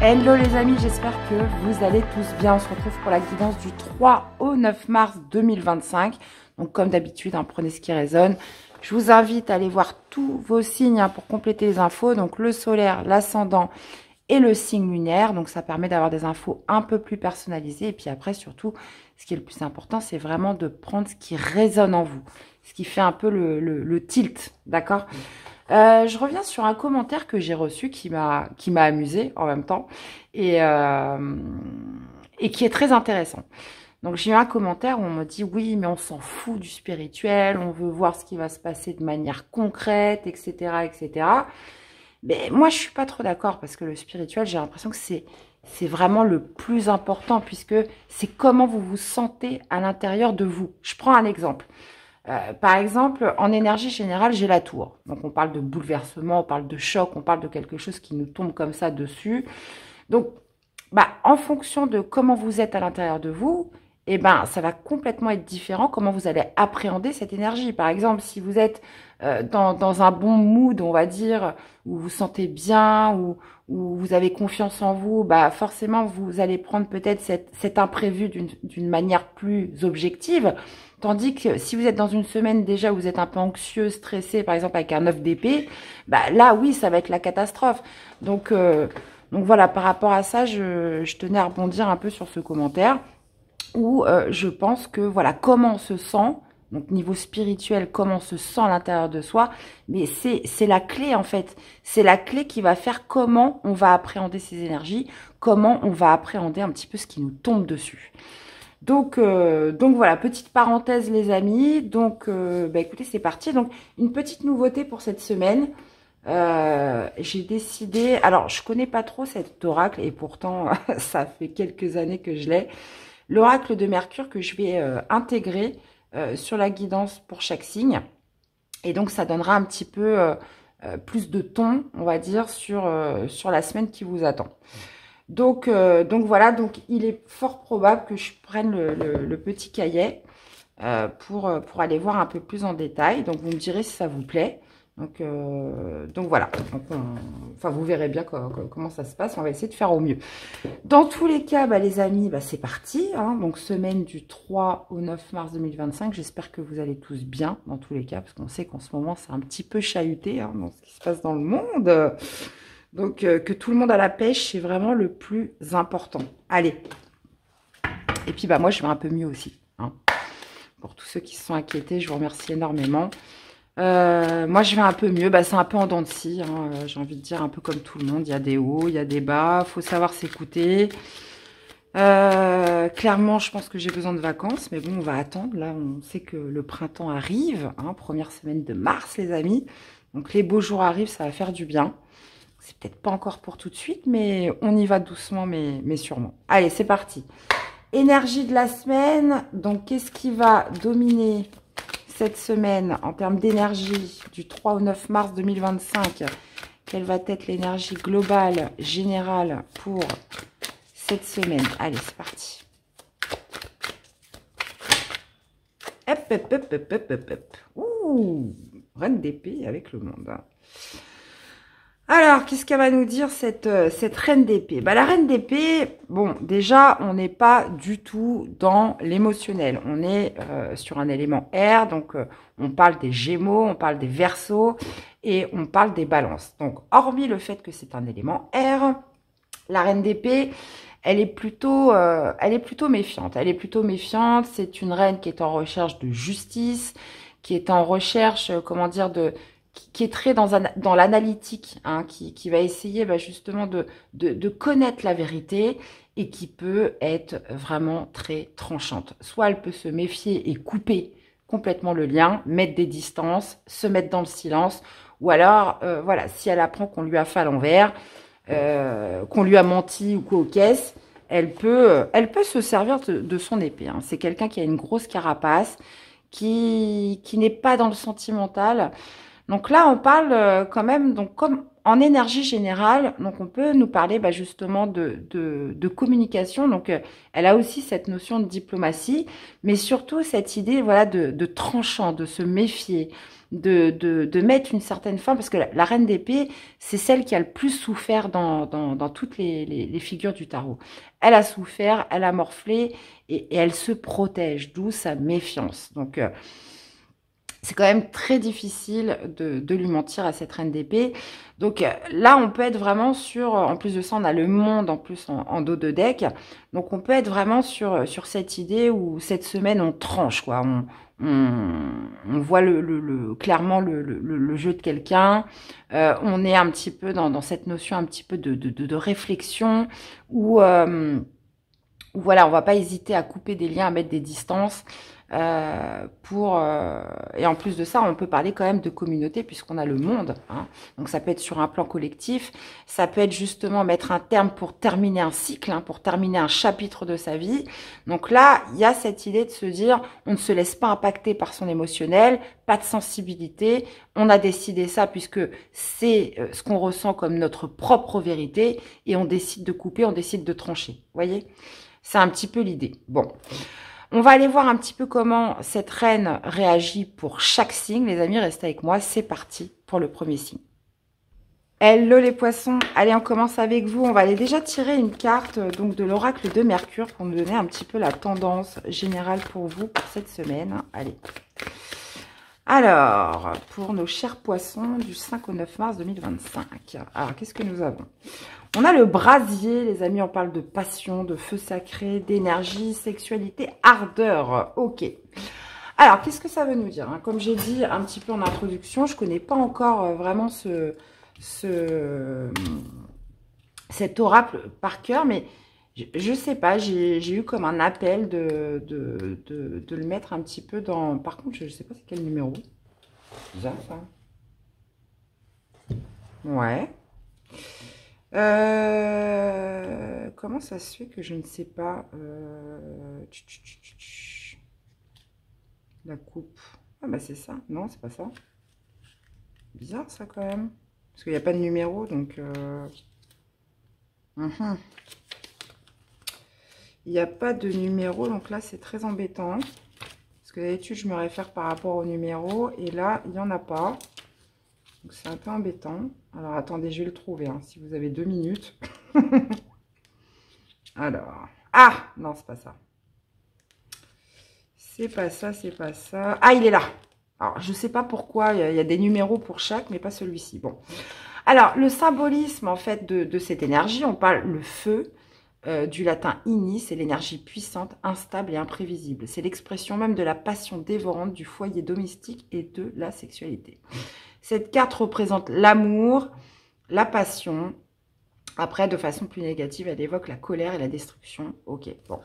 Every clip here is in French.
Hello les amis, j'espère que vous allez tous bien. On se retrouve pour la guidance du 3 au 9 mars 2025. Donc comme d'habitude, prenez ce qui résonne. Je vous invite à aller voir tous vos signes pour compléter les infos. Donc le solaire, l'ascendant et le signe lunaire. Donc ça permet d'avoir des infos un peu plus personnalisées. Et puis après, surtout, ce qui est le plus important, c'est vraiment de prendre ce qui résonne en vous. Ce qui fait un peu le tilt, d'accord ? Je reviens sur un commentaire que j'ai reçu qui m'a amusé en même temps et qui est très intéressant. Donc j'ai eu un commentaire où on me dit oui mais on s'en fout du spirituel, on veut voir ce qui va se passer de manière concrète, etc., etc. Mais moi je suis pas trop d'accord parce que le spirituel, j'ai l'impression que c'est vraiment le plus important puisque c'est comment vous vous sentez à l'intérieur de vous. Je prends un exemple. Par exemple, en énergie générale, j'ai la tour. Donc, on parle de bouleversement, on parle de choc, on parle de quelque chose qui nous tombe comme ça dessus. Donc, en fonction de comment vous êtes à l'intérieur de vous, ça va complètement être différent comment vous allez appréhender cette énergie. Par exemple, si vous êtes dans un bon mood, on va dire, où vous vous sentez bien, où vous avez confiance en vous, forcément, vous allez prendre peut-être cet imprévu d'une manière plus objective. Tandis que si vous êtes dans une semaine déjà où vous êtes un peu anxieux, stressé, par exemple avec un 9 d'épée, là oui, ça va être la catastrophe. Donc voilà, par rapport à ça, je tenais à rebondir un peu sur ce commentaire où je pense que voilà, comment on se sent, donc niveau spirituel, comment on se sent à l'intérieur de soi, mais c'est la clé en fait. C'est la clé qui va faire comment on va appréhender ces énergies, comment on va appréhender un petit peu ce qui nous tombe dessus. Donc voilà, petite parenthèse les amis. Donc écoutez, c'est parti. Donc une petite nouveauté pour cette semaine. J'ai décidé, alors je connais pas trop cet oracle et pourtant ça fait quelques années que je l'ai. L'oracle de Mercure que je vais intégrer sur la guidance pour chaque signe. Et donc ça donnera un petit peu plus de ton, on va dire, sur la semaine qui vous attend. Donc voilà, donc il est fort probable que je prenne le petit cahier pour aller voir un peu plus en détail. Donc vous me direz si ça vous plaît. Donc voilà, donc vous verrez bien comment ça se passe. On va essayer de faire au mieux. Dans tous les cas, les amis, c'est parti. Donc semaine du 3 au 9 mars 2025. J'espère que vous allez tous bien dans tous les cas, parce qu'on sait qu'en ce moment c'est un petit peu chahuté dans ce qui se passe dans le monde. Donc, que tout le monde a la pêche, c'est vraiment le plus important. Allez. Et puis, moi, je vais un peu mieux aussi. Pour tous ceux qui se sont inquiétés, je vous remercie énormément. Moi, je vais un peu mieux. C'est un peu en dents de scie. J'ai envie de dire un peu comme tout le monde. Il y a des hauts, il y a des bas. Il faut savoir s'écouter. Clairement, je pense que j'ai besoin de vacances. Mais bon, on va attendre. Là, on sait que le printemps arrive. Première semaine de mars, les amis. Donc, les beaux jours arrivent. Ça va faire du bien. C'est peut-être pas encore pour tout de suite, mais on y va doucement, mais sûrement. Allez, c'est parti. Énergie de la semaine. Donc, qu'est-ce qui va dominer cette semaine en termes d'énergie du 3 au 9 mars 2025? Quelle va être l'énergie globale, générale pour cette semaine? Allez, c'est parti. Hop, hop, hop, hop, hop, hop, hop. Ouh, reine d'épée avec le monde. Alors, qu'est-ce qu'elle va nous dire, cette reine d'épée? La reine d'épée, bon, déjà, on n'est pas du tout dans l'émotionnel. On est sur un élément air, donc on parle des Gémeaux, on parle des Verseaux et on parle des Balances. Donc, hormis le fait que c'est un élément air, la reine d'épée, elle est plutôt méfiante. Elle est plutôt méfiante. C'est une reine qui est en recherche de justice, qui est en recherche, qui est très dans l'analytique, qui va essayer justement de connaître la vérité et qui peut être vraiment très tranchante. Soit elle peut se méfier et couper complètement le lien, mettre des distances, se mettre dans le silence, ou alors, voilà, si elle apprend qu'on lui a fait à l'envers, qu'on lui a menti ou quoi aux caisses, elle peut se servir de son épée. C'est quelqu'un qui a une grosse carapace, qui n'est pas dans le sentimental. Donc là, on parle quand même, donc comme en énergie générale, donc on peut nous parler justement de communication. Donc, elle a aussi cette notion de diplomatie, mais surtout cette idée, voilà, de tranchant, de se méfier, de mettre une certaine fin, parce que la reine d'épée, c'est celle qui a le plus souffert dans toutes les figures du tarot. Elle a souffert, elle a morflé, et elle se protège, d'où sa méfiance. Donc, c'est quand même très difficile de lui mentir à cette reine d'épée. Donc là, on peut être vraiment sur, en plus de ça, on a le monde en plus en dos de deck. Donc on peut être vraiment sur cette idée où cette semaine, on tranche, quoi. On voit clairement le jeu de quelqu'un. On est un petit peu dans cette notion un petit peu de réflexion où voilà, on va pas hésiter à couper des liens, à mettre des distances. Et en plus de ça, on peut parler quand même de communauté puisqu'on a le monde, hein. Donc ça peut être sur un plan collectif, ça peut être justement mettre un terme pour terminer un cycle, hein, pour terminer un chapitre de sa vie. Donc là, il y a cette idée de se dire, on ne se laisse pas impacter par son émotionnel, pas de sensibilité, on a décidé ça puisque c'est ce qu'on ressent comme notre propre vérité et on décide de couper, on décide de trancher, vous voyez? C'est un petit peu l'idée. Bon. On va aller voir un petit peu comment cette reine réagit pour chaque signe. Les amis, restez avec moi. C'est parti pour le premier signe. Hello les poissons. Allez, on commence avec vous. On va aller déjà tirer une carte donc de l'oracle de Mercure pour nous donner un petit peu la tendance générale pour vous pour cette semaine. Allez. Alors, pour nos chers poissons du 5 au 9 mars 2025. Alors, qu'est-ce que nous avons ? On a le brasier, les amis, on parle de passion, de feu sacré, d'énergie, sexualité, ardeur. Ok. Alors, qu'est-ce que ça veut nous dire, hein? Comme j'ai dit un petit peu en introduction, je ne connais pas encore vraiment cet oracle par cœur, mais je ne sais pas, j'ai eu comme un appel de le mettre un petit peu dans... Par contre, je ne sais pas c'est quel numéro. Bizarre, ça. Ouais. Comment ça se fait que je ne sais pas la coupe. Ah bah c'est ça. Non, c'est pas ça. Bizarre ça quand même. Parce qu'il n'y a pas de numéro, donc... Il n'y a pas de numéro, donc là c'est très embêtant. Parce que d'habitude je me réfère par rapport au numéro, et là il n'y en a pas. Donc c'est un peu embêtant. Alors attendez, je vais le trouver, hein, si vous avez 2 minutes. Alors, ah, non, c'est pas ça. C'est pas ça, c'est pas ça. Ah, il est là. Alors, je sais pas pourquoi, il y a des numéros pour chaque, mais pas celui-ci. Bon. Alors, le symbolisme, en fait, de cette énergie, on parle le feu, du latin igni, c'est l'énergie puissante, instable et imprévisible. C'est l'expression même de la passion dévorante du foyer domestique et de la sexualité. Cette carte représente l'amour, la passion. Après, de façon plus négative, elle évoque la colère et la destruction. Ok, bon.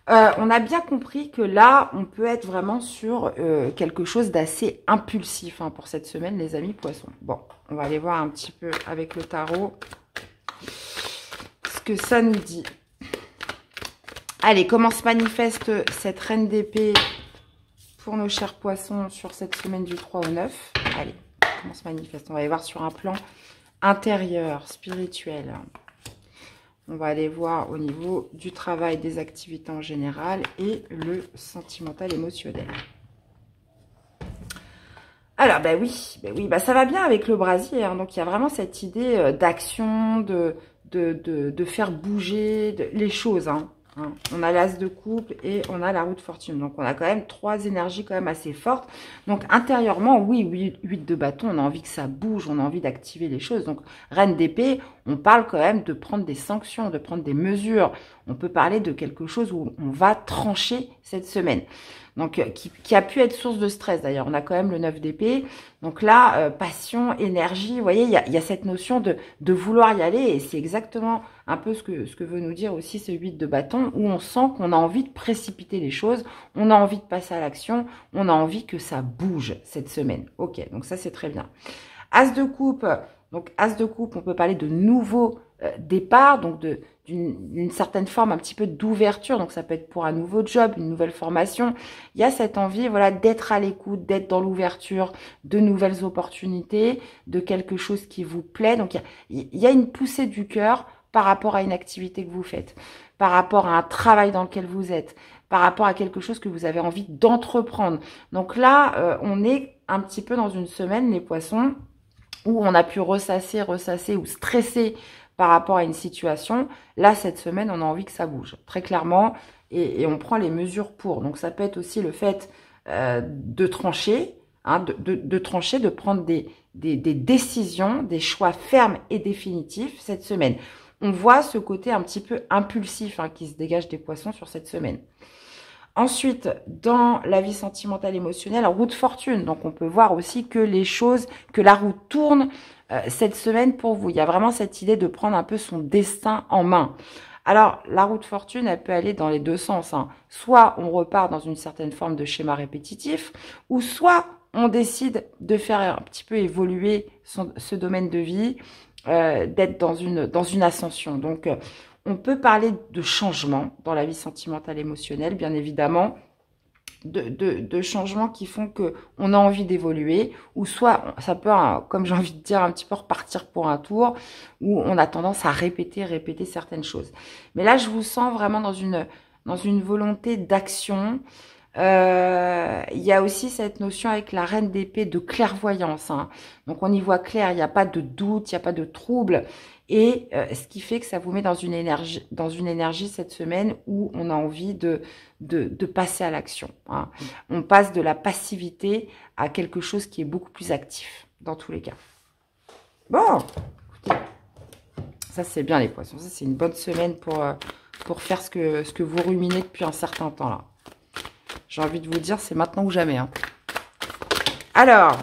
On a bien compris que là, on peut être vraiment sur quelque chose d'assez impulsif, hein, pour cette semaine, les amis poissons. Bon, on va aller voir un petit peu avec le tarot ce que ça nous dit. Allez, comment se manifeste cette reine d'épée pour nos chers poissons sur cette semaine du 3 au 9? Allez, comment se manifeste? On va aller voir sur un plan intérieur, spirituel. On va aller voir au niveau du travail, des activités en général et le sentimental émotionnel. Alors, bah oui, ça va bien avec le brasier, hein. Donc, il y a vraiment cette idée d'action, de faire bouger les choses, hein. On a l'as de coupe et on a la roue de fortune. Donc, on a quand même 3 énergies quand même assez fortes. Donc, intérieurement, oui, 8 de bâton, on a envie que ça bouge, on a envie d'activer les choses. Donc, reine d'épée, on parle quand même de prendre des sanctions, de prendre des mesures. On peut parler de quelque chose où on va trancher cette semaine. Donc, qui a pu être source de stress d'ailleurs. On a quand même le 9 d'épée. Donc là, passion, énergie, vous voyez, il y a cette notion de vouloir y aller. Et c'est exactement un peu ce que veut nous dire aussi ce 8 de bâton, où on sent qu'on a envie de précipiter les choses, on a envie de passer à l'action, on a envie que ça bouge cette semaine. Ok, donc ça c'est très bien. As de coupe, donc as de coupe, on peut parler de nouveaux départs, donc d'une certaine forme, un petit peu d'ouverture. Donc, ça peut être pour un nouveau job, une nouvelle formation. Il y a cette envie, voilà, d'être à l'écoute, d'être dans l'ouverture, de nouvelles opportunités, de quelque chose qui vous plaît. Donc, il y a une poussée du cœur par rapport à une activité que vous faites, par rapport à un travail dans lequel vous êtes, par rapport à quelque chose que vous avez envie d'entreprendre. Donc là, on est un petit peu dans une semaine, les poissons, où on a pu ressasser ou stresser par rapport à une situation. Là, cette semaine, on a envie que ça bouge, très clairement, et on prend les mesures pour. Donc, ça peut être aussi le fait de trancher, hein, de trancher, de prendre des décisions, des choix fermes et définitifs cette semaine. On voit ce côté un petit peu impulsif hein, qui se dégage des poissons sur cette semaine. Ensuite, dans la vie sentimentale émotionnelle, roue de fortune. Donc, on peut voir aussi que les choses, que la roue tourne cette semaine pour vous. Il y a vraiment cette idée de prendre un peu son destin en main. Alors, la roue de fortune, elle peut aller dans les deux sens. Hein. Soit on repart dans une certaine forme de schéma répétitif, ou soit on décide de faire un petit peu évoluer ce domaine de vie, d'être dans une ascension. Donc, on peut parler de changement dans la vie sentimentale émotionnelle, bien évidemment, de changements qui font que on a envie d'évoluer, ou soit ça peut, comme j'ai envie de dire, un petit peu repartir pour un tour, où on a tendance à répéter certaines choses. Mais là, je vous sens vraiment dans une volonté d'action. Il y a aussi cette notion avec la reine d'épée de clairvoyance. Hein. Donc, on y voit clair, il n'y a pas de doute, il n'y a pas de trouble. Et ce qui fait que ça vous met dans une énergie cette semaine où on a envie de passer à l'action. Hein. On passe de la passivité à quelque chose qui est beaucoup plus actif, dans tous les cas. Bon, écoutez, ça c'est bien les poissons. Ça c'est une bonne semaine pour faire ce que vous ruminez depuis un certain temps là. J'ai envie de vous dire, c'est maintenant ou jamais. Hein. Alors,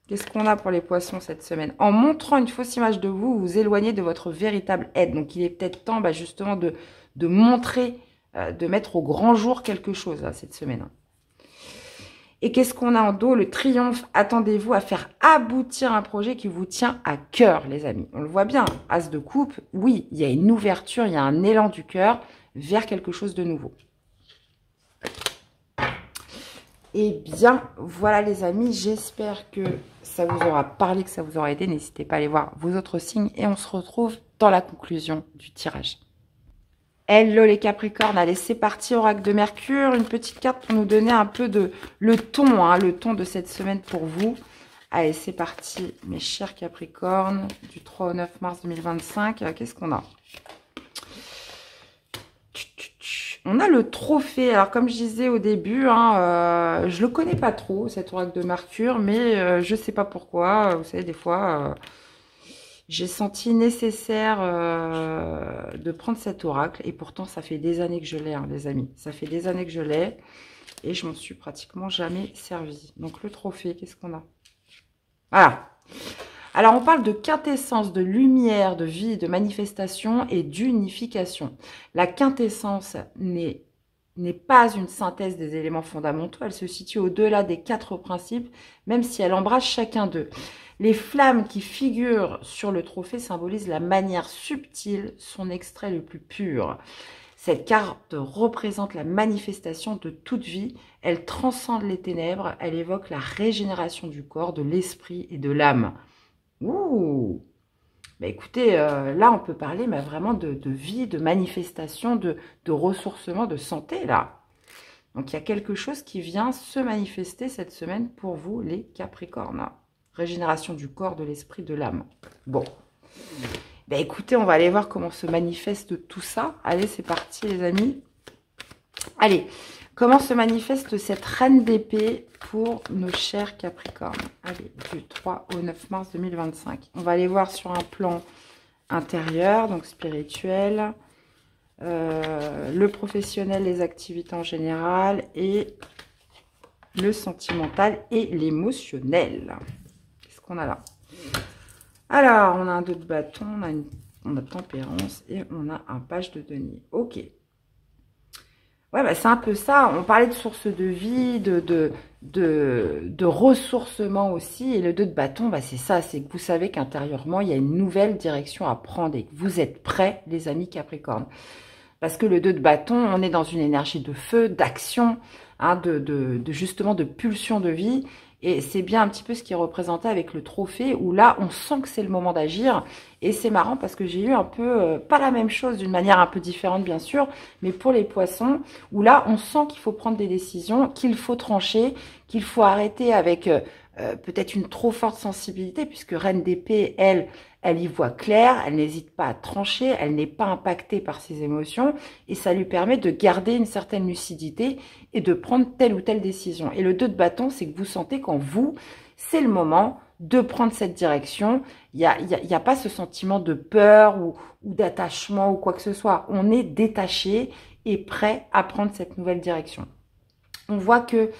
qu'est-ce qu'on a pour les poissons cette semaine? En montrant une fausse image de vous, vous vous éloignez de votre véritable aide. Donc, il est peut-être temps justement de montrer, de mettre au grand jour quelque chose là, cette semaine. Et qu'est-ce qu'on a en dos? Le triomphe. Attendez-vous à faire aboutir un projet qui vous tient à cœur, les amis. On le voit bien. As de coupe, oui, il y a une ouverture, il y a un élan du cœur vers quelque chose de nouveau. Eh bien, voilà les amis, j'espère que ça vous aura parlé, que ça vous aura aidé. N'hésitez pas à aller voir vos autres signes et on se retrouve dans la conclusion du tirage. Hello les Capricornes, allez c'est parti, oracle de Mercure, une petite carte pour nous donner un peu le ton, hein, le ton de cette semaine pour vous. Allez c'est parti mes chers Capricornes, du 3 au 9 mars 2025, qu'est-ce qu'on a ? On a le trophée. Alors, comme je disais au début, hein, je le connais pas trop, cet oracle de Mercure, mais je sais pas pourquoi. Vous savez, des fois, j'ai senti nécessaire de prendre cet oracle. Et pourtant, ça fait des années que je l'ai, hein, les amis. Ça fait des années que je l'ai. Et je m'en suis pratiquement jamais servi. Donc, le trophée, qu'est-ce qu'on a? Voilà. Alors, on parle de quintessence, de lumière, de vie, de manifestation et d'unification. La quintessence n'est pas une synthèse des éléments fondamentaux. Elle se situe au-delà des 4 principes, même si elle embrasse chacun d'eux. Les flammes qui figurent sur le trophée symbolisent la manière subtile, son extrait le plus pur. Cette carte représente la manifestation de toute vie. Elle transcende les ténèbres. Elle évoque la régénération du corps, de l'esprit et de l'âme. Ouh, bah écoutez, là on peut parler mais vraiment de vie, de manifestation, de ressourcement, de santé là. Donc il y a quelque chose qui vient se manifester cette semaine pour vous les Capricornes. Régénération du corps, de l'esprit, de l'âme. Bon, bah écoutez, on va aller voir comment se manifeste tout ça. Allez, c'est parti les amis. Allez, comment se manifeste cette reine d'épée pour nos chers Capricornes? Allez, du 3 au 9 mars 2025. On va aller voir sur un plan intérieur, donc spirituel, le professionnel, les activités en général, et le sentimental et l'émotionnel. Qu'est-ce qu'on a là? Alors, on a un 2 de bâton, on a tempérance et on a un page de denier. Ok. Ouais, bah, c'est un peu ça. On parlait de source de vie, de ressourcement aussi. Et le 2 de bâton, bah, c'est ça. C'est que vous savez qu'intérieurement, il y a une nouvelle direction à prendre et que vous êtes prêts, les amis Capricorne. Parce que le 2 de bâton, on est dans une énergie de feu, d'action, hein, justement de pulsion de vie. Et c'est bien un petit peu ce qui est représenté avec le trophée, où là, on sent que c'est le moment d'agir. Et c'est marrant parce que j'ai eu un peu, pas la même chose, d'une manière un peu différente bien sûr, mais pour les poissons, où là, on sent qu'il faut prendre des décisions, qu'il faut trancher, qu'il faut arrêter avec peut-être une trop forte sensibilité, puisque Reine d'épée, elle y voit clair, elle n'hésite pas à trancher, elle n'est pas impactée par ses émotions, et ça lui permet de garder une certaine lucidité et de prendre telle ou telle décision. Et le 2 de bâton, c'est que vous sentez qu'en vous, c'est le moment de prendre cette direction. Il y a pas ce sentiment de peur ou d'attachement ou quoi que ce soit. On est détaché et prêt à prendre cette nouvelle direction. On voit que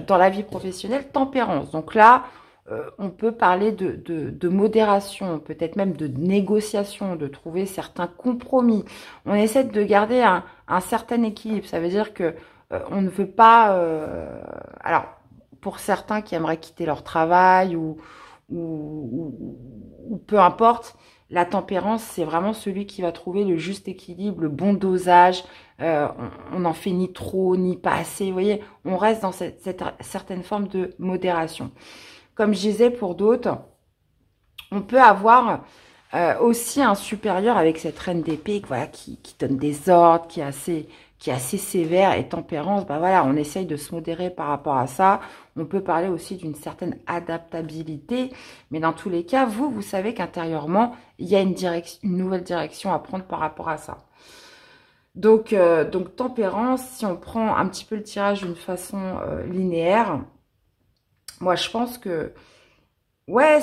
dans la vie professionnelle, tempérance. Donc là, on peut parler de modération, peut-être même de négociation, de trouver certains compromis. On essaie de garder un certain équilibre. Ça veut dire que on ne veut pas... alors, pour certains qui aimeraient quitter leur travail ou peu importe, la tempérance, c'est vraiment celui qui va trouver le juste équilibre, le bon dosage. On n'en fait ni trop, ni pas assez. Vous voyez, on reste dans cette certaine forme de modération. Comme je disais pour d'autres, on peut avoir aussi un supérieur avec cette reine d'épée, voilà, qui donne des ordres, qui est assez sévère, et tempérance, bah voilà, on essaye de se modérer par rapport à ça. On peut parler aussi d'une certaine adaptabilité, mais dans tous les cas, vous savez qu'intérieurement, il y a une nouvelle direction à prendre par rapport à ça. Donc tempérance, si on prend un petit peu le tirage d'une façon linéaire, moi je pense que ouais,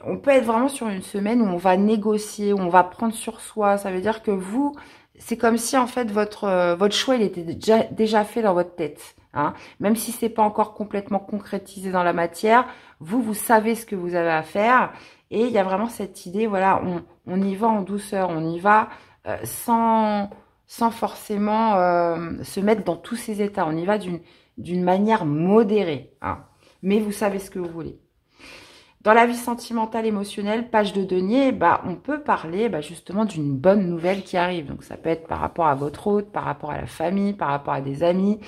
on peut être vraiment sur une semaine où on va négocier, où on va prendre sur soi. Ça veut dire que vous, c'est comme si en fait votre choix il était déjà fait dans votre tête. Hein. Même si c'est pas encore complètement concrétisé dans la matière, vous savez ce que vous avez à faire. Et il y a vraiment cette idée, voilà, on y va en douceur, on y va sans forcément se mettre dans tous ces états. On y va d'une manière modérée. Hein. Mais vous savez ce que vous voulez. Dans la vie sentimentale, émotionnelle, page de denier, bah, on peut parler justement d'une bonne nouvelle qui arrive. Donc ça peut être par rapport à votre hôte, par rapport à la famille, par rapport à des amis.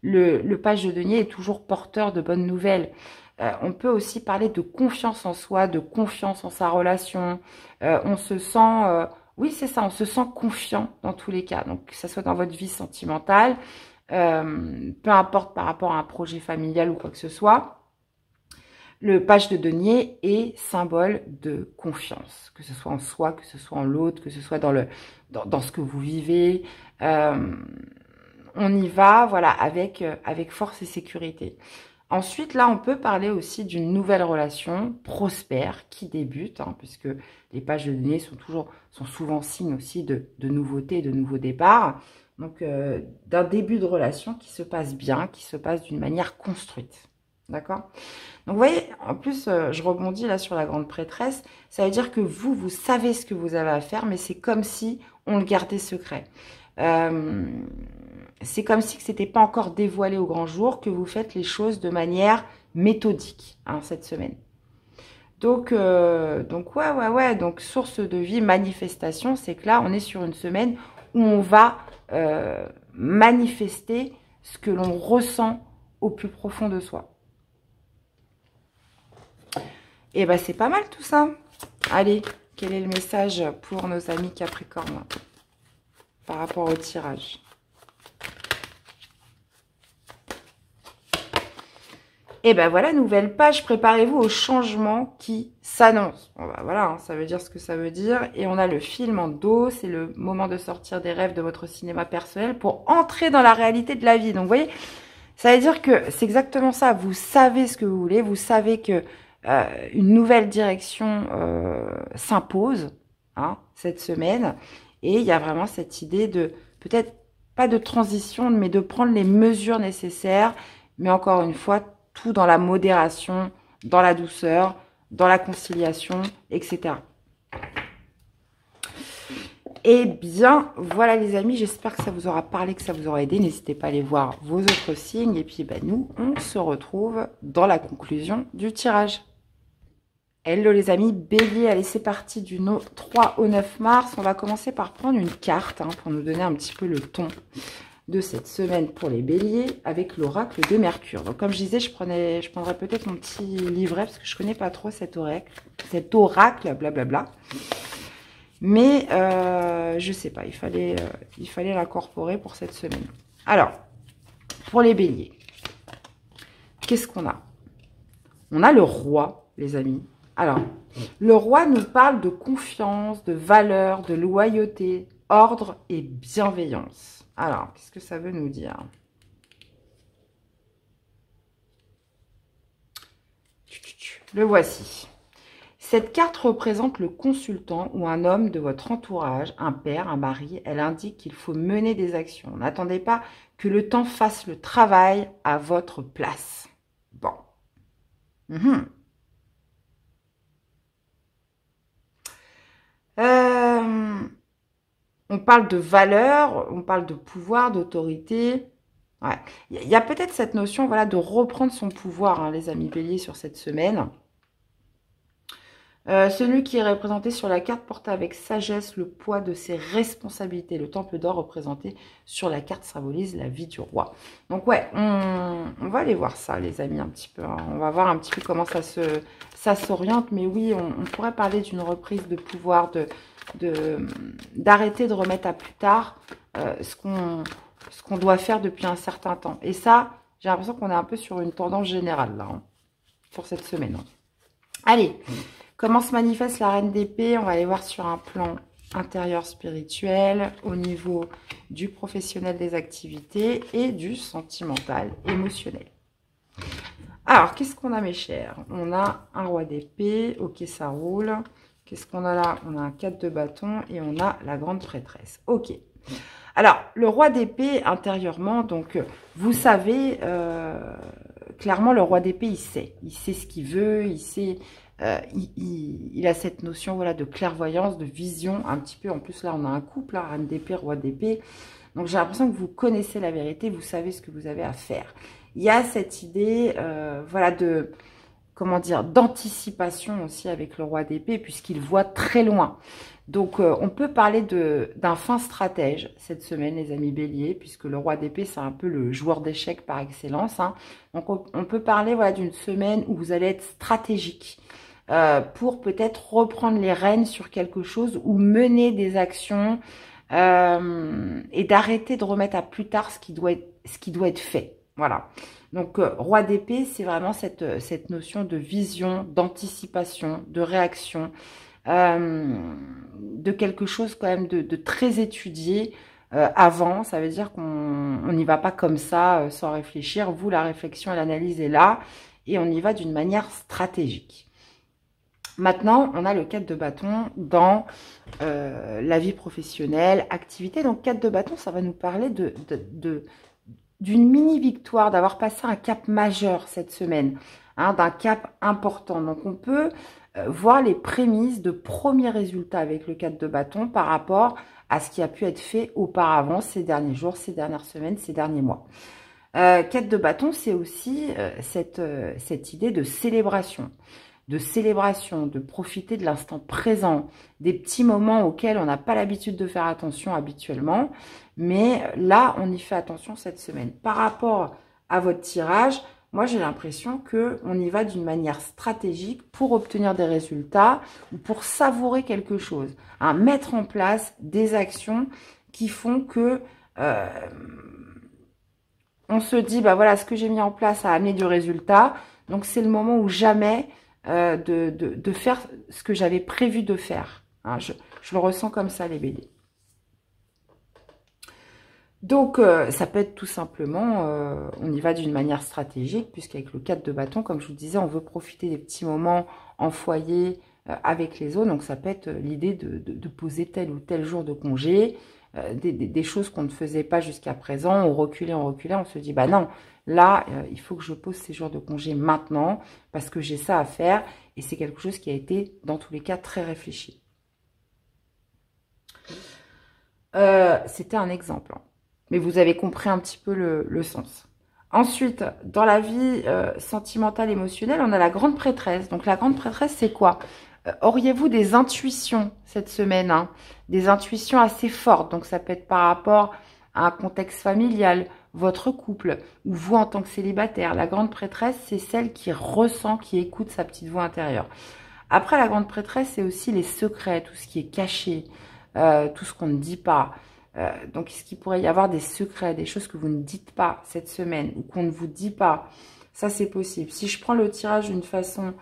Le page de denier est toujours porteur de bonnes nouvelles. On peut aussi parler de confiance en soi, de confiance en sa relation. On se sent, oui c'est ça, on se sent confiant dans tous les cas. Donc que ça soit dans votre vie sentimentale, peu importe par rapport à un projet familial ou quoi que ce soit. Le page de denier est symbole de confiance, que ce soit en soi, que ce soit en l'autre, que ce soit dans ce que vous vivez. On y va, voilà, avec force et sécurité. Ensuite, là, on peut parler aussi d'une nouvelle relation prospère qui débute, hein, puisque les pages de denier sont souvent signes aussi de nouveautés, de nouveaux départs. Donc, d'un début de relation qui se passe bien, qui se passe d'une manière construite. D'accord? Donc, vous voyez, en plus, je rebondis là sur la grande prêtresse. Ça veut dire que vous savez ce que vous avez à faire, mais c'est comme si on le gardait secret. C'est comme si ce n'était pas encore dévoilé au grand jour, que vous faites les choses de manière méthodique, hein, cette semaine. Donc ouais. Donc, source de vie, manifestation, c'est que là, on est sur une semaine où on va manifester ce que l'on ressent au plus profond de soi. Et ben c'est pas mal tout ça. Allez, quel est le message pour nos amis Capricorne par rapport au tirage? Et ben voilà, nouvelle page, préparez-vous au changement qui s'annonce. Bon ben voilà, hein, ça veut dire ce que ça veut dire. Et on a le film en dos, c'est le moment de sortir des rêves de votre cinéma personnel pour entrer dans la réalité de la vie. Donc vous voyez, ça veut dire que c'est exactement ça. Vous savez ce que vous voulez, vous savez que une nouvelle direction s'impose, hein, cette semaine. Et il y a vraiment cette idée de, peut-être pas de transition, mais de prendre les mesures nécessaires. Mais encore une fois, tout dans la modération, dans la douceur, dans la conciliation, etc. Eh bien, voilà les amis, j'espère que ça vous aura parlé, que ça vous aura aidé. N'hésitez pas à aller voir vos autres signes. Et puis, ben, nous, on se retrouve dans la conclusion du tirage. Hello les amis, Bélier, allez c'est parti du 3 au 9 mars. On va commencer par prendre une carte pour nous donner un petit peu le ton de cette semaine pour les béliers avec l'oracle de Mercure. Donc comme je disais, je prendrais peut-être mon petit livret parce que je connais pas trop cet oracle, blablabla. Mais je sais pas, il fallait l'incorporer pour cette semaine. Alors, pour les béliers, qu'est-ce qu'on a? On a le roi, les amis. Alors, le roi nous parle de confiance, de valeur, de loyauté, ordre et bienveillance. Alors, qu'est-ce que ça veut nous dire? Le voici. Cette carte représente le consultant ou un homme de votre entourage, un père, un mari. Elle indique qu'il faut mener des actions. N'attendez pas que le temps fasse le travail à votre place. Bon. On parle de valeur, on parle de pouvoir, d'autorité. Ouais. Il y a peut-être cette notion, voilà, de reprendre son pouvoir, les amis béliers, sur cette semaine. Celui qui est représenté sur la carte porte avec sagesse le poids de ses responsabilités. Le temple d'or représenté sur la carte symbolise la vie du roi. Donc ouais, on va aller voir ça les amis un petit peu. On va voir un petit peu comment ça s'oriente. Mais oui, on pourrait parler d'une reprise de pouvoir, d'arrêter de remettre à plus tard ce qu'on doit faire depuis un certain temps. Et ça, j'ai l'impression qu'on est un peu sur une tendance générale là, pour cette semaine. Allez. Comment se manifeste la reine d'épée? On va aller voir sur un plan intérieur spirituel, au niveau du professionnel des activités et du sentimental, émotionnel. Alors, qu'est-ce qu'on a mes chers? On a un roi d'épée, ok ça roule. Qu'est-ce qu'on a là? On a un 4 de bâton et on a la grande prêtresse. Ok. Alors, le roi d'épée intérieurement, donc vous savez, clairement le roi d'épée il sait ce qu'il veut, il sait... il a cette notion voilà, de clairvoyance, de vision, un petit peu. En plus, là, on a un couple, reine d'épée, roi d'épée. Donc, j'ai l'impression que vous connaissez la vérité, vous savez ce que vous avez à faire. Il y a cette idée, voilà, de, comment dire, d'anticipation aussi avec le roi d'épée, puisqu'il voit très loin. Donc, on peut parler d'un fin stratège cette semaine, les amis béliers, puisque le roi d'épée, c'est un peu le joueur d'échecs par excellence. Donc, on peut parler voilà, d'une semaine où vous allez être stratégique. Pour peut-être reprendre les rênes sur quelque chose ou mener des actions et d'arrêter de remettre à plus tard ce qui doit être fait. Voilà. Donc, roi d'épée, c'est vraiment cette notion de vision, d'anticipation, de réaction, de quelque chose quand même de très étudié avant. Ça veut dire qu'on n'y va pas comme ça sans réfléchir. Vous, la réflexion et l'analyse est là et on y va d'une manière stratégique. Maintenant, on a le 4 de bâton dans la vie professionnelle, activité. Donc, 4 de bâton, ça va nous parler d'une mini-victoire, d'avoir passé un cap majeur cette semaine, d'un cap important. Donc, on peut voir les prémices de premiers résultats avec le 4 de bâton par rapport à ce qui a pu être fait auparavant ces derniers jours, ces dernières semaines, ces derniers mois. 4 de bâton, c'est aussi cette idée de célébration, de profiter de l'instant présent, des petits moments auxquels on n'a pas l'habitude de faire attention habituellement. Mais là, on y fait attention cette semaine. Par rapport à votre tirage, moi, j'ai l'impression qu'on y va d'une manière stratégique pour obtenir des résultats ou pour savourer quelque chose. Mettre en place des actions qui font que on se dit, bah voilà, ce que j'ai mis en place a amené du résultat. Donc, c'est le moment où jamais... de faire ce que j'avais prévu de faire. Je le ressens comme ça, les béliers. Donc, ça peut être tout simplement, on y va d'une manière stratégique, puisqu'avec le 4 de bâton, comme je vous disais, on veut profiter des petits moments en foyer avec les autres. Donc, ça peut être l'idée de poser tel ou tel jour de congé, des choses qu'on ne faisait pas jusqu'à présent. On reculait, on se dit, bah non, là, il faut que je pose ces jours de congé maintenant, parce que j'ai ça à faire, et c'est quelque chose qui a été, dans tous les cas, très réfléchi. C'était un exemple, hein. Mais vous avez compris un petit peu le sens. Ensuite, dans la vie sentimentale, émotionnelle, on a la grande prêtresse. Donc, la grande prêtresse, c'est quoi? Auriez-vous des intuitions cette semaine, hein? Des intuitions assez fortes. Donc, ça peut être par rapport à un contexte familial, votre couple, ou vous en tant que célibataire. La grande prêtresse, c'est celle qui ressent, qui écoute sa petite voix intérieure. Après, la grande prêtresse, c'est aussi les secrets, tout ce qui est caché, tout ce qu'on ne dit pas. Donc, est-ce qu'il pourrait y avoir des secrets, des choses que vous ne dites pas cette semaine ou qu'on ne vous dit pas? Ça, c'est possible. Si je prends le tirage d'une façon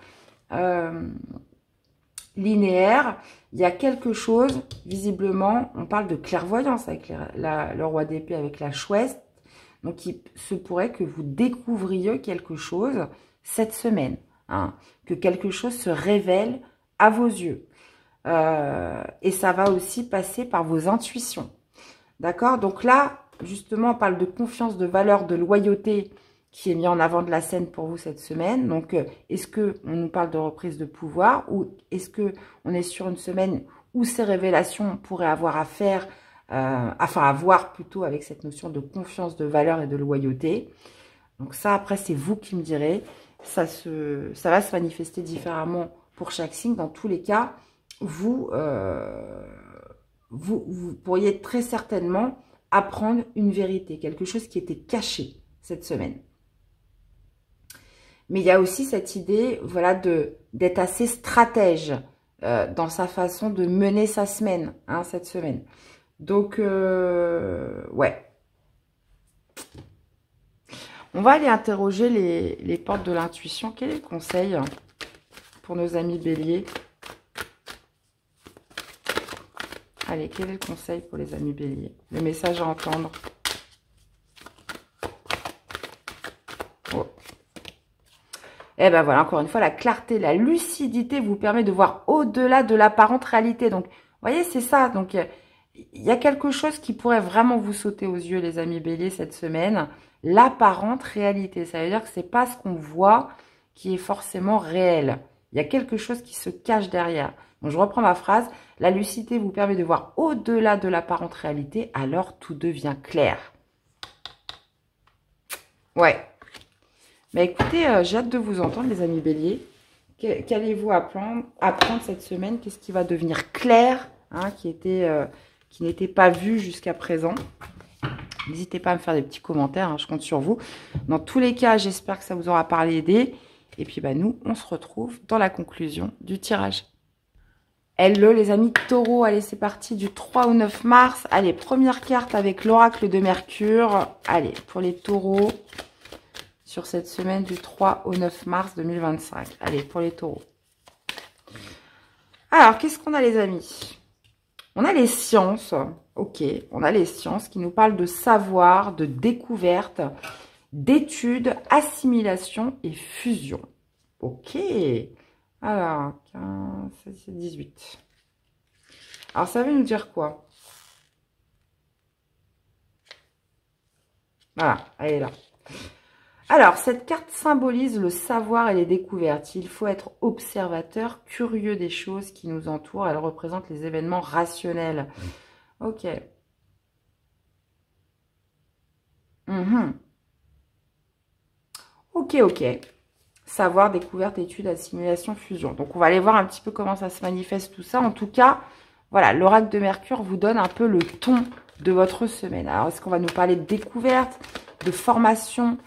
linéaire, il y a quelque chose, visiblement, on parle de clairvoyance avec le roi d'épée, avec la chouette. Donc, il se pourrait que vous découvriez quelque chose cette semaine, hein, que quelque chose se révèle à vos yeux. Et ça va aussi passer par vos intuitions. D'accord? Donc là, justement, on parle de confiance, de valeur, de loyauté qui est mis en avant de la scène pour vous cette semaine. Donc, est-ce qu'on nous parle de reprise de pouvoir ou est-ce qu'on est sur une semaine où ces révélations pourraient avoir à faire, enfin, à voir plutôt avec cette notion de confiance, de valeur et de loyauté. Donc ça, après, c'est vous qui me direz. Ça va se manifester différemment pour chaque signe. Dans tous les cas, vous pourriez très certainement apprendre une vérité, quelque chose qui était caché cette semaine. Mais il y a aussi cette idée, voilà, d'être assez stratège dans sa façon de mener sa semaine, hein, cette semaine. Donc, ouais. On va aller interroger les portes de l'intuition. Quel est le conseil pour nos amis béliers? Allez, quel est le conseil pour les amis béliers? Le message à entendre. Oh. Eh ben voilà, encore une fois, la clarté, la lucidité vous permet de voir au-delà de l'apparente réalité. Donc, vous voyez, c'est ça. Donc, il y a quelque chose qui pourrait vraiment vous sauter aux yeux, les amis béliers, cette semaine. L'apparente réalité. Ça veut dire que c'est pas ce qu'on voit qui est forcément réel. Il y a quelque chose qui se cache derrière. Donc, je reprends ma phrase. La lucidité vous permet de voir au-delà de l'apparente réalité, alors tout devient clair. Ouais. Mais écoutez, j'ai hâte de vous entendre, les amis béliers. Qu'allez-vous apprendre cette semaine? Qu'est-ce qui va devenir clair, hein, qui n'était pas vu jusqu'à présent? N'hésitez pas à me faire des petits commentaires, hein, je compte sur vous. Dans tous les cas, j'espère que ça vous aura parlé, aidé. Et puis, bah, nous, on se retrouve dans la conclusion du tirage. Hello les amis taureaux, allez c'est parti du 3 au 9 mars. Allez, première carte avec l'oracle de Mercure. Allez, pour les taureaux, sur cette semaine du 3 au 9 mars 2025. Allez, pour les taureaux. Alors, qu'est-ce qu'on a les amis? On a les sciences, ok, on a les sciences qui nous parlent de savoir, de découverte, d'études, assimilation et fusion. Ok. Alors, 15, 16, 18. Alors, ça veut nous dire quoi? Voilà, elle est là. Alors, cette carte symbolise le savoir et les découvertes. Il faut être observateur, curieux des choses qui nous entourent. Elle représente les événements rationnels. Ok. Ok, ok. Savoir, découverte, étude, assimilation, fusion. Donc, on va aller voir un petit peu comment ça se manifeste tout ça. En tout cas, voilà, l'oracle de Mercure vous donne un peu le ton de votre semaine. Alors, est-ce qu'on va nous parler de découverte, de formation,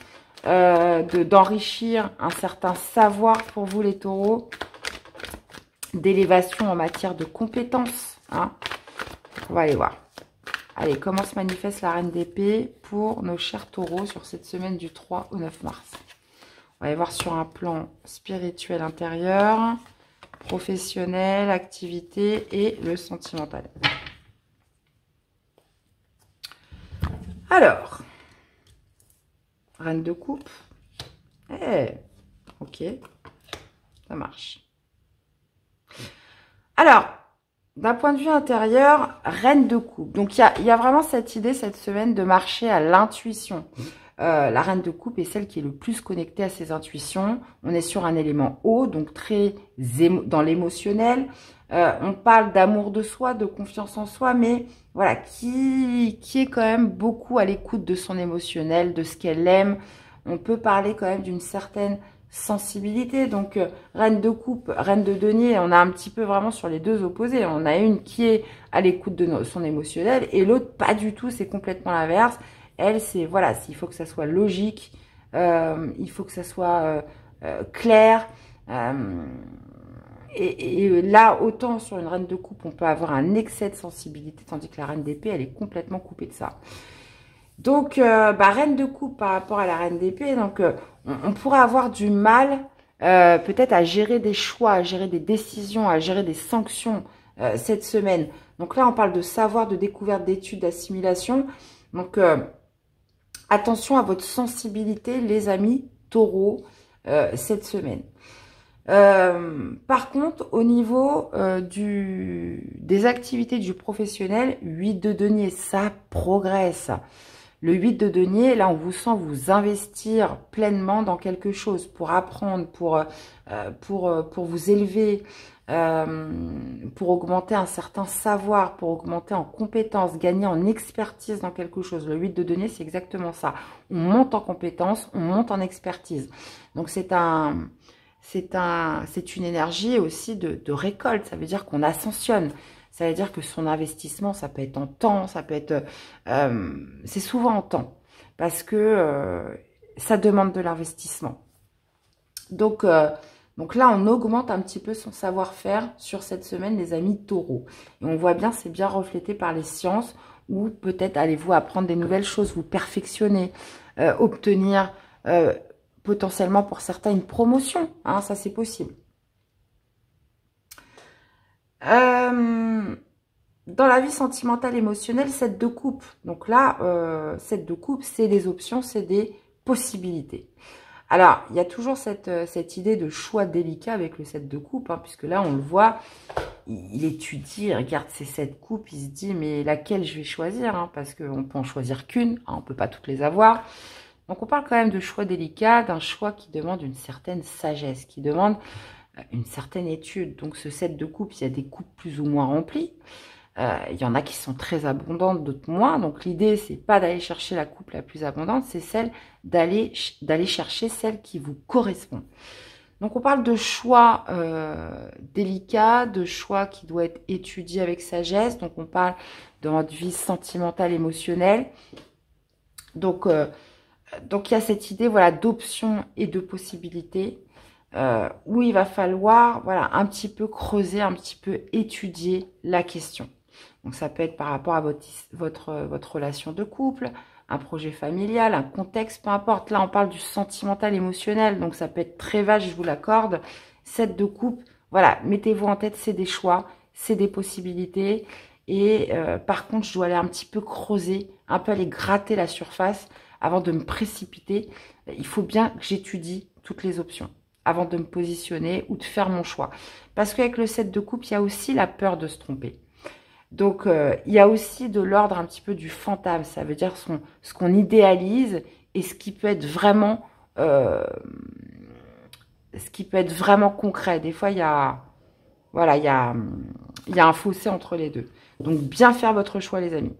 d'enrichir un certain savoir pour vous, les taureaux, d'élévation en matière de compétences, hein? On va aller voir. Allez, comment se manifeste la reine d'épée pour nos chers taureaux sur cette semaine du 3 au 9 mars? On va aller voir sur un plan spirituel intérieur, professionnel, activité et le sentimental. Alors, reine de coupe. Ok, ça marche. Alors, d'un point de vue intérieur, reine de coupe. Donc, il y a vraiment cette idée cette semaine de marcher à l'intuition. La reine de coupe est celle qui est le plus connectée à ses intuitions. On est sur un élément haut, donc très dans l'émotionnel. On parle d'amour de soi, de confiance en soi, mais voilà, qui est quand même beaucoup à l'écoute de son émotionnel, de ce qu'elle aime. On peut parler quand même d'une certaine sensibilité. Donc, reine de coupe, reine de denier, on a un petit peu vraiment sur les deux opposés. On a une qui est à l'écoute de son émotionnel et l'autre pas du tout, c'est complètement l'inverse. Elle, c'est, voilà, il faut que ça soit logique, il faut que ça soit clair. Et là, autant sur une reine de coupe, on peut avoir un excès de sensibilité, tandis que la reine d'épée, elle est complètement coupée de ça. Donc, reine de coupe par rapport à la reine d'épée, donc on pourrait avoir du mal peut-être à gérer des choix, à gérer des décisions, à gérer des sanctions cette semaine. Donc là, on parle de savoir, de découverte, d'études, d'assimilation. Donc, attention à votre sensibilité, les amis taureaux, cette semaine. Par contre, au niveau des activités du professionnel, 8 de denier, ça progresse. Le 8 de denier, là, on vous sent vous investir pleinement dans quelque chose pour apprendre, pour vous élever, pour augmenter un certain savoir, pour augmenter en compétences, gagner en expertise dans quelque chose. Le 8 de denier, c'est exactement ça. On monte en compétences, on monte en expertise. Donc, c'est une énergie aussi de récolte. Ça veut dire qu'on ascensionne. Ça veut dire que son investissement, ça peut être en temps, ça peut être... c'est souvent en temps. Parce que ça demande de l'investissement. Donc là, on augmente un petit peu son savoir-faire sur cette semaine, les amis taureaux. Et on voit bien, c'est bien reflété par les sciences, ou peut-être allez-vous apprendre des nouvelles choses, vous perfectionner, obtenir... potentiellement pour certains une promotion, hein, ça c'est possible. Dans la vie sentimentale émotionnelle, 7 de coupe. Donc là, 7 de coupe, c'est des options, c'est des possibilités. Alors, il y a toujours cette idée de choix délicat avec le 7 de coupe, hein, puisque là, on le voit, il étudie, il regarde ces 7 coupes, il se dit, mais laquelle je vais choisir, hein, parce qu'on peut en choisir qu'une, hein, on peut pas toutes les avoir. Donc, on parle quand même de choix délicat, d'un choix qui demande une certaine sagesse, qui demande une certaine étude. Donc, ce 7 de coupe, il y a des coupes plus ou moins remplies. Il y en a qui sont très abondantes, d'autres moins. Donc, l'idée, c'est pas d'aller chercher la coupe la plus abondante, c'est celle d'aller chercher celle qui vous correspond. Donc, on parle de choix délicat, de choix qui doit être étudié avec sagesse. Donc, on parle de votre vie sentimentale, émotionnelle. Donc, il y a cette idée, voilà, d'options et de possibilités où il va falloir, voilà, un petit peu creuser, un petit peu étudier la question. Donc, ça peut être par rapport à votre relation de couple, un projet familial, un contexte, peu importe. Là, on parle du sentimental, émotionnel, donc ça peut être très vaste, je vous l'accorde. 7 de coupe, voilà, mettez-vous en tête, c'est des choix, c'est des possibilités. Et par contre, je dois aller un petit peu creuser, un peu aller gratter la surface avant de me précipiter. Il faut bien que j'étudie toutes les options avant de me positionner ou de faire mon choix. Parce qu'avec le 7 de coupe, il y a aussi la peur de se tromper. Donc, il y a aussi de l'ordre un petit peu du fantasme. Ça veut dire ce qu'on idéalise et ce qui peut être vraiment concret. Des fois, il y a un fossé entre les deux. Donc, bien faire votre choix, les amis.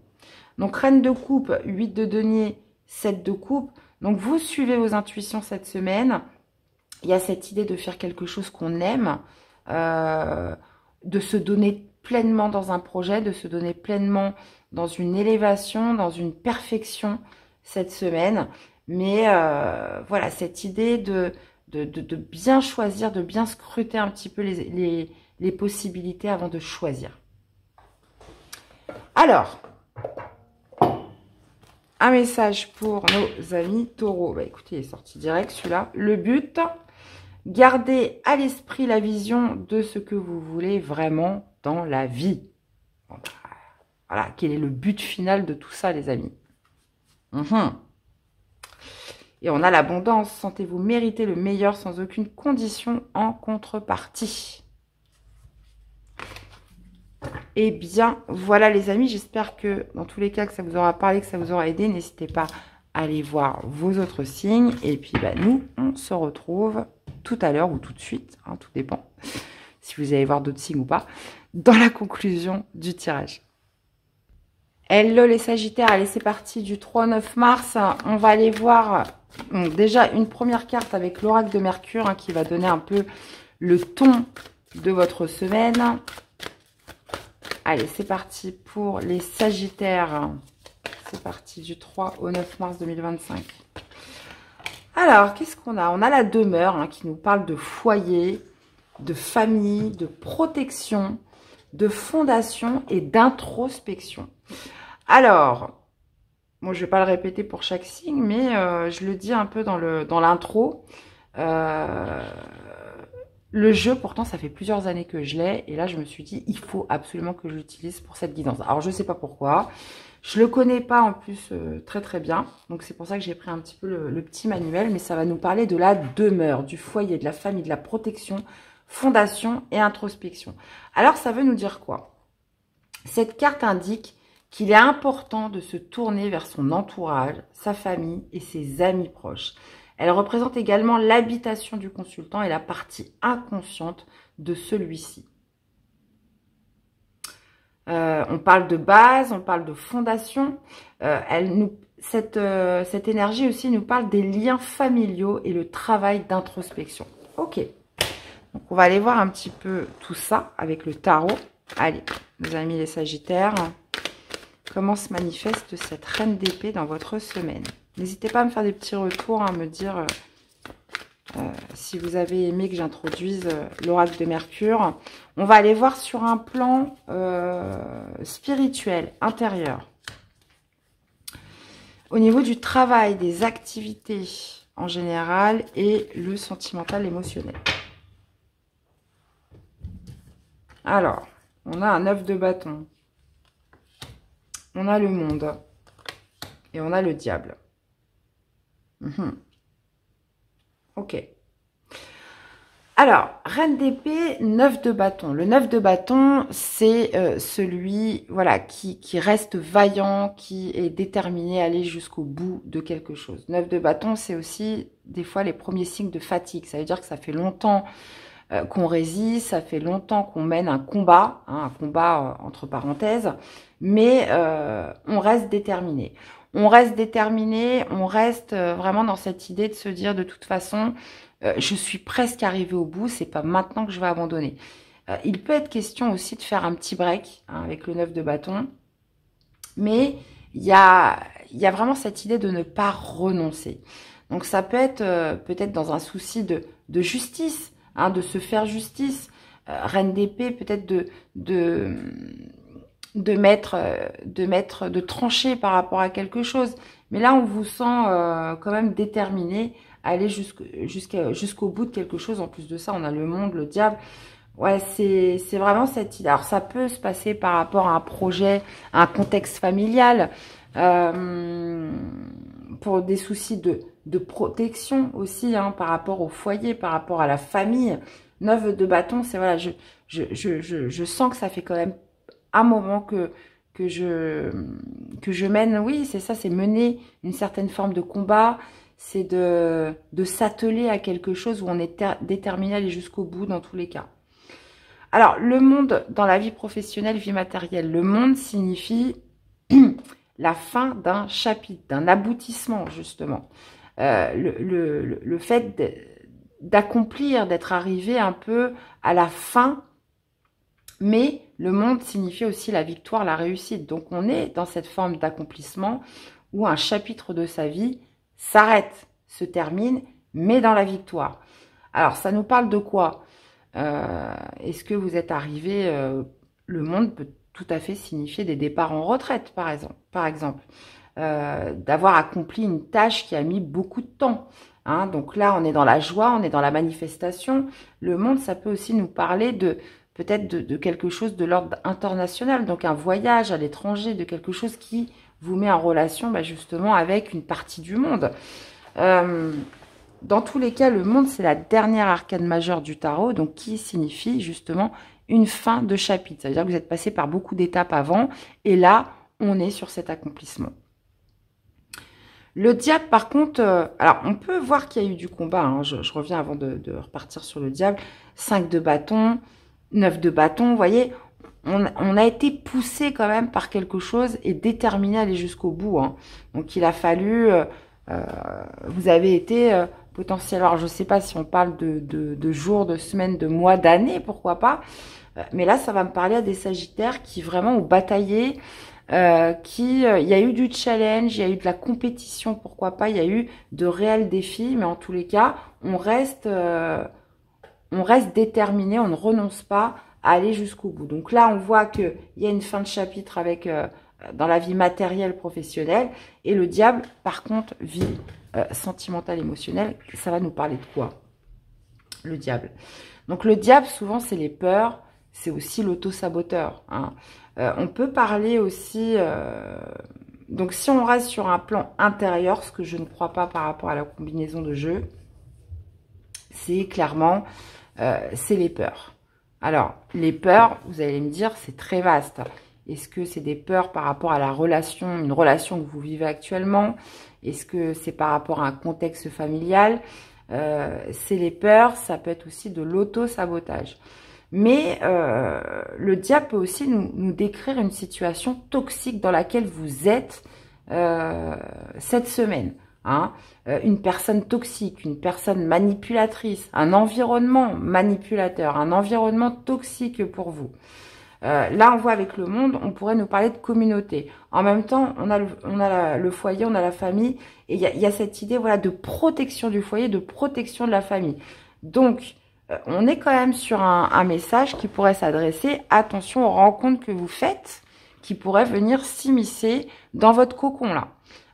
Donc, reine de coupe, 8 de denier, 7 de coupe. Donc, vous suivez vos intuitions cette semaine. Il y a cette idée de faire quelque chose qu'on aime, de se donner pleinement dans un projet, de se donner pleinement dans une élévation, dans une perfection cette semaine. Mais voilà, cette idée de bien choisir, de bien scruter un petit peu les possibilités avant de choisir. Alors, un message pour nos amis taureaux. Bah, écoutez, il est sorti direct celui-là. Le but, gardez à l'esprit la vision de ce que vous voulez vraiment dans la vie. Voilà, quel est le but final de tout ça, les amis? Et on a l'abondance. Sentez-vous mériter le meilleur sans aucune condition en contrepartie. Eh bien, voilà les amis, j'espère que dans tous les cas que ça vous aura parlé, que ça vous aura aidé. N'hésitez pas à aller voir vos autres signes. Et puis, nous, on se retrouve tout à l'heure ou tout de suite, hein, tout dépend si vous allez voir d'autres signes ou pas. dans la conclusion du tirage. Hello les Sagittaires, allez c'est parti du 3 au 9 mars. On va aller voir déjà une première carte avec l'oracle de Mercure qui va donner un peu le ton de votre semaine. Allez, c'est parti pour les Sagittaires. C'est parti du 3 au 9 mars 2025. Alors, qu'est-ce qu'on a? On a la demeure qui nous parle de foyer, de famille, de protection, de fondation et d'introspection. Alors, moi je ne vais pas le répéter pour chaque signe, mais je le dis un peu dans l'intro. Le jeu, pourtant, ça fait plusieurs années que je l'ai. Et là, je me suis dit, il faut absolument que je l'utilise pour cette guidance. Alors, je ne sais pas pourquoi. Je ne le connais pas en plus très très bien. Donc, c'est pour ça que j'ai pris un petit peu le petit manuel. Mais ça va nous parler de la demeure, du foyer, de la famille, de la protection, fondation et introspection. Alors, ça veut nous dire quoi? Cette carte indique qu'il est important de se tourner vers son entourage, sa famille et ses amis proches. Elle représente également l'habitation du consultant et la partie inconsciente de celui-ci. On parle de base, on parle de fondation. Cette énergie aussi nous parle des liens familiaux et le travail d'introspection. Ok, donc on va aller voir un petit peu tout ça avec le tarot. Allez, mes amis les Sagittaires. Comment se manifeste cette reine d'épée dans votre semaine? N'hésitez pas à me faire des petits retours, à me dire si vous avez aimé que j'introduise l'oracle de Mercure. On va aller voir sur un plan spirituel, intérieur. Au niveau du travail, des activités en général et le sentimental, émotionnel. Alors, on a un 9 de bâton. On a le monde et on a le diable. Ok. Alors, reine d'épée, 9 de bâton. Le 9 de bâton, c'est celui voilà, qui reste vaillant, qui est déterminé à aller jusqu'au bout de quelque chose. 9 de bâton, c'est aussi des fois les premiers signes de fatigue. Ça veut dire que ça fait longtemps qu'on résiste, ça fait longtemps qu'on mène un combat entre parenthèses, mais on reste déterminé. On reste déterminé, on reste vraiment dans cette idée de se dire de toute façon, je suis presque arrivée au bout, c'est pas maintenant que je vais abandonner. Il peut être question aussi de faire un petit break avec le 9 de bâton, mais il y a vraiment cette idée de ne pas renoncer. Donc ça peut être peut-être dans un souci de justice, de se faire justice. Reine d'épée, peut-être de trancher par rapport à quelque chose. Mais là, on vous sent quand même déterminé à aller jusqu'au bout de quelque chose. En plus de ça, on a le monde, le diable. Ouais, c'est vraiment cette idée. Alors, ça peut se passer par rapport à un projet, à un contexte familial, pour des soucis de protection aussi, par rapport au foyer, par rapport à la famille. 9 de bâton, c'est voilà, je sens que ça fait quand même un moment que je mène, oui, c'est ça, c'est mener une certaine forme de combat, c'est de s'atteler à quelque chose où on est déterminé à aller jusqu'au bout dans tous les cas. Alors, le monde dans la vie professionnelle, vie matérielle, le monde signifie la fin d'un chapitre, d'un aboutissement, justement. Le fait d'accomplir, d'être arrivé un peu à la fin, mais le monde signifie aussi la victoire, la réussite. Donc, on est dans cette forme d'accomplissement où un chapitre de sa vie s'arrête, se termine, mais dans la victoire. Alors, ça nous parle de quoi? Est-ce que vous êtes arrivé, le monde peut tout à fait signifier des départs en retraite, par exemple. D'avoir accompli une tâche qui a mis beaucoup de temps. Donc là, on est dans la joie, on est dans la manifestation. Le monde, ça peut aussi nous parler peut-être de quelque chose de l'ordre international, donc un voyage à l'étranger, de quelque chose qui vous met en relation justement avec une partie du monde. Dans tous les cas, le monde, c'est la dernière arcane majeure du tarot, donc qui signifie justement une fin de chapitre. Ça veut dire que vous êtes passé par beaucoup d'étapes avant, et là, on est sur cet accomplissement. Le diable, par contre, alors on peut voir qu'il y a eu du combat, je reviens avant de repartir sur le diable. 5 de bâton, 9 de bâton, vous voyez, on a été poussé quand même par quelque chose et déterminé à aller jusqu'au bout. Hein. Donc, il a fallu... vous avez été potentiellement... Alors, je ne sais pas si on parle de jours, de semaines, de mois, d'années, pourquoi pas. Mais là, ça va me parler à des Sagittaires qui vraiment ont bataillé, il y a eu du challenge, il y a eu de la compétition, pourquoi pas, il y a eu de réels défis, mais en tous les cas, on reste déterminé, on ne renonce pas à aller jusqu'au bout. Donc là, on voit qu'il y a une fin de chapitre avec dans la vie matérielle, professionnelle, et le diable, par contre, vie sentimentale, émotionnelle, ça va nous parler de quoi? Le diable. Donc le diable, souvent, c'est les peurs, c'est aussi l'auto-saboteur. Hein. On peut parler aussi... donc si on reste sur un plan intérieur, ce que je ne crois pas par rapport à la combinaison de jeux, c'est clairement... c'est les peurs. Alors, les peurs, vous allez me dire, c'est très vaste. Est-ce que c'est des peurs par rapport à la relation, une relation que vous vivez actuellement? Est-ce que c'est par rapport à un contexte familial? C'est les peurs, ça peut être aussi de l'auto-sabotage. Mais le diable peut aussi nous décrire une situation toxique dans laquelle vous êtes cette semaine. Hein. Une personne toxique, une personne manipulatrice, un environnement manipulateur, un environnement toxique pour vous. Là, on voit avec le monde, on pourrait nous parler de communauté. En même temps, on a le foyer, on a la famille, et il y a cette idée, voilà, de protection du foyer, de protection de la famille. Donc, on est quand même sur un message qui pourrait s'adresser, attention aux rencontres que vous faites, qui pourraient venir s'immiscer dans votre cocon, là.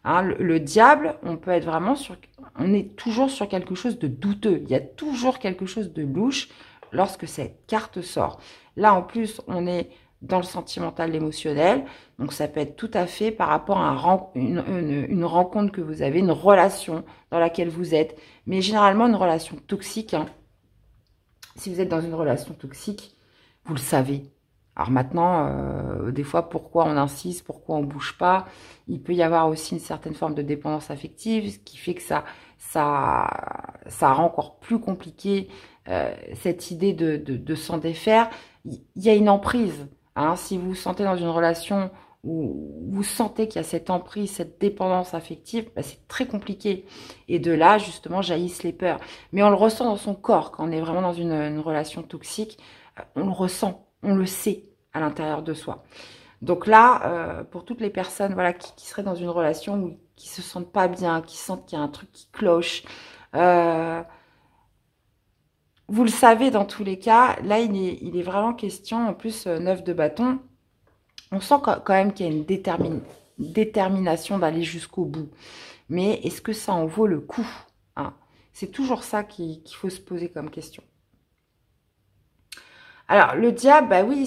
Hein, le diable, on peut être vraiment sur... On est toujours sur quelque chose de douteux. Il y a toujours quelque chose de louche lorsque cette carte sort. Là, en plus, on est dans le sentimental, l'émotionnel. Donc, ça peut être tout à fait par rapport à une rencontre que vous avez, une relation dans laquelle vous êtes. Mais généralement, une relation toxique. Hein. Si vous êtes dans une relation toxique, vous le savez. Alors maintenant, des fois, pourquoi on insiste, pourquoi on bouge pas? Il peut y avoir aussi une certaine forme de dépendance affective, ce qui fait que ça rend encore plus compliqué cette idée de s'en défaire. Il y a une emprise. Hein, si vous vous sentez dans une relation où vous sentez qu'il y a cette emprise, cette dépendance affective, bah, c'est très compliqué. Et de là, justement, jaillissent les peurs. Mais on le ressent dans son corps quand on est vraiment dans une relation toxique. On le ressent. On le sait à l'intérieur de soi. Donc là, pour toutes les personnes voilà, qui seraient dans une relation où qui se sentent pas bien, qui sentent qu'il y a un truc qui cloche, vous le savez dans tous les cas, là il est vraiment question, en plus 9 de bâton, on sent quand même qu'il y a une détermination d'aller jusqu'au bout. Mais est-ce que ça en vaut le coup? Hein? C'est toujours ça qu'il faut se poser comme question. Alors, le diable, bah oui,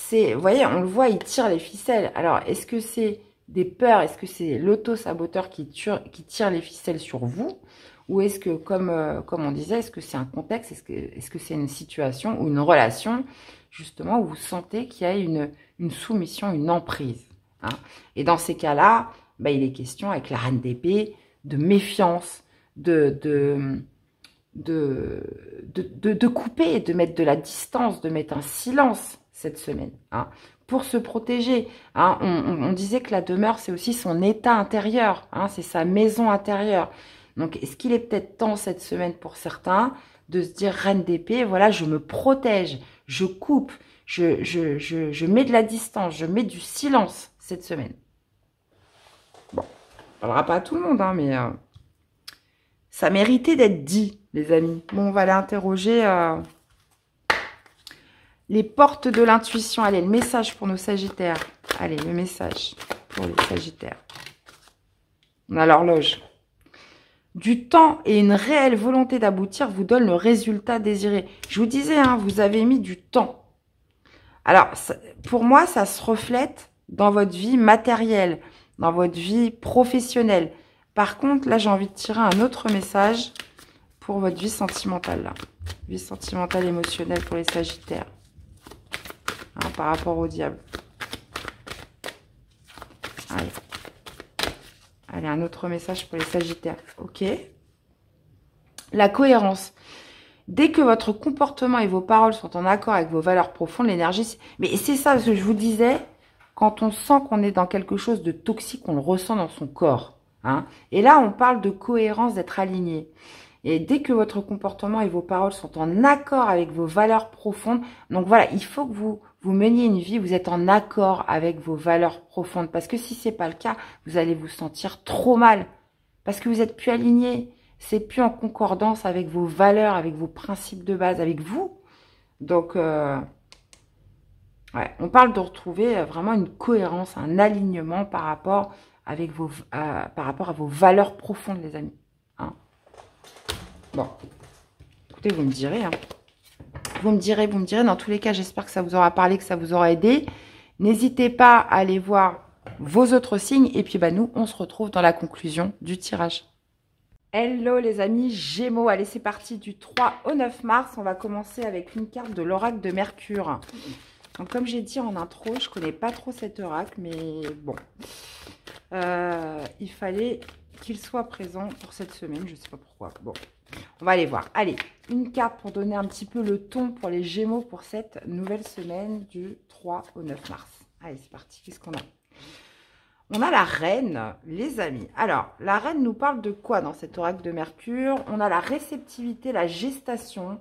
vous voyez, on le voit, il tire les ficelles. Alors, est-ce que c'est des peurs? Est-ce que c'est l'auto-saboteur qui tire les ficelles sur vous? Ou est-ce que, comme on disait, est-ce que c'est un contexte? Est-ce que c'est une situation ou une relation, justement, où vous sentez qu'il y a une soumission, une emprise? Hein? Et dans ces cas-là, bah, il est question, avec la reine d'épée, de méfiance, de couper, de mettre de la distance, de mettre un silence cette semaine, hein, pour se protéger. Hein. On disait que la demeure, c'est aussi son état intérieur, hein, c'est sa maison intérieure. Donc, est-ce qu'il est peut-être temps cette semaine pour certains de se dire reine d'épée, voilà, je me protège, je coupe, je mets de la distance, je mets du silence cette semaine. Bon, on parlera pas à tout le monde, hein, mais ça méritait d'être dit, les amis. Bon, on va aller interroger les portes de l'intuition. Allez, le message pour nos Sagittaires. Allez, le message pour les Sagittaires. On a l'horloge. Du temps et une réelle volonté d'aboutir vous donnent le résultat désiré. Je vous disais, hein, vous avez mis du temps. Alors, pour moi, ça se reflète dans votre vie matérielle, dans votre vie professionnelle. Par contre, là, j'ai envie de tirer un autre message pour votre vie sentimentale. Là. Vie sentimentale, émotionnelle pour les Sagittaires. Hein, par rapport au diable. Allez. Allez, un autre message pour les Sagittaires. Ok. La cohérence. Dès que votre comportement et vos paroles sont en accord avec vos valeurs profondes, l'énergie... Mais c'est ça ce que je vous disais, quand on sent qu'on est dans quelque chose de toxique, on le ressent dans son corps. Hein. Et là, on parle de cohérence, d'être aligné. Et dès que votre comportement et vos paroles sont en accord avec vos valeurs profondes, donc voilà, il faut que vous meniez une vie, vous êtes en accord avec vos valeurs profondes. Parce que si c'est pas le cas, vous allez vous sentir trop mal. Parce que vous êtes plus aligné. C'est plus en concordance avec vos valeurs, avec vos principes de base, avec vous. Donc, ouais, on parle de retrouver vraiment une cohérence, un alignement par rapport, par rapport à vos valeurs profondes, les amis. Hein. Bon, écoutez, vous me direz. Hein. Vous me direz. Dans tous les cas, j'espère que ça vous aura parlé, que ça vous aura aidé. N'hésitez pas à aller voir vos autres signes. Et puis, bah, nous, on se retrouve dans la conclusion du tirage. Hello les amis Gémeaux, allez c'est parti du 3 au 9 mars, on va commencer avec une carte de l'oracle de Mercure. Donc comme j'ai dit en intro, je connais pas trop cet oracle, mais bon, il fallait qu'il soit présent pour cette semaine, je sais pas pourquoi. Bon, on va aller voir. Allez, une carte pour donner un petit peu le ton pour les Gémeaux pour cette nouvelle semaine du 3 au 9 mars. Allez c'est parti, qu'est-ce qu'on a ? On a la reine, les amis. Alors, la reine nous parle de quoi dans cet oracle de Mercure? On a la réceptivité, la gestation,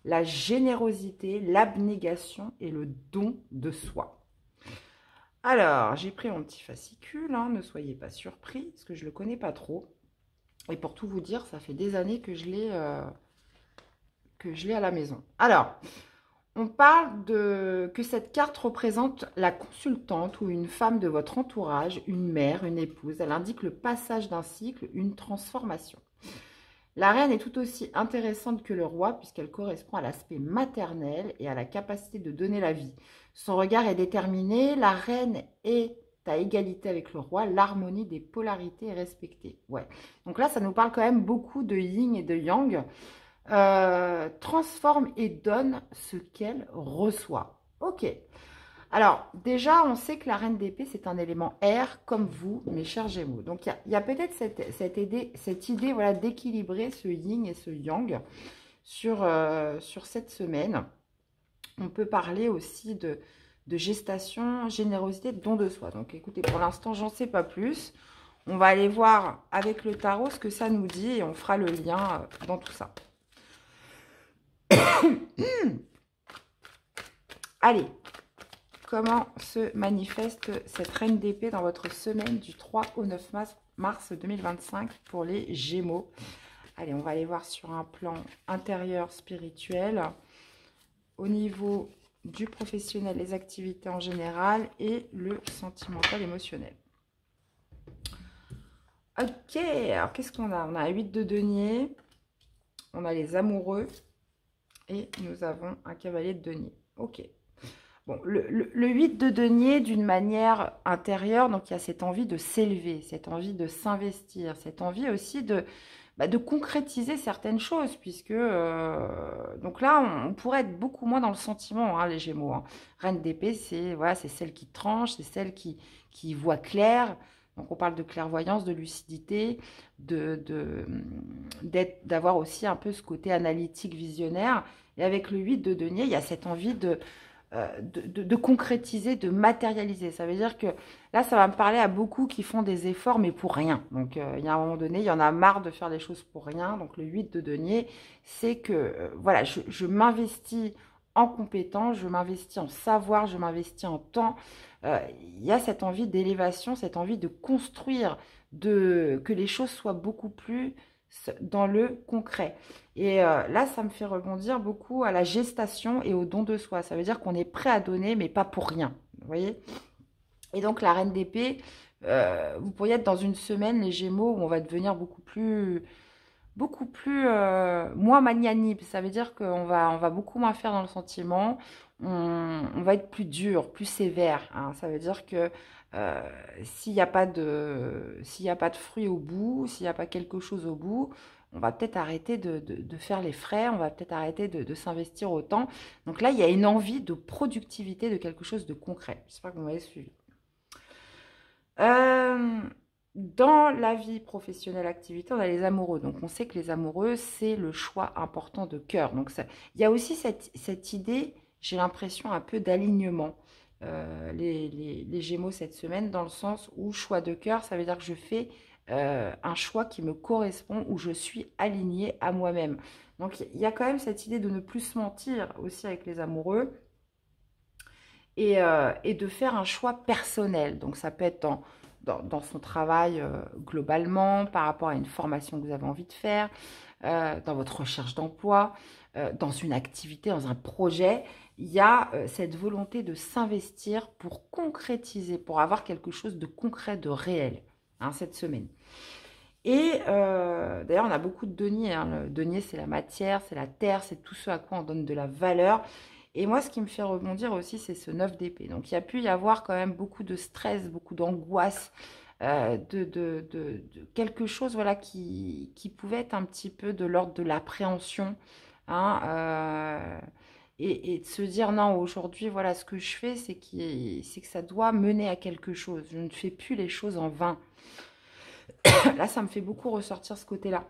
la générosité, l'abnégation et le don de soi. Alors, j'ai pris mon petit fascicule, hein, ne soyez pas surpris, parce que je ne le connais pas trop. Et pour tout vous dire, ça fait des années que je l'ai à la maison. Alors... On parle que cette carte représente la consultante ou une femme de votre entourage, une mère, une épouse. Elle indique le passage d'un cycle, une transformation. La reine est tout aussi intéressante que le roi puisqu'elle correspond à l'aspect maternel et à la capacité de donner la vie. Son regard est déterminé. La reine est à égalité avec le roi. L'harmonie des polarités est respectée. Ouais. Donc là, ça nous parle quand même beaucoup de yin et de yang. Transforme et donne ce qu'elle reçoit. Ok. Alors, déjà, on sait que la reine d'épée, c'est un élément air, comme vous, mes chers Gémeaux. Donc, il y a peut-être cette idée voilà, d'équilibrer ce yin et ce yang sur cette semaine. On peut parler aussi de gestation, générosité, de don de soi. Donc, écoutez, pour l'instant, j'en sais pas plus. On va aller voir avec le tarot ce que ça nous dit et on fera le lien dans tout ça. Allez, comment se manifeste cette reine d'épée dans votre semaine du 3 au 9 mars 2025 pour les Gémeaux? Allez, on va aller voir sur un plan intérieur spirituel, au niveau du professionnel, les activités en général et le sentimental émotionnel. Ok, alors qu'est-ce qu'on a? On a un 8 de denier, on a les amoureux. Et nous avons un cavalier de denier. Ok. Bon, le 8 de denier, d'une manière intérieure, donc il y a cette envie de s'élever, cette envie de s'investir, cette envie aussi de concrétiser certaines choses, puisque donc là, on pourrait être beaucoup moins dans le sentiment, hein, les Gémeaux. Hein. Reine d'épée, c'est voilà, celle qui tranche, c'est celle qui voit clair. Donc, on parle de clairvoyance, de lucidité, d'avoir aussi un peu ce côté analytique, visionnaire. Et avec le 8 de denier, il y a cette envie de concrétiser, de matérialiser. Ça veut dire que là, ça va me parler à beaucoup qui font des efforts, mais pour rien. Donc, il y a un moment donné, il y en a marre de faire les choses pour rien. Donc, le 8 de denier, c'est que, voilà, je m'investis en compétence, je m'investis en savoir, je m'investis en temps. Il y a cette envie d'élévation, cette envie de construire, que les choses soient beaucoup plus dans le concret. Et là, ça me fait rebondir beaucoup à la gestation et au don de soi. Ça veut dire qu'on est prêt à donner, mais pas pour rien. Vous voyez? Et donc, la reine d'épée, vous pourriez être dans une semaine, les Gémeaux, où on va devenir beaucoup plus moins magnanime. Ça veut dire qu'on va beaucoup moins faire dans le sentiment. On va être plus dur, plus sévère. Hein. Ça veut dire que s'il n'y a pas de fruit au bout, s'il n'y a pas quelque chose au bout, on va peut-être arrêter de faire les frais, on va peut-être arrêter de s'investir autant. Donc là, il y a une envie de productivité, de quelque chose de concret. J'espère que vous m'avez suivi. Dans la vie professionnelle, activité, on a les amoureux. Donc, on sait que les amoureux, c'est le choix important de cœur. Donc, il y a aussi cette idée, j'ai l'impression, un peu d'alignement. Les Gémeaux cette semaine, dans le sens où choix de cœur, ça veut dire que je fais un choix qui me correspond, où je suis alignée à moi-même. Donc, il y a quand même cette idée de ne plus se mentir aussi avec les amoureux et de faire un choix personnel. Donc, ça peut être dans son travail globalement, par rapport à une formation que vous avez envie de faire, dans votre recherche d'emploi, dans une activité, dans un projet. Il y a cette volonté de s'investir pour concrétiser, pour avoir quelque chose de concret, de réel, hein, cette semaine. Et d'ailleurs, on a beaucoup de deniers. Hein. Le denier, c'est la matière, c'est la terre, c'est tout ce à quoi on donne de la valeur. Et moi, ce qui me fait rebondir aussi, c'est ce 9 d'épée. Donc, il y a pu y avoir quand même beaucoup de stress, beaucoup d'angoisse, de quelque chose voilà, qui pouvait être un petit peu de l'ordre de l'appréhension. Hein, et de se dire, non, aujourd'hui, voilà, ce que je fais, c'est que ça doit mener à quelque chose. Je ne fais plus les choses en vain. Là, ça me fait beaucoup ressortir ce côté-là.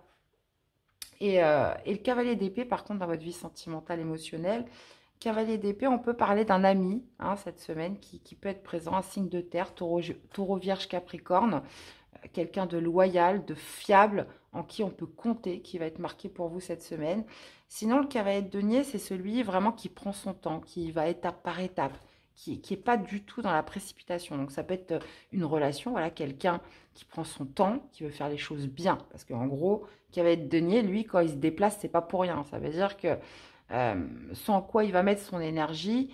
Et le cavalier d'épée, par contre, dans votre vie sentimentale, émotionnelle, cavalier d'épée, on peut parler d'un ami hein, cette semaine qui peut être présent, un signe de terre, taureau vierge, capricorne, quelqu'un de loyal, de fiable, en qui on peut compter, qui va être marqué pour vous cette semaine. Sinon, le cavalier de denier, c'est celui vraiment qui prend son temps, qui va étape par étape, qui n'est pas du tout dans la précipitation. Donc, ça peut être une relation, voilà, quelqu'un qui prend son temps, qui veut faire les choses bien. Parce qu'en gros, cavalier de denier, lui, quand il se déplace, c'est pas pour rien. Ça veut dire que sans quoi il va mettre son énergie,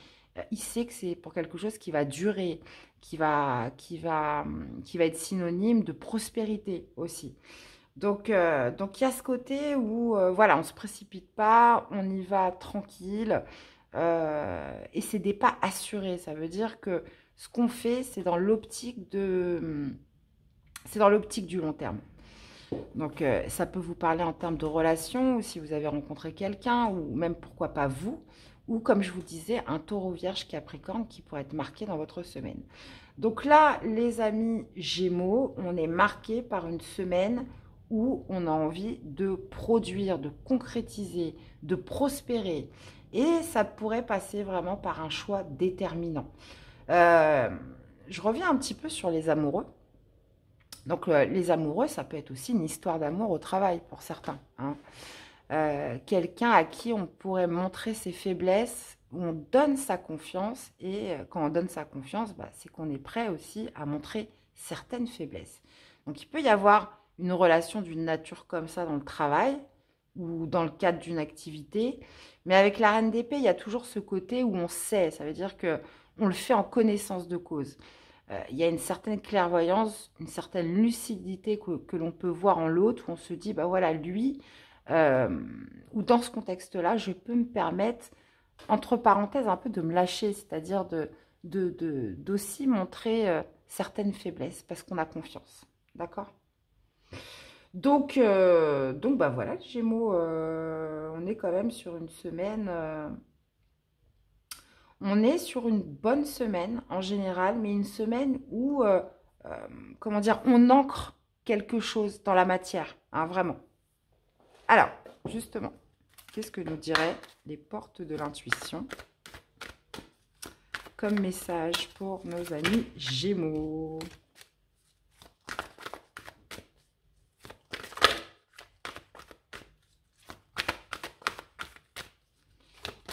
il sait que c'est pour quelque chose qui va durer, qui va être synonyme de prospérité aussi. Donc, il y a ce côté où, voilà, on ne se précipite pas, on y va tranquille, et c'est des pas assurés. Ça veut dire que ce qu'on fait, c'est dans l'optique du long terme. Donc, ça peut vous parler en termes de relation, ou si vous avez rencontré quelqu'un, ou même pourquoi pas vous, ou comme je vous disais, un taureau vierge capricorne qui pourrait être marqué dans votre semaine. Donc là, les amis Gémeaux, on est marqué par une semaine où on a envie de produire, de concrétiser, de prospérer. Et ça pourrait passer vraiment par un choix déterminant. Je reviens un petit peu sur les amoureux. Donc, les amoureux, ça peut être aussi une histoire d'amour au travail pour certains. Hein. Quelqu'un à qui on pourrait montrer ses faiblesses, où on donne sa confiance. Et quand on donne sa confiance, bah, c'est qu'on est prêt aussi à montrer certaines faiblesses. Donc, il peut y avoir une relation d'une nature comme ça dans le travail ou dans le cadre d'une activité. Mais avec la reine d'épée, il y a toujours ce côté où on sait. Ça veut dire qu'on le fait en connaissance de cause. Il y a une certaine clairvoyance, une certaine lucidité que l'on peut voir en l'autre, où on se dit, bah voilà, lui, ou dans ce contexte-là, je peux me permettre, entre parenthèses, un peu de me lâcher, c'est-à-dire d'aussi montrer certaines faiblesses, parce qu'on a confiance. D'accord ? Donc bah voilà, Gémeaux, on est quand même sur une semaine... on est sur une bonne semaine en général, mais une semaine où, comment dire, on ancre quelque chose dans la matière, hein, vraiment. Alors, justement, qu'est-ce que nous diraient les portes de l'intuition comme message pour nos amis Gémeaux?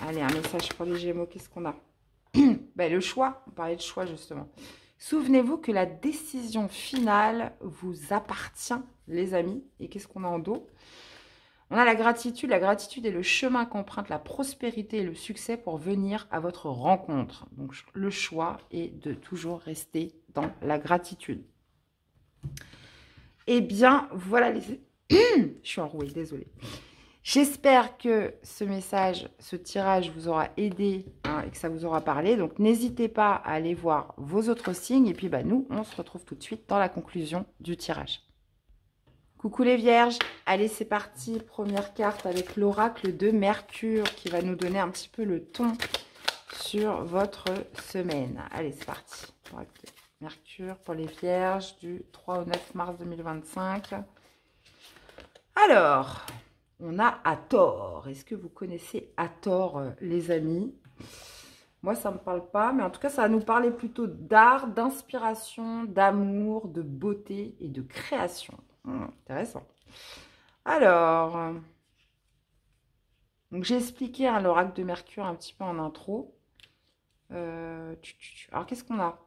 Allez, un message pour les Gémeaux, qu'est-ce qu'on a? Ben, le choix, on parlait de choix justement. Souvenez-vous que la décision finale vous appartient, les amis. Et qu'est-ce qu'on a en dos? On a la gratitude. La gratitude est le chemin qu'emprunte la prospérité et le succès pour venir à votre rencontre. Donc, le choix est de toujours rester dans la gratitude. Eh bien, voilà les... Je suis enrouée, désolée. J'espère que ce message, ce tirage vous aura aidé hein, et que ça vous aura parlé. Donc, n'hésitez pas à aller voir vos autres signes. Et puis, bah, nous, on se retrouve tout de suite dans la conclusion du tirage. Coucou les vierges. Allez, c'est parti. Première carte avec l'oracle de Mercure qui va nous donner un petit peu le ton sur votre semaine. Allez, c'est parti. Mercure pour les Vierges du 3 au 9 mars 2025. Alors, on a Hathor. Est-ce que vous connaissez Hathor, les amis? Moi, ça ne me parle pas, mais en tout cas, ça va nous parler plutôt d'art, d'inspiration, d'amour, de beauté et de création. Intéressant. Alors, donc j'ai expliqué l'oracle de Mercure un petit peu en intro. Alors, qu'est-ce qu'on a?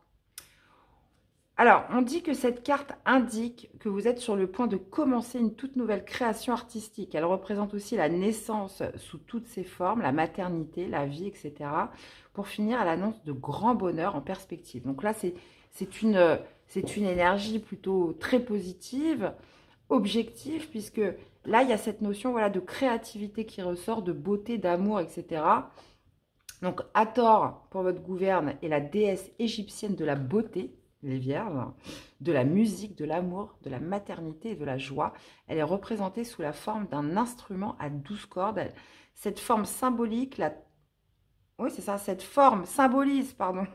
Alors, on dit que cette carte indique que vous êtes sur le point de commencer une toute nouvelle création artistique. Elle représente aussi la naissance sous toutes ses formes, la maternité, la vie, etc. Pour finir à l'annonce de grand bonheur en perspective. Donc là, c'est une énergie plutôt très positive, objective, puisque là, il y a cette notion voilà, de créativité qui ressort, de beauté, d'amour, etc. Donc, Hathor, pour votre gouverne, est la déesse égyptienne de la beauté, les Vierges, de la musique, de l'amour, de la maternité et de la joie. Elle est représentée sous la forme d'un instrument à 12 cordes. Cette forme symbolique, oui, c'est ça, cette forme symbolise, pardon,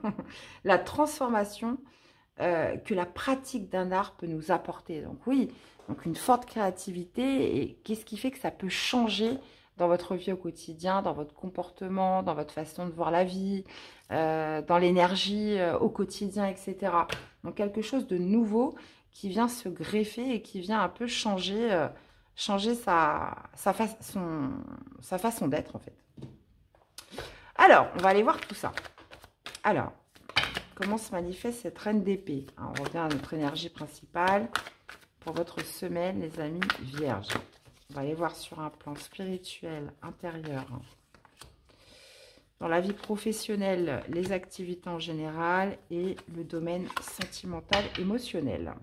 la transformation que la pratique d'un art peut nous apporter. Donc oui, donc une forte créativité. Et qu'est-ce qui fait que ça peut changer dans votre vie au quotidien, dans votre comportement, dans votre façon de voir la vie, dans l'énergie au quotidien, etc. Donc quelque chose de nouveau qui vient se greffer et qui vient un peu changer, sa façon d'être en fait. Alors, on va aller voir tout ça. Alors, comment se manifeste cette reine d'épée? On revient à notre énergie principale pour votre semaine, les amis vierges. On va aller voir sur un plan spirituel, intérieur. Dans la vie professionnelle, les activités en général et le domaine sentimental, émotionnel.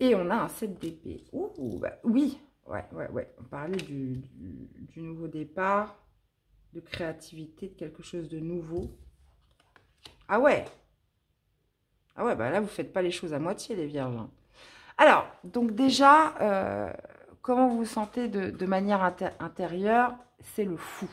Et on a un 7 d'épée. Ouh, bah, oui, ouais. On parlait du nouveau départ, de créativité, de quelque chose de nouveau. Ah ouais. Ah ouais, bah là, vous ne faites pas les choses à moitié, les vierges. Alors, donc déjà, comment vous vous sentez de manière intérieure? C'est le fou.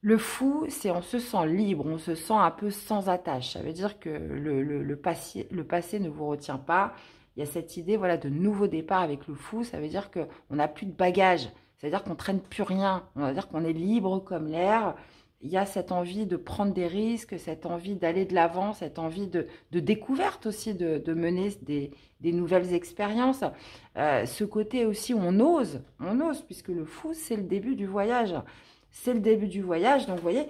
Le fou, c'est on se sent libre, on se sent un peu sans attache. Ça veut dire que le passé ne vous retient pas. Il y a cette idée voilà, de nouveau départ avec le fou. Ça veut dire qu'on n'a plus de bagages. Ça veut dire qu'on ne traîne plus rien. On va dire qu'on est libre comme l'air. Il y a cette envie de prendre des risques, cette envie d'aller de l'avant, cette envie de découverte aussi, de mener des nouvelles expériences. Ce côté aussi où on ose, puisque le fou, c'est le début du voyage. C'est le début du voyage. Donc, vous voyez,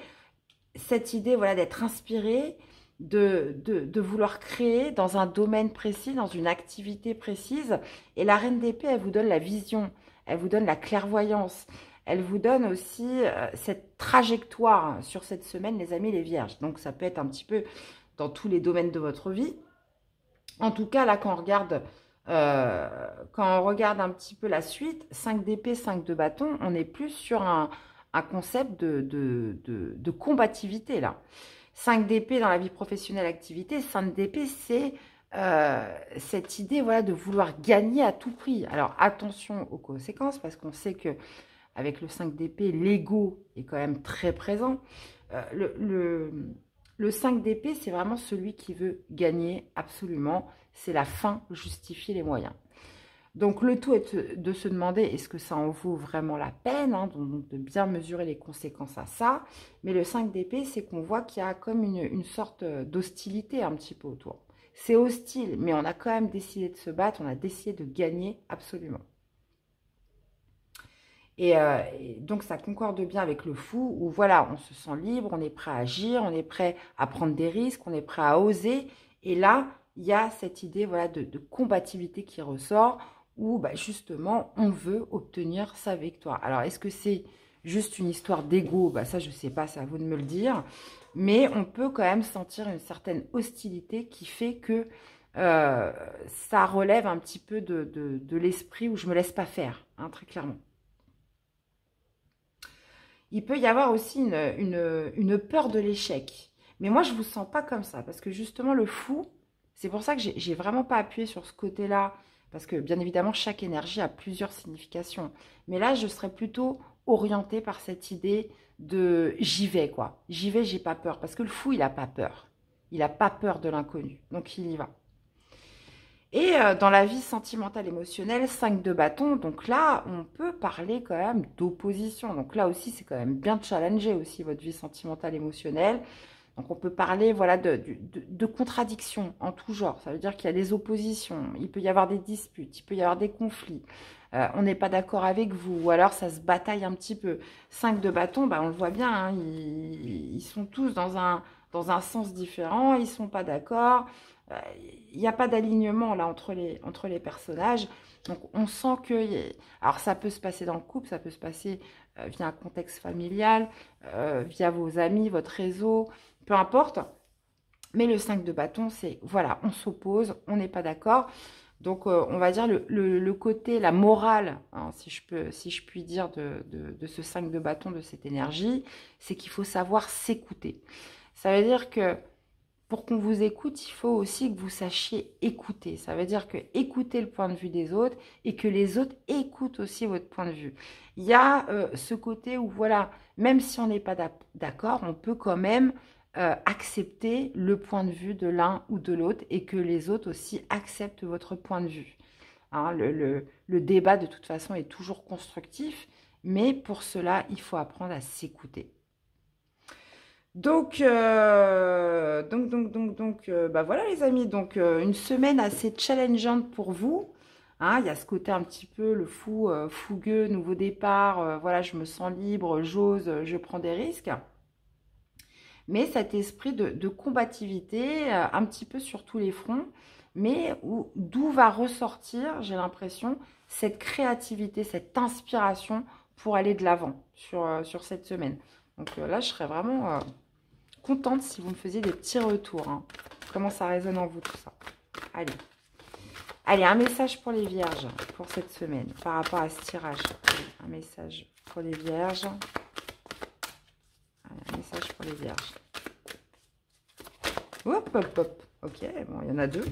cette idée voilà, d'être inspiré, de vouloir créer dans un domaine précis, dans une activité précise. Et la reine d'épée, elle vous donne la vision, elle vous donne la clairvoyance. Elle vous donne aussi cette trajectoire sur cette semaine, les amis, les vierges. Donc, ça peut être un petit peu dans tous les domaines de votre vie. En tout cas, là, quand on regarde un petit peu la suite, 5 d'épée, 5 de bâton, on est plus sur un concept de combativité, là. 5 d'épée dans la vie professionnelle, activité. 5 d'épée, c'est cette idée voilà, de vouloir gagner à tout prix. Alors, attention aux conséquences, parce qu'on sait que avec le 5 d'épée, l'ego est quand même très présent. Le 5 d'épée, c'est vraiment celui qui veut gagner absolument. C'est la fin justifier les moyens. Donc, le tout est de se demander, est-ce que ça en vaut vraiment la peine, hein, donc de bien mesurer les conséquences à ça. Mais le 5 d'épée, c'est qu'on voit qu'il y a comme une sorte d'hostilité un petit peu autour. C'est hostile, mais on a quand même décidé de se battre, on a décidé de gagner absolument. Et donc, ça concorde bien avec le fou, où voilà, on se sent libre, on est prêt à agir, on est prêt à prendre des risques, on est prêt à oser. Et là, il y a cette idée voilà, de combativité qui ressort, où bah, justement, on veut obtenir sa victoire. Alors, est-ce que c'est juste une histoire d'ego? Bah, ça, je ne sais pas, c'est à vous de me le dire. Mais on peut quand même sentir une certaine hostilité qui fait que ça relève un petit peu de l'esprit où je ne me laisse pas faire, hein, très clairement. Il peut y avoir aussi une peur de l'échec. Mais moi, je ne vous sens pas comme ça. Parce que justement, le fou, c'est pour ça que j'ai vraiment pas appuyé sur ce côté-là. Parce que bien évidemment, chaque énergie a plusieurs significations. Mais là, je serais plutôt orientée par cette idée de j'y vais, quoi. J'y vais, j'ai pas peur. Parce que le fou, il n'a pas peur. Il n'a pas peur de l'inconnu. Donc, il y va. Et dans la vie sentimentale émotionnelle, 5 de bâton, donc là, on peut parler quand même d'opposition. Donc là aussi, c'est quand même bien challenger aussi votre vie sentimentale émotionnelle. Donc on peut parler voilà, de contradictions en tout genre. Ça veut dire qu'il y a des oppositions, il peut y avoir des disputes, il peut y avoir des conflits. On n'est pas d'accord avec vous, ou alors ça se bataille un petit peu. 5 de bâton, bah, on le voit bien, hein, ils sont tous dans un sens différent, ils ne sont pas d'accord. Il n'y a pas d'alignement là entre les personnages. Donc on sent que... Alors ça peut se passer dans le couple, ça peut se passer via un contexte familial, via vos amis, votre réseau, peu importe. Mais le 5 de bâton, c'est voilà, on s'oppose, on n'est pas d'accord. Donc on va dire le côté, la morale, hein, si je puis dire, de ce 5 de bâton, de cette énergie, c'est qu'il faut savoir s'écouter. Ça veut dire que pour qu'on vous écoute, il faut aussi que vous sachiez écouter. Ça veut dire que écoutez le point de vue des autres et que les autres écoutent aussi votre point de vue. Il y a ce côté où, voilà, même si on n'est pas d'accord, on peut quand même accepter le point de vue de l'un ou de l'autre et que les autres aussi acceptent votre point de vue. Hein, le débat, de toute façon, est toujours constructif, mais pour cela, il faut apprendre à s'écouter. Donc, bah voilà les amis, donc une semaine assez challengeante pour vous. Hein, il y a ce côté un petit peu le fou, fougueux, nouveau départ, voilà, je me sens libre, j'ose, je prends des risques. Mais cet esprit de combativité, un petit peu sur tous les fronts, mais d'où va ressortir, j'ai l'impression, cette créativité, cette inspiration pour aller de l'avant sur cette semaine. Donc là, je serais vraiment... contente si vous me faisiez des petits retours. Hein. Comment ça résonne en vous tout ça. Allez. Allez, un message pour les vierges pour cette semaine par rapport à ce tirage. Allez, un message pour les vierges. Allez, un message pour les vierges. Hop, hop, hop. Ok, bon, il y en a deux.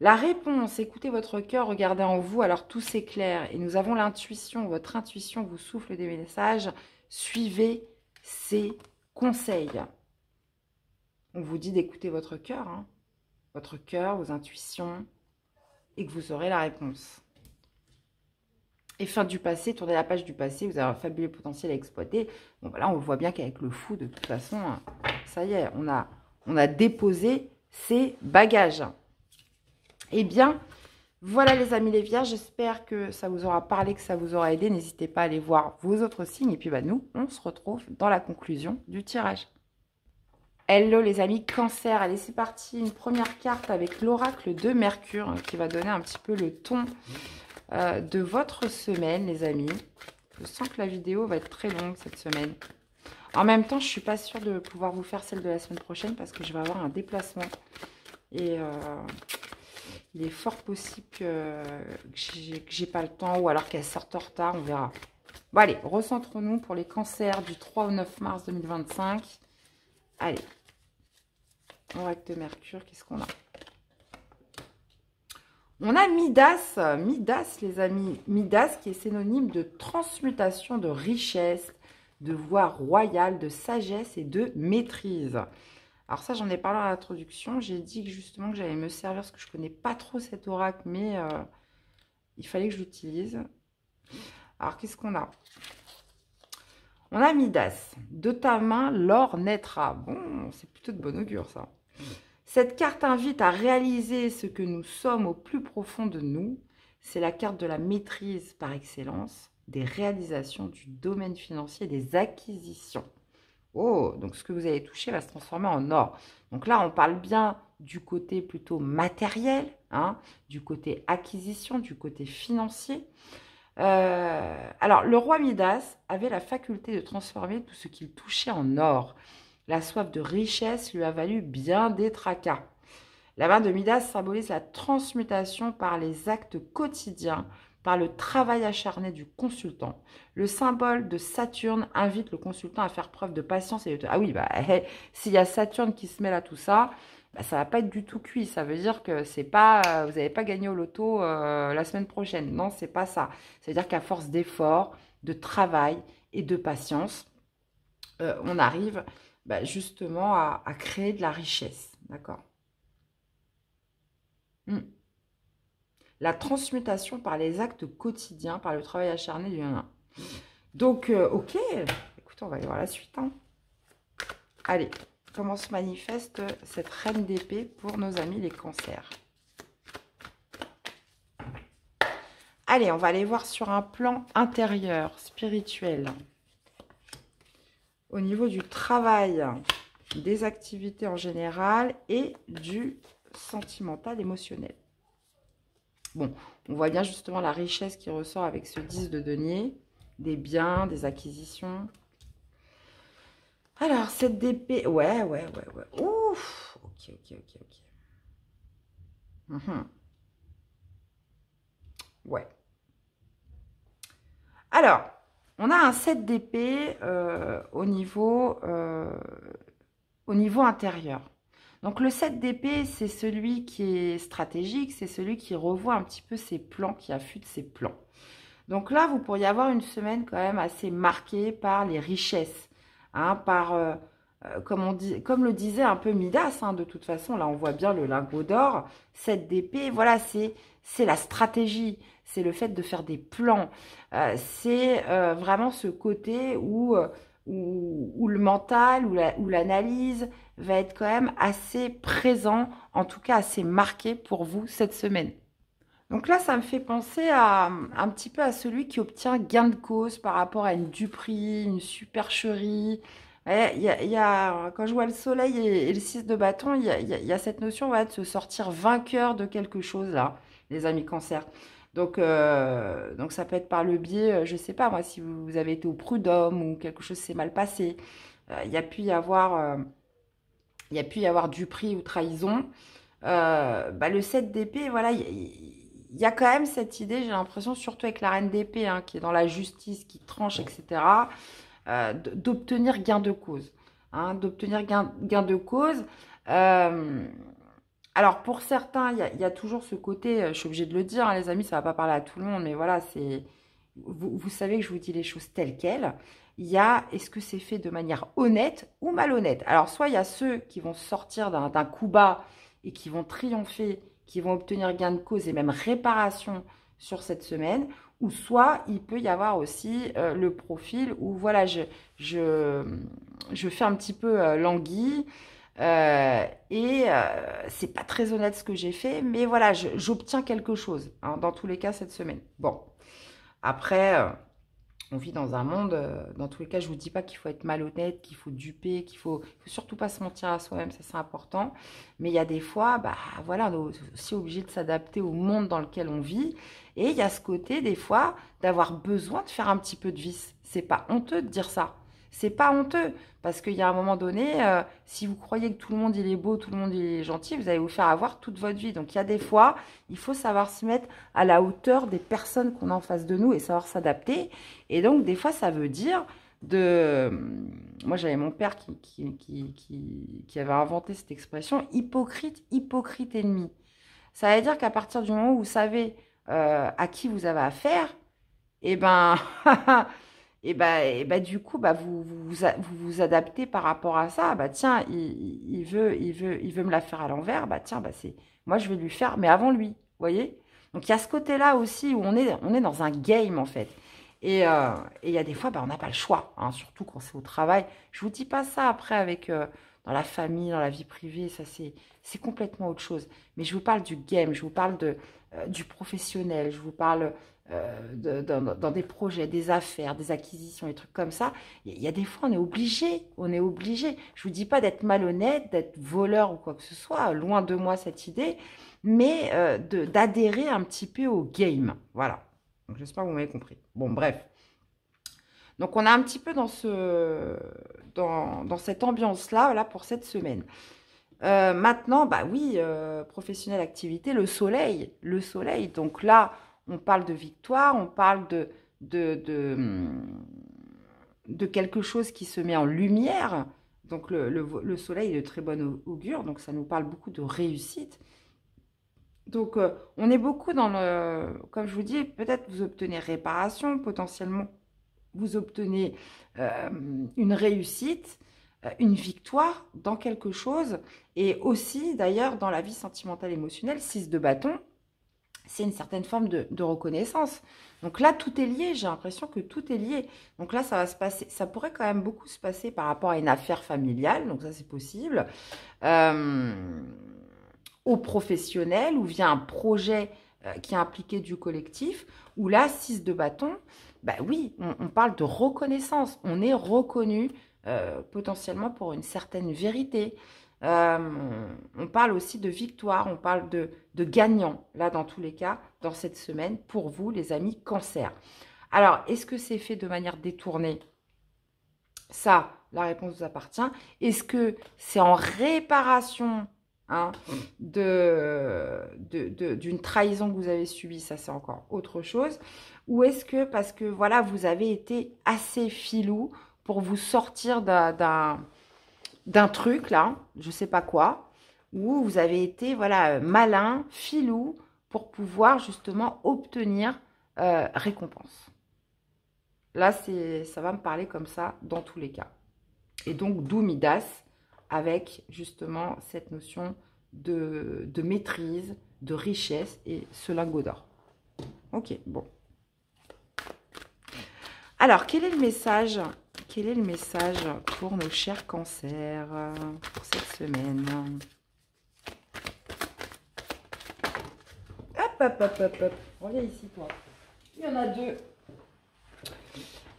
La réponse, écoutez votre cœur, regardez en vous, alors tout s'éclaire. Et nous avons l'intuition, votre intuition vous souffle des messages. Suivez ces conseils. On vous dit d'écouter votre cœur, hein, votre cœur, vos intuitions, et que vous aurez la réponse. Et fin du passé, tournez la page du passé, vous avez un fabuleux potentiel à exploiter. Bon, voilà, on voit bien qu'avec le fou, de toute façon, ça y est, on a déposé ses bagages. Eh bien, voilà les amis les vierges, j'espère que ça vous aura parlé, que ça vous aura aidé. N'hésitez pas à aller voir vos autres signes. Et puis, bah, nous, on se retrouve dans la conclusion du tirage. Hello les amis, Cancer, allez c'est parti, une première carte avec l'oracle de Mercure hein, qui va donner un petit peu le ton de votre semaine les amis. Je sens que la vidéo va être très longue cette semaine. En même temps, je ne suis pas sûre de pouvoir vous faire celle de la semaine prochaine parce que je vais avoir un déplacement. Et il est fort possible que j'ai pas le temps ou alors qu'elle sorte en retard, on verra. Bon allez, recentrons-nous pour les cancers du 3 au 9 mars 2025. Allez, oracle de Mercure, qu'est-ce qu'on a? On a Midas, Midas les amis, Midas qui est synonyme de transmutation, de richesse, de voie royale, de sagesse et de maîtrise. Alors ça, j'en ai parlé à l'introduction, j'ai dit que justement que j'allais me servir parce que je ne connais pas trop cet oracle, mais il fallait que je l'utilise. Alors, qu'est-ce qu'on a? On a Midas. De ta main, l'or naîtra. Bon, c'est plutôt de bon augure, ça. Cette carte invite à réaliser ce que nous sommes au plus profond de nous. C'est la carte de la maîtrise par excellence, des réalisations du domaine financier, des acquisitions. Oh, donc ce que vous avez touché va se transformer en or. Donc là, on parle bien du côté plutôt matériel, hein, du côté acquisition, du côté financier. Alors, le roi Midas avait la faculté de transformer tout ce qu'il touchait en or. La soif de richesse lui a valu bien des tracas. La main de Midas symbolise la transmutation par les actes quotidiens, par le travail acharné du consultant. Le symbole de Saturne invite le consultant à faire preuve de patience et de... Ah oui, bah, s'il y a Saturne qui se mêle à tout ça, bah, ça ne va pas être du tout cuit. Ça veut dire que c'est pas, vous n'avez pas gagné au loto la semaine prochaine. Non, c'est pas ça. Ça veut dire qu'à force d'efforts, de travail et de patience, on arrive bah, justement à créer de la richesse. D'accord? Hmm. La transmutation par les actes quotidiens, par le travail acharné du 1. Donc, ok, écoute, on va aller voir la suite. Hein. Allez, comment se manifeste cette reine d'épée pour nos amis les cancers? Allez, on va aller voir sur un plan intérieur, spirituel. Au niveau du travail, des activités en général et du sentimental, émotionnel. Bon, on voit bien justement la richesse qui ressort avec ce 10 de denier, des biens, des acquisitions. Alors, cette d'épée, ouais. Ouf, ok. Ouais. Alors, on a un 7 d'épée au niveau intérieur. Donc, le 7 d'épée, c'est celui qui est stratégique, c'est celui qui revoit un petit peu ses plans, qui affûte ses plans. Donc là, vous pourriez avoir une semaine quand même assez marquée par les richesses, hein, comme le disait un peu Midas, hein, de toute façon, là on voit bien le lingot d'or, 7 d'épée, voilà, c'est la stratégie, c'est le fait de faire des plans, c'est vraiment ce côté où le mental, où l'analyse va être quand même assez présent, en tout cas assez marqué pour vous cette semaine. Donc là, ça me fait penser un petit peu à celui qui obtient gain de cause par rapport à une duperie, une supercherie. Ouais, quand je vois le soleil et le 6 de bâton, il y a cette notion de se sortir vainqueur de quelque chose, là, les amis cancer. Donc ça peut être par le biais, je ne sais pas, moi, si vous avez été au prud'homme ou quelque chose s'est mal passé. Il y a pu y avoir, duperie ou trahison. Bah, le 7 d'épée, voilà, il y a quand même cette idée, j'ai l'impression, surtout avec la reine d'épée, hein, qui est dans la justice, qui tranche, etc., d'obtenir gain de cause. Hein, d'obtenir gain de cause. Euh, alors, pour certains, il y a toujours ce côté, je suis obligée de le dire, hein, les amis, ça ne va pas parler à tout le monde, mais voilà, vous savez que je vous dis les choses telles quelles. Il y a, est-ce que c'est fait de manière honnête ou malhonnête? Alors, soit il y a ceux qui vont sortir d'un coup bas et qui vont triompher, qui vont obtenir gain de cause et même réparation sur cette semaine, ou soit il peut y avoir aussi le profil où voilà, je fais un petit peu l'anguille c'est pas très honnête ce que j'ai fait, mais voilà, j'obtiens quelque chose hein, dans tous les cas cette semaine. Bon, après, on vit dans un monde, dans tous les cas, je vous dis pas qu'il faut être malhonnête, qu'il faut duper, faut surtout pas se mentir à soi-même, ça c'est important. Mais il y a des fois, bah voilà, on est aussi obligé de s'adapter au monde dans lequel on vit. Et il y a ce côté, des fois, d'avoir besoin de faire un petit peu de vice. C'est pas honteux de dire ça. C'est pas honteux, parce qu'il y a un moment donné, si vous croyez que tout le monde il est beau, tout le monde il est gentil, vous allez vous faire avoir toute votre vie. Donc il y a des fois, il faut savoir se mettre à la hauteur des personnes qu'on a en face de nous et savoir s'adapter. Et donc, des fois, ça veut dire de... Moi, j'avais mon père qui avait inventé cette expression, hypocrite ennemi. Ça veut dire qu'à partir du moment où vous savez à qui vous avez affaire, et ben, du coup, bah, vous adaptez par rapport à ça. Bah, tiens, il veut me la faire à l'envers. Bah, tiens, bah, moi, je vais lui faire, mais avant lui. Vous voyez? Donc, il y a ce côté-là aussi où on est dans un game, en fait. Et il y a des fois, bah, on n'a pas le choix, hein, surtout quand c'est au travail. Je vous dis pas ça après avec dans la famille, dans la vie privée, ça c'est complètement autre chose. Mais je vous parle du game, je vous parle du professionnel, je vous parle dans des projets, des affaires, des acquisitions, des trucs comme ça. Il y a des fois, on est obligé. Je vous dis pas d'être malhonnête, d'être voleur ou quoi que ce soit, loin de moi cette idée, mais d'adhérer un petit peu au game, voilà. Donc, j'espère que vous m'avez compris. Bon, bref. Donc, on a un petit peu dans cette ambiance-là là, pour cette semaine. Maintenant, bah oui, professionnelle activité, le soleil. Le soleil. Donc là, on parle de victoire, on parle de quelque chose qui se met en lumière. Donc, le soleil est de très bonne augure. Donc, ça nous parle beaucoup de réussite. Donc, on est beaucoup dans le... Comme je vous dis, peut-être vous obtenez réparation, potentiellement, vous obtenez une réussite. une victoire dans quelque chose. Et aussi, d'ailleurs, dans la vie sentimentale émotionnelle, 6 de bâton, c'est une certaine forme de reconnaissance. Donc là, tout est lié. J'ai l'impression que tout est lié. Donc là, ça va se passer. Ça pourrait quand même beaucoup se passer par rapport à une affaire familiale. Donc ça, c'est possible. Au professionnel ou via un projet qui a impliqué du collectif. Où là, 6 de bâton, bah oui, on parle de reconnaissance. On est reconnu potentiellement pour une certaine vérité. On parle aussi de victoire, on parle de gagnant, là dans tous les cas, dans cette semaine, pour vous les amis Cancer. Alors, est-ce que c'est fait de manière détournée? Ça, la réponse vous appartient. Est-ce que c'est en réparation hein, d'une trahison que vous avez subie? Ça, c'est encore autre chose. Ou est-ce que, parce que voilà, vous avez été assez filou pour vous sortir d'un truc, là, je sais pas quoi, où vous avez été, voilà, malin, filou, pour pouvoir justement obtenir récompense. Là, ça va me parler comme ça dans tous les cas. Et donc, d'où Midas, avec justement cette notion de maîtrise, de richesse et ce lingot d'or. Ok, bon. Alors, quel est le message? Quel est le message pour nos chers cancers pour cette semaine? Hop, hop, hop, hop, hop. Reviens ici, toi. Il y en a deux.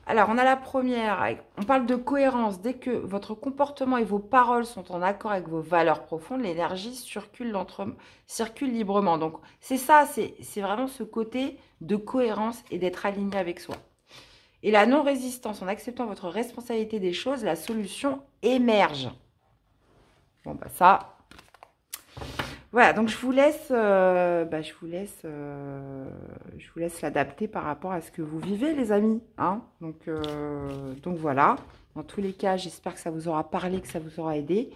Alors, on a la première. On parle de cohérence. Dès que votre comportement et vos paroles sont en accord avec vos valeurs profondes, l'énergie circule librement. Donc, c'est ça, c'est vraiment ce côté de cohérence et d'être aligné avec soi. Et la non-résistance, en acceptant votre responsabilité des choses, la solution émerge. Bon, bah ça... Voilà, donc je vous laisse l'adapter par rapport à ce que vous vivez, les amis. Hein donc voilà. Dans tous les cas, j'espère que ça vous aura parlé, que ça vous aura aidé.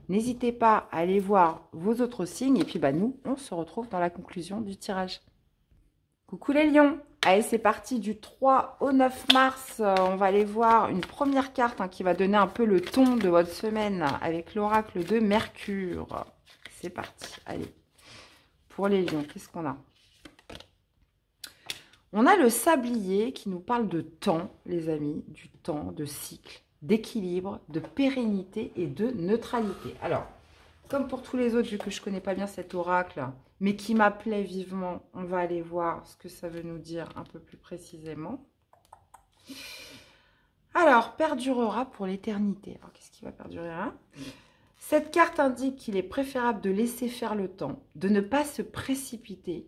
N'hésitez pas à aller voir vos autres signes. Et puis, bah, nous, on se retrouve dans la conclusion du tirage. Coucou les lions! Allez, c'est parti du 3 au 9 mars. On va aller voir une première carte qui va donner un peu le ton de votre semaine avec l'oracle de Mercure. C'est parti. Allez, pour les lions, qu'est-ce qu'on a? On a le sablier qui nous parle de temps, les amis, du temps, de cycle, d'équilibre, de pérennité et de neutralité. Alors, comme pour tous les autres, vu que je ne connais pas bien cet oracle, mais qui m'appelait vivement, on va aller voir ce que ça veut nous dire un peu plus précisément. Alors, perdurera pour l'éternité. Alors, qu'est-ce qui va perdurer hein? Cette carte indique qu'il est préférable de laisser faire le temps, de ne pas se précipiter.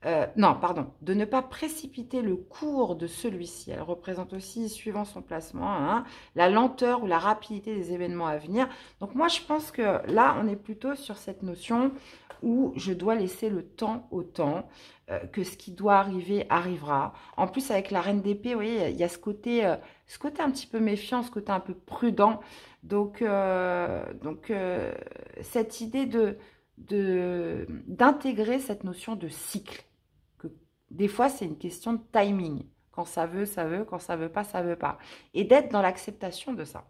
De ne pas précipiter le cours de celui-ci. Elle représente aussi, suivant son placement, la lenteur ou la rapidité des événements à venir. Donc moi, je pense que là, on est plutôt sur cette notion où je dois laisser le temps au temps, que ce qui doit arriver arrivera. En plus, avec la reine d'épée, vous voyez, il y a ce côté un petit peu méfiant, ce côté un peu prudent. Donc cette idée d'intégrer cette notion de cycle. Des fois, c'est une question de timing. Quand ça veut, ça veut. Quand ça veut pas, ça veut pas. Et d'être dans l'acceptation de ça.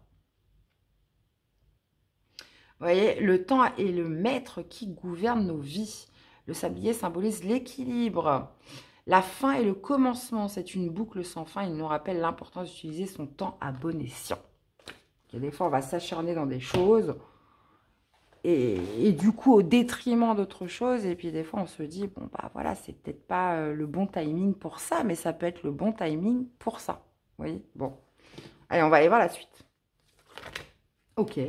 Vous voyez, le temps est le maître qui gouverne nos vies. Le sablier symbolise l'équilibre. La fin et le commencement, c'est une boucle sans fin. Il nous rappelle l'importance d'utiliser son temps à bon escient. Et des fois, on va s'acharner dans des choses... Et du coup, au détriment d'autres choses. Et puis, des fois, on se dit, bon, bah voilà, c'est peut-être pas le bon timing pour ça, mais ça peut être le bon timing pour ça. Vous voyez? Bon. Allez, on va aller voir la suite. Ok.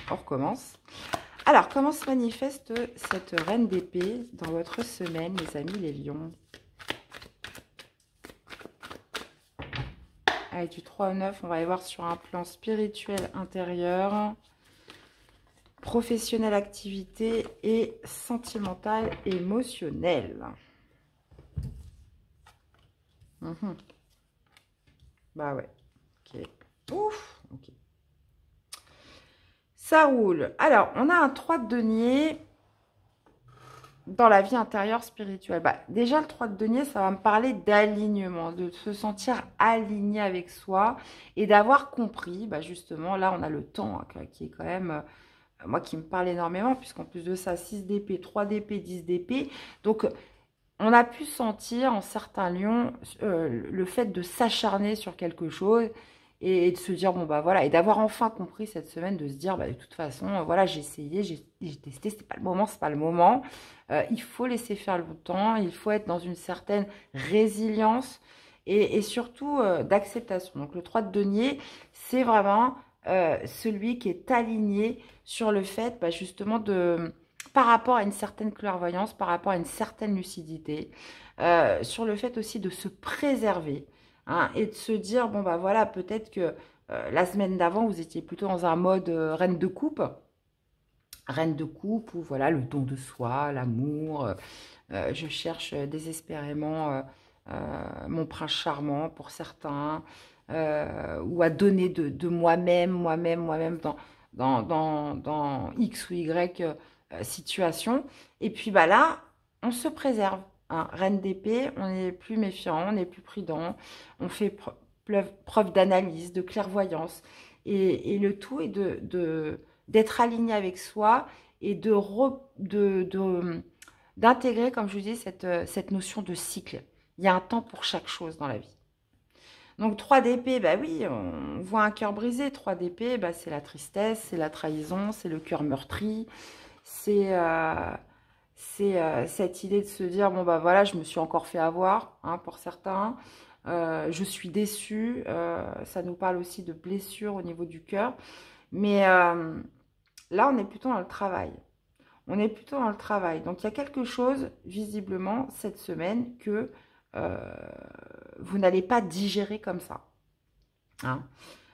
On recommence. Alors, comment se manifeste cette reine d'épée dans votre semaine, les amis, les lions? Allez, du 3 au 9, on va aller voir sur un plan spirituel intérieur, professionnel, activité et sentimental, émotionnel. Bah ouais. Ok. Ouf. Ok. Ça roule. Alors, on a un 3 de denier. dans la vie intérieure spirituelle. Bah, déjà, le 3 de denier, ça va me parler d'alignement, de se sentir aligné avec soi et d'avoir compris, bah, justement, là, on a le temps hein, qui est quand même, moi, qui me parle énormément, puisqu'en plus de ça, 6 d'épée, 3 d'épée, 10 d'épée. Donc, on a pu sentir en certains lions le fait de s'acharner sur quelque chose et de se dire, bon, bah voilà, et d'avoir enfin compris cette semaine, de se dire, bah, de toute façon, voilà, j'ai essayé, j'ai testé, c'est pas le moment, c'est pas le moment. Il faut laisser faire le temps, il faut être dans une certaine résilience et surtout d'acceptation. Donc, le 3 de denier, c'est vraiment celui qui est aligné sur le fait, bah, justement, par rapport à une certaine clairvoyance, par rapport à une certaine lucidité, sur le fait aussi de se préserver hein, et de se dire, bon bah voilà, peut-être que la semaine d'avant, vous étiez plutôt dans un mode reine de coupe, où voilà, le don de soi, l'amour, je cherche désespérément mon prince charmant pour certains, ou à donner de moi-même dans X ou Y situation. Et puis bah là, on se préserve. Hein. Reine d'épée, on est plus méfiant, on est plus prudent, on fait preuve d'analyse, de clairvoyance. Et le tout est d'être aligné avec soi et d'intégrer, comme je vous dis, cette notion de cycle. Il y a un temps pour chaque chose dans la vie. Donc 3 d'épée, bah oui, on voit un cœur brisé. 3 d'épée, bah, c'est la tristesse, c'est la trahison, c'est le cœur meurtri. C'est cette idée de se dire, bon bah voilà, je me suis encore fait avoir, hein, pour certains. Je suis déçue. Ça nous parle aussi de blessures au niveau du cœur. Mais là, on est plutôt dans le travail. On est plutôt dans le travail. Donc, il y a quelque chose, visiblement, cette semaine, que vous n'allez pas digérer comme ça. Hein.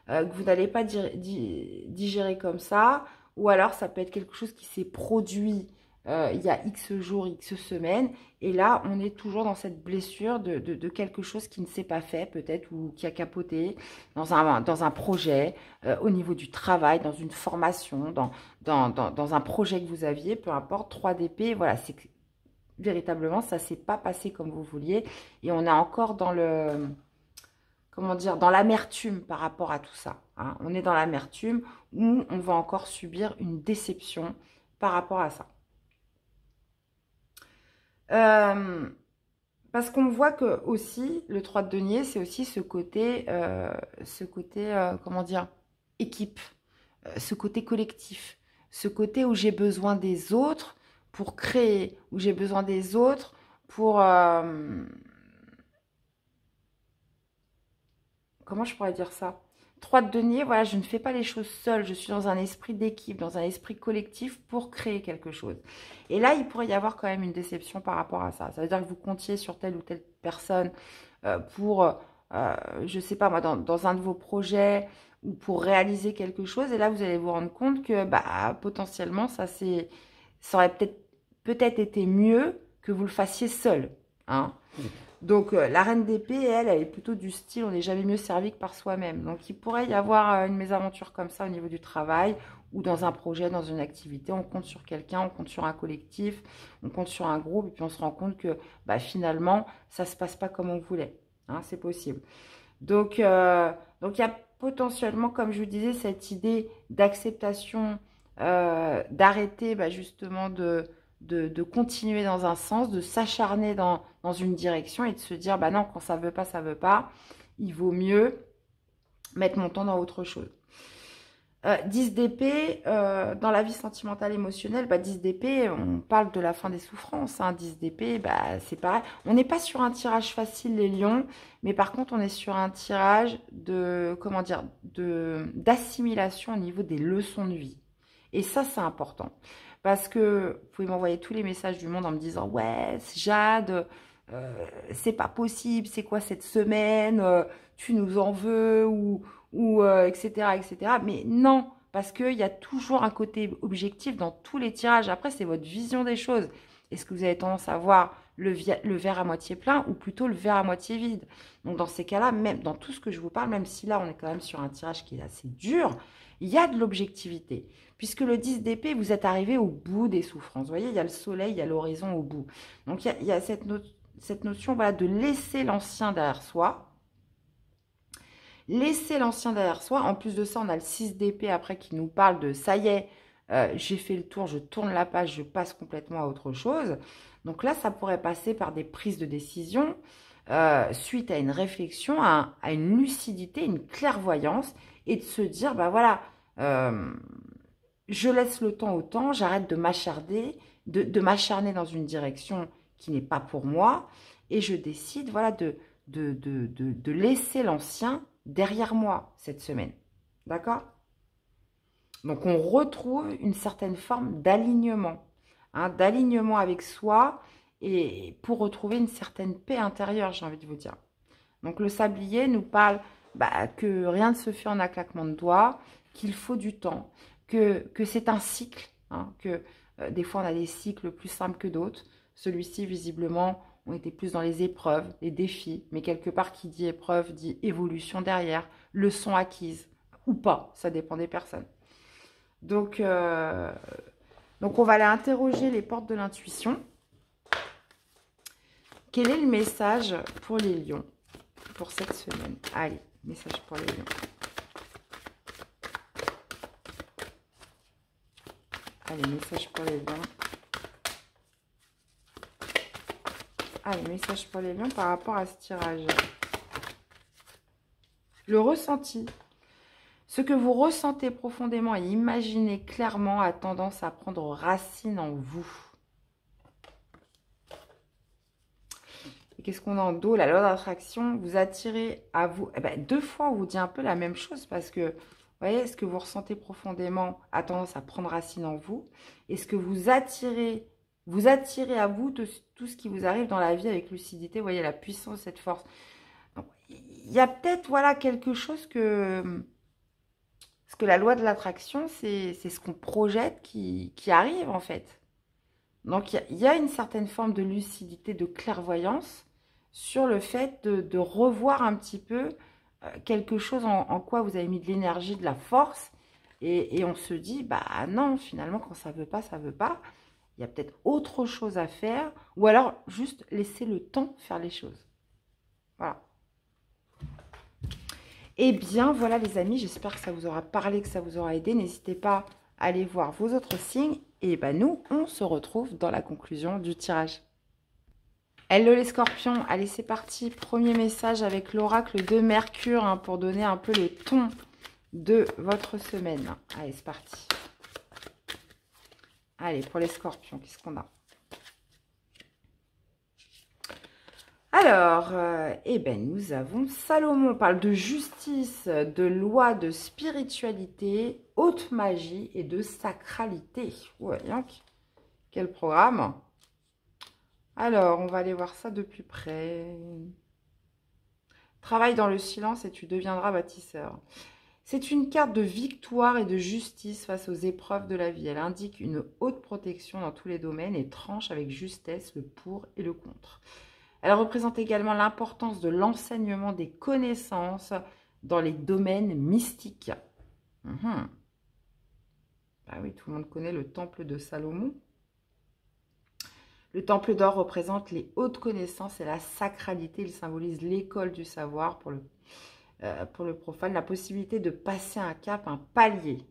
Que vous n'allez pas digérer comme ça. Ou alors, ça peut être quelque chose qui s'est produit il y a X jours, X semaines. Et là, on est toujours dans cette blessure de quelque chose qui ne s'est pas fait, peut-être, ou qui a capoté dans un projet, au niveau du travail, dans une formation, dans un projet que vous aviez, peu importe, 3 d'épée. Voilà, c'est que véritablement, ça ne s'est pas passé comme vous vouliez. Et on est encore dans le... Comment dire, dans l'amertume par rapport à tout ça. Hein. On est dans l'amertume où on va encore subir une déception par rapport à ça. Parce qu'on voit que aussi, le 3 de denier, c'est aussi ce côté comment dire, équipe, ce côté collectif, ce côté où j'ai besoin des autres pour créer, où j'ai besoin des autres pour... comment je pourrais dire ça? 3 de denier, voilà, je ne fais pas les choses seule. Je suis dans un esprit d'équipe, dans un esprit collectif pour créer quelque chose. Et là, il pourrait y avoir quand même une déception par rapport à ça. Ça veut dire que vous comptiez sur telle ou telle personne pour, je ne sais pas moi, dans un de vos projets ou pour réaliser quelque chose. Et là, vous allez vous rendre compte que bah, potentiellement, ça aurait peut-être été mieux que vous le fassiez seul. Hein. Donc, la reine d'épée, elle est plutôt du style, on n'est jamais mieux servi que par soi-même. Donc, il pourrait y avoir une mésaventure comme ça au niveau du travail ou dans un projet, dans une activité. On compte sur quelqu'un, on compte sur un collectif, on compte sur un groupe et puis on se rend compte que bah, finalement, ça ne se passe pas comme on voulait. Hein, c'est possible. Donc, il y a potentiellement, comme je vous disais, cette idée d'acceptation, d'arrêter bah, justement de continuer dans un sens, de s'acharner dans une direction et de se dire, bah non, quand ça veut pas, il vaut mieux mettre mon temps dans autre chose. 10 d'épée, dans la vie sentimentale émotionnelle, bah 10 d'épée, on parle de la fin des souffrances. Hein, 10 d'épée, bah, c'est pareil. On n'est pas sur un tirage facile, les lions, mais par contre, on est sur un tirage comment dire, d'assimilation au niveau des leçons de vie. Et ça, c'est important. Parce que vous pouvez m'envoyer tous les messages du monde en me disant « Ouais, Jade, c'est pas possible, c'est quoi cette semaine tu nous en veux ?» ou etc., etc. Mais non, parce qu'il y a toujours un côté objectif dans tous les tirages. Après, c'est votre vision des choses. Est-ce que vous avez tendance à voir le verre à moitié plein ou plutôt le verre à moitié vide? Donc, dans ces cas-là, même dans tout ce que je vous parle, même si là, on est quand même sur un tirage qui est assez dur, Il y a de l'objectivité. Puisque le 10 d'épée, vous êtes arrivé au bout des souffrances. Vous voyez, il y a le soleil, il y a l'horizon au bout. Donc, il y a cette notion voilà, de laisser l'ancien derrière soi. Laisser l'ancien derrière soi. En plus de ça, on a le 6 d'épée après qui nous parle de « ça y est, j'ai fait le tour, je tourne la page, je passe complètement à autre chose ». Donc là, ça pourrait passer par des prises de décision suite à une réflexion, à une lucidité, une clairvoyance et de se dire, bah voilà, je laisse le temps au temps, j'arrête de m'acharner, de m'acharner dans une direction qui n'est pas pour moi et je décide voilà, de laisser l'ancien derrière moi cette semaine. D'accord? Donc, on retrouve une certaine forme d'alignement, hein, d'alignement avec soi et pour retrouver une certaine paix intérieure, j'ai envie de vous dire. Donc, le sablier nous parle que rien ne se fait en un claquement de doigts, qu'il faut du temps, que c'est un cycle, hein, que des fois, on a des cycles plus simples que d'autres. Celui-ci, visiblement, on était plus dans les épreuves, les défis, mais quelque part, qui dit épreuve, dit évolution derrière, leçon acquise, ou pas, ça dépend des personnes. Donc on va aller interroger les portes de l'intuition. Quel est le message pour les lions pour cette semaine? Allez, message pour les lions. Allez, message pour les lions. Allez, message pour les lions par rapport à ce tirage. Le ressenti. Ce que vous ressentez profondément et imaginez clairement a tendance à prendre racine en vous. Et qu'est-ce qu'on a en dos? La loi d'attraction, vous attirez à vous. Eh ben, 2 fois, on vous dit un peu la même chose parce que, vous voyez, ce que vous ressentez profondément a tendance à prendre racine en vous. Et ce que vous attirez à vous tout ce qui vous arrive dans la vie avec lucidité. Vous voyez, la puissance, cette force. Donc, il y a peut-être, voilà, quelque chose que... Parce que la loi de l'attraction, c'est ce qu'on projette qui arrive, en fait. Donc, il y a une certaine forme de lucidité, de clairvoyance sur le fait de revoir un petit peu quelque chose en quoi vous avez mis de l'énergie, de la force. Et on se dit, bah non, finalement, quand ça veut pas, ça veut pas. Il y a peut-être autre chose à faire. Ou alors, juste laisser le temps faire les choses. Voilà. Eh bien, voilà les amis, j'espère que ça vous aura parlé, que ça vous aura aidé. N'hésitez pas à aller voir vos autres signes. Et ben nous, on se retrouve dans la conclusion du tirage. Hello les scorpions, allez c'est parti. Premier message avec l'oracle de Mercure hein, pour donner un peu le ton de votre semaine. Allez, c'est parti. Allez, pour les scorpions, qu'est-ce qu'on a? Alors, eh ben, nous avons Salomon. On parle de justice, de loi, de spiritualité, haute magie et de sacralité. Ouais, quel programme. Alors, on va aller voir ça de plus près. Travaille dans le silence et tu deviendras bâtisseur. C'est une carte de victoire et de justice face aux épreuves de la vie. Elle indique une haute protection dans tous les domaines et tranche avec justesse le pour et le contre. Elle représente également l'importance de l'enseignement des connaissances dans les domaines mystiques. Bah oui, tout le monde connaît le temple de Salomon. Le temple d'or représente les hautes connaissances et la sacralité. Il symbolise l'école du savoir pour le profane, la possibilité de passer un cap, un palier.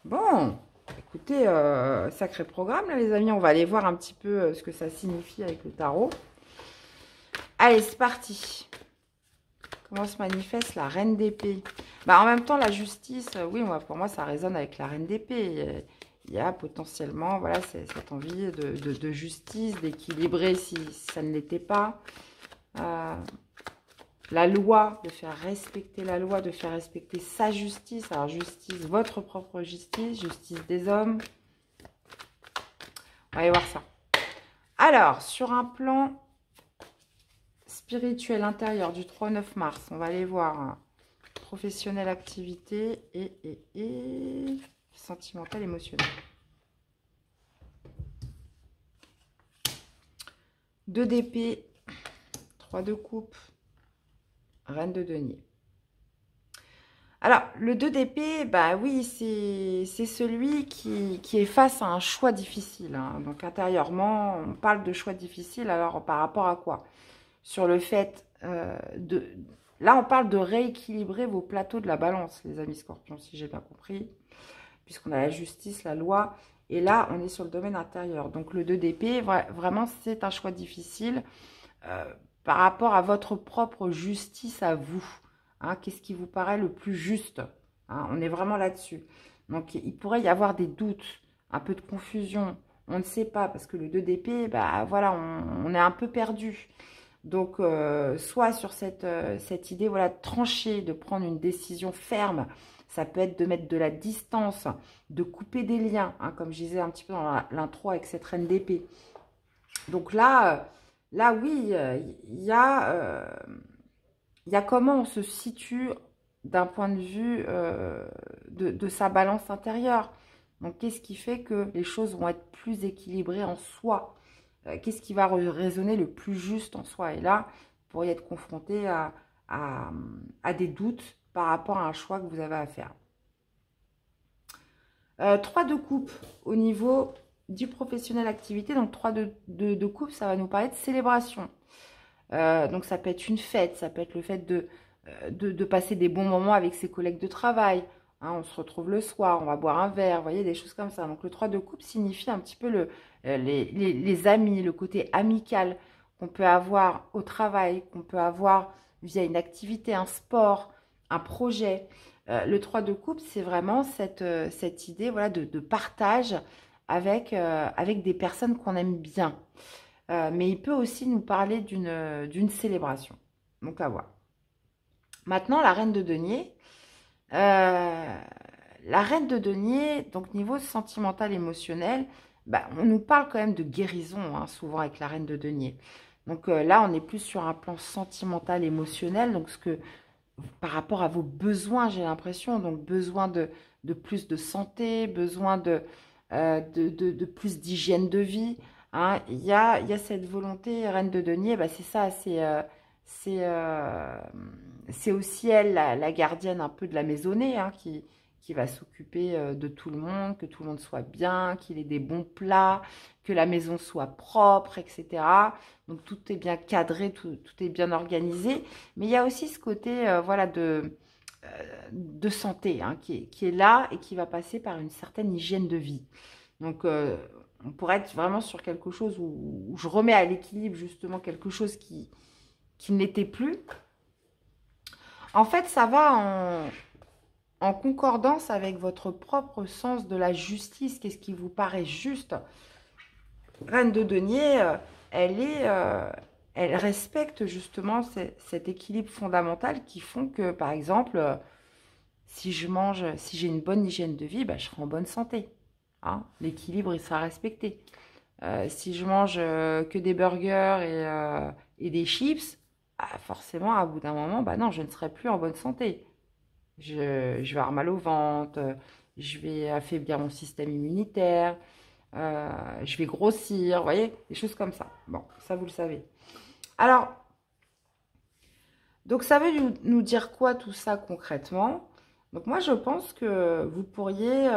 Bon, écoutez, sacré programme là les amis. On va aller voir un petit peu ce que ça signifie avec le tarot. Allez, c'est parti. Comment se manifeste la reine d'épée? En même temps, la justice, oui, pour moi, ça résonne avec la reine d'épée. Il y a potentiellement voilà, cette envie de justice, d'équilibrer si ça ne l'était pas. La loi, de faire respecter la loi, de faire respecter sa justice. Alors, justice, votre propre justice, justice des hommes. On va aller voir ça. Alors, sur un plan spirituel intérieur du 3 au 9 mars, on va aller voir professionnel, activité et sentimental, émotionnel. 2 d'épée, 3 de coupe, reine de denier. Alors, le 2 d'épée, bah oui, c'est celui qui est face à un choix difficile, hein. Donc, intérieurement, on parle de choix difficile. Alors, par rapport à quoi? Sur le fait de... Là, on parle de rééquilibrer vos plateaux de la balance, les amis scorpions, si j'ai bien compris. Puisqu'on a la justice, la loi. Et là, on est sur le domaine intérieur. Donc, le 2 d'épée, vraiment, c'est un choix difficile euh, par rapport à votre propre justice à vous. Hein, qu'est-ce qui vous paraît le plus juste? Hein, on est vraiment là-dessus. Donc, il pourrait y avoir des doutes, un peu de confusion. On ne sait pas, parce que le 2 d'épée, bah, voilà, on est un peu perdu. Donc, soit sur cette idée, voilà, de trancher, de prendre une décision ferme. Ça peut être de mettre de la distance, de couper des liens, hein, comme je disais un petit peu dans l'intro avec cette reine d'épée. Donc là oui, il y a comment on se situe d'un point de vue de sa balance intérieure. Donc, qu'est-ce qui fait que les choses vont être plus équilibrées en soi? Qu'est-ce qui va résonner le plus juste en soi? Et là, vous pourriez être confronté à des doutes par rapport à un choix que vous avez à faire. 3 de coupe au niveau du professionnel activité. Donc, 3 de coupe, ça va nous parler de célébration. Donc, ça peut être une fête, ça peut être le fait de passer des bons moments avec ses collègues de travail. Hein, on se retrouve le soir, on va boire un verre, vous voyez, des choses comme ça. Donc, le 3 de coupe signifie un petit peu les amis, le côté amical qu'on peut avoir au travail, qu'on peut avoir via une activité, un sport, un projet. Le 3 de coupe, c'est vraiment cette idée, voilà, de partage avec des personnes qu'on aime bien. Mais il peut aussi nous parler d'une célébration. Donc, à voir. Maintenant, la reine de denier. La reine de denier, donc niveau sentimental, émotionnel, bah, on nous parle quand même de guérison, hein, souvent avec la reine de denier. Donc là, on est plus sur un plan sentimental, émotionnel. Donc, par rapport à vos besoins, j'ai l'impression. Donc, besoin de plus de santé, besoin de plus d'hygiène de vie. Hein. Il y a cette volonté, reine de denier, bah, c'est ça, c'est euh, c'est aussi elle, la gardienne un peu de la maisonnée, hein, qui va s'occuper de tout le monde, que tout le monde soit bien, qu'il ait des bons plats, que la maison soit propre, etc. Donc tout est bien cadré, tout est bien organisé. Mais il y a aussi ce côté voilà, de santé, hein, qui est là et qui va passer par une certaine hygiène de vie. Donc on pourrait être vraiment sur quelque chose où je remets à l'équilibre justement quelque chose qui n'était plus. En fait, ça va en concordance avec votre propre sens de la justice. Qu'est-ce qui vous paraît juste? Reine de denier, elle respecte justement cet équilibre fondamental qui font que, par exemple, si j'ai une bonne hygiène de vie, bah, je serai en bonne santé. Hein, l'équilibre, il sera respecté. Si je mange que des burgers et des chips, bah, forcément, à bout d'un moment, bah non, je ne serai plus en bonne santé. Je vais avoir mal au ventre, je vais affaiblir mon système immunitaire, je vais grossir, vous voyez, des choses comme ça. Bon, ça, vous le savez. Alors, donc ça veut nous dire quoi tout ça concrètement? Donc moi, je pense que vous pourriez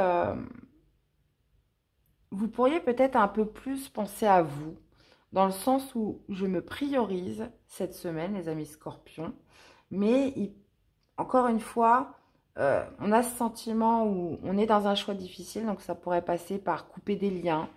peut-être un peu plus penser à vous, dans le sens où je me priorise cette semaine, les amis scorpions, mais encore une fois, on a ce sentiment où on est dans un choix difficile, donc ça pourrait passer par couper des liens,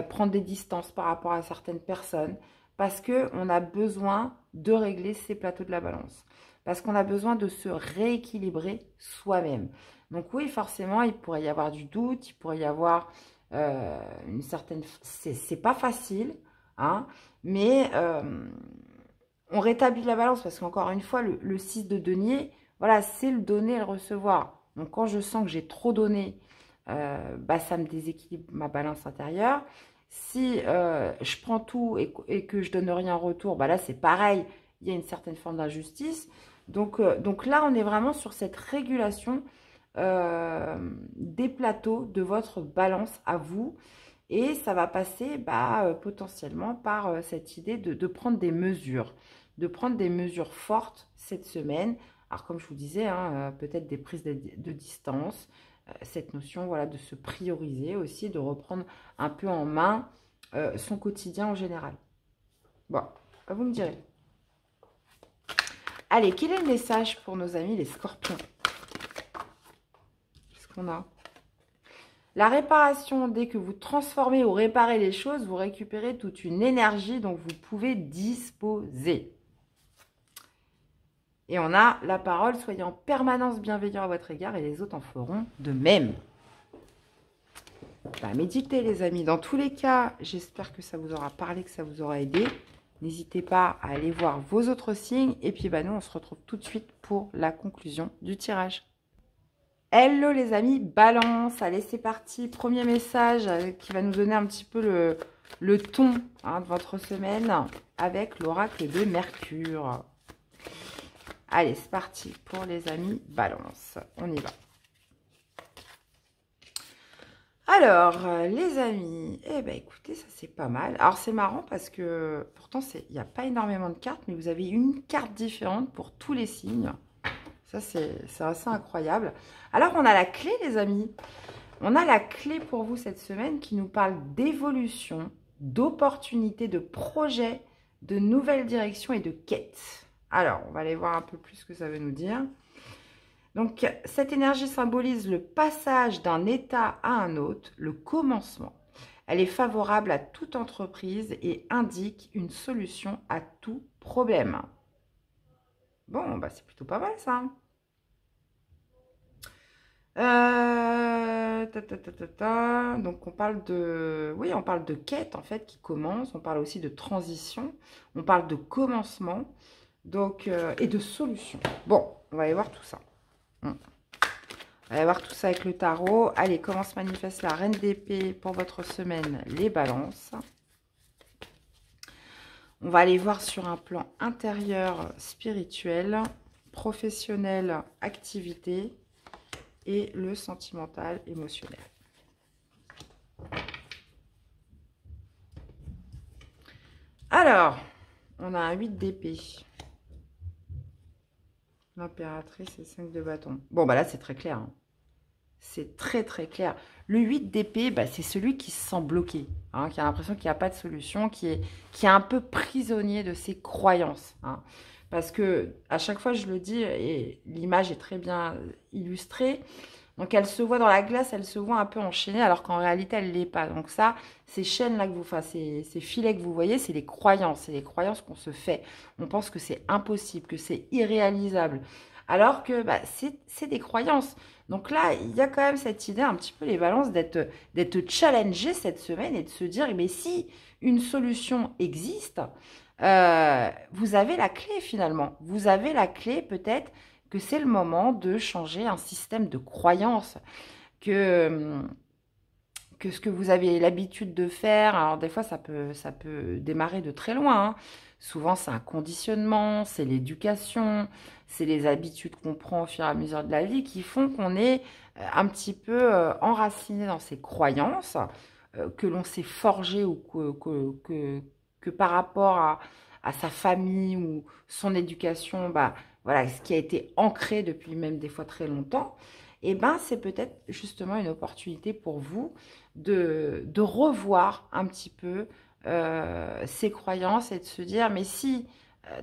prendre des distances par rapport à certaines personnes, parce qu'on a besoin de régler ces plateaux de la balance, parce qu'on a besoin de se rééquilibrer soi-même. Donc oui, forcément, il pourrait y avoir du doute, il pourrait y avoir une certaine... C'est pas facile, hein, mais on rétablit la balance, parce qu'encore une fois, le 6 de denier, voilà, c'est le donner et le recevoir. Donc, quand je sens que j'ai trop donné, bah, ça me déséquilibre ma balance intérieure. Si je prends tout et que je donne rien en retour, bah là, c'est pareil. Il y a une certaine forme d'injustice. Donc là, on est vraiment sur cette régulation des plateaux de votre balance à vous. Et ça va passer potentiellement par cette idée de prendre des mesures. De prendre des mesures fortes cette semaine Alors, comme je vous disais, hein, peut-être des prises de distance, cette notion, voilà, de se prioriser aussi, de reprendre un peu en main son quotidien en général. Bon, vous me direz. Allez, quel est le message pour nos amis les scorpions? Qu'est-ce qu'on a? La réparation, dès que vous transformez ou réparez les choses, vous récupérez toute une énergie dont vous pouvez disposer. Et on a la parole, soyez en permanence bienveillant à votre égard et les autres en feront de même. Bah, méditez les amis. Dans tous les cas, j'espère que ça vous aura parlé, que ça vous aura aidé. N'hésitez pas à aller voir vos autres signes. Et puis bah, nous, on se retrouve tout de suite pour la conclusion du tirage. Hello les amis, Balance. Allez, c'est parti. Premier message qui va nous donner un petit peu le ton de votre semaine avec l'oracle de Mercure. Allez, c'est parti pour les amis Balance. On y va. Alors, les amis, eh ben écoutez, ça c'est pas mal. Alors, c'est marrant parce que, pourtant, il n'y a pas énormément de cartes, mais vous avez une carte différente pour tous les signes. Ça, c'est assez incroyable. Alors, on a la clé, les amis. On a la clé pour vous cette semaine qui nous parle d'évolution, d'opportunités, de projets, de nouvelles directions et de quêtes. Alors, on va aller voir un peu plus ce que ça veut nous dire. Donc, cette énergie symbolise le passage d'un état à un autre, le commencement. Elle est favorable à toute entreprise et indique une solution à tout problème. Bon, bah c'est plutôt pas mal ça. Donc, on parle de... Oui, on parle de quête en fait qui commence. On parle aussi de transition. On parle de commencement. Donc, et de solution. Bon, on va aller voir tout ça. On va voir tout ça avec le tarot. Allez, comment se manifeste la reine d'épée pour votre semaine, les balances. On va aller voir sur un plan intérieur, spirituel, professionnel, activité et le sentimental, émotionnel. Alors, on a un 8 d'épée. L'impératrice et 5 de bâton. Bon, bah là, c'est très clair. Hein. C'est très, très clair. Le 8 d'épée, bah, c'est celui qui se sent bloqué, hein, qui a l'impression qu'il n'y a pas de solution, qui est un peu prisonnier de ses croyances. Hein. Parce que, à chaque fois, je le dis, et l'image est très bien illustrée, donc elle se voit dans la glace, elle se voit un peu enchaînée, alors qu'en réalité, elle ne l'est pas. Donc ça, ces chaînes-là que vous faites, ces filets que vous voyez, c'est les croyances. C'est les croyances qu'on se fait. On pense que c'est impossible, que c'est irréalisable. Alors que bah, c'est des croyances. Donc là, il y a quand même cette idée, un petit peu les balances, d'être challengé cette semaine et de se dire, mais si une solution existe, vous avez la clé finalement. Vous avez la clé peut-être que c'est le moment de changer un système de croyances, que ce que vous avez l'habitude de faire, alors des fois ça peut démarrer de très loin, hein. Souvent c'est un conditionnement, c'est l'éducation, c'est les habitudes qu'on prend au fur et à mesure de la vie qui font qu'on est un petit peu enraciné dans ces croyances que l'on s'est forgé ou que par rapport à sa famille ou son éducation, bah, voilà, ce qui a été ancré depuis même des fois très longtemps, et ben c'est peut-être justement une opportunité pour vous de revoir un petit peu ses croyances et de se dire, mais si,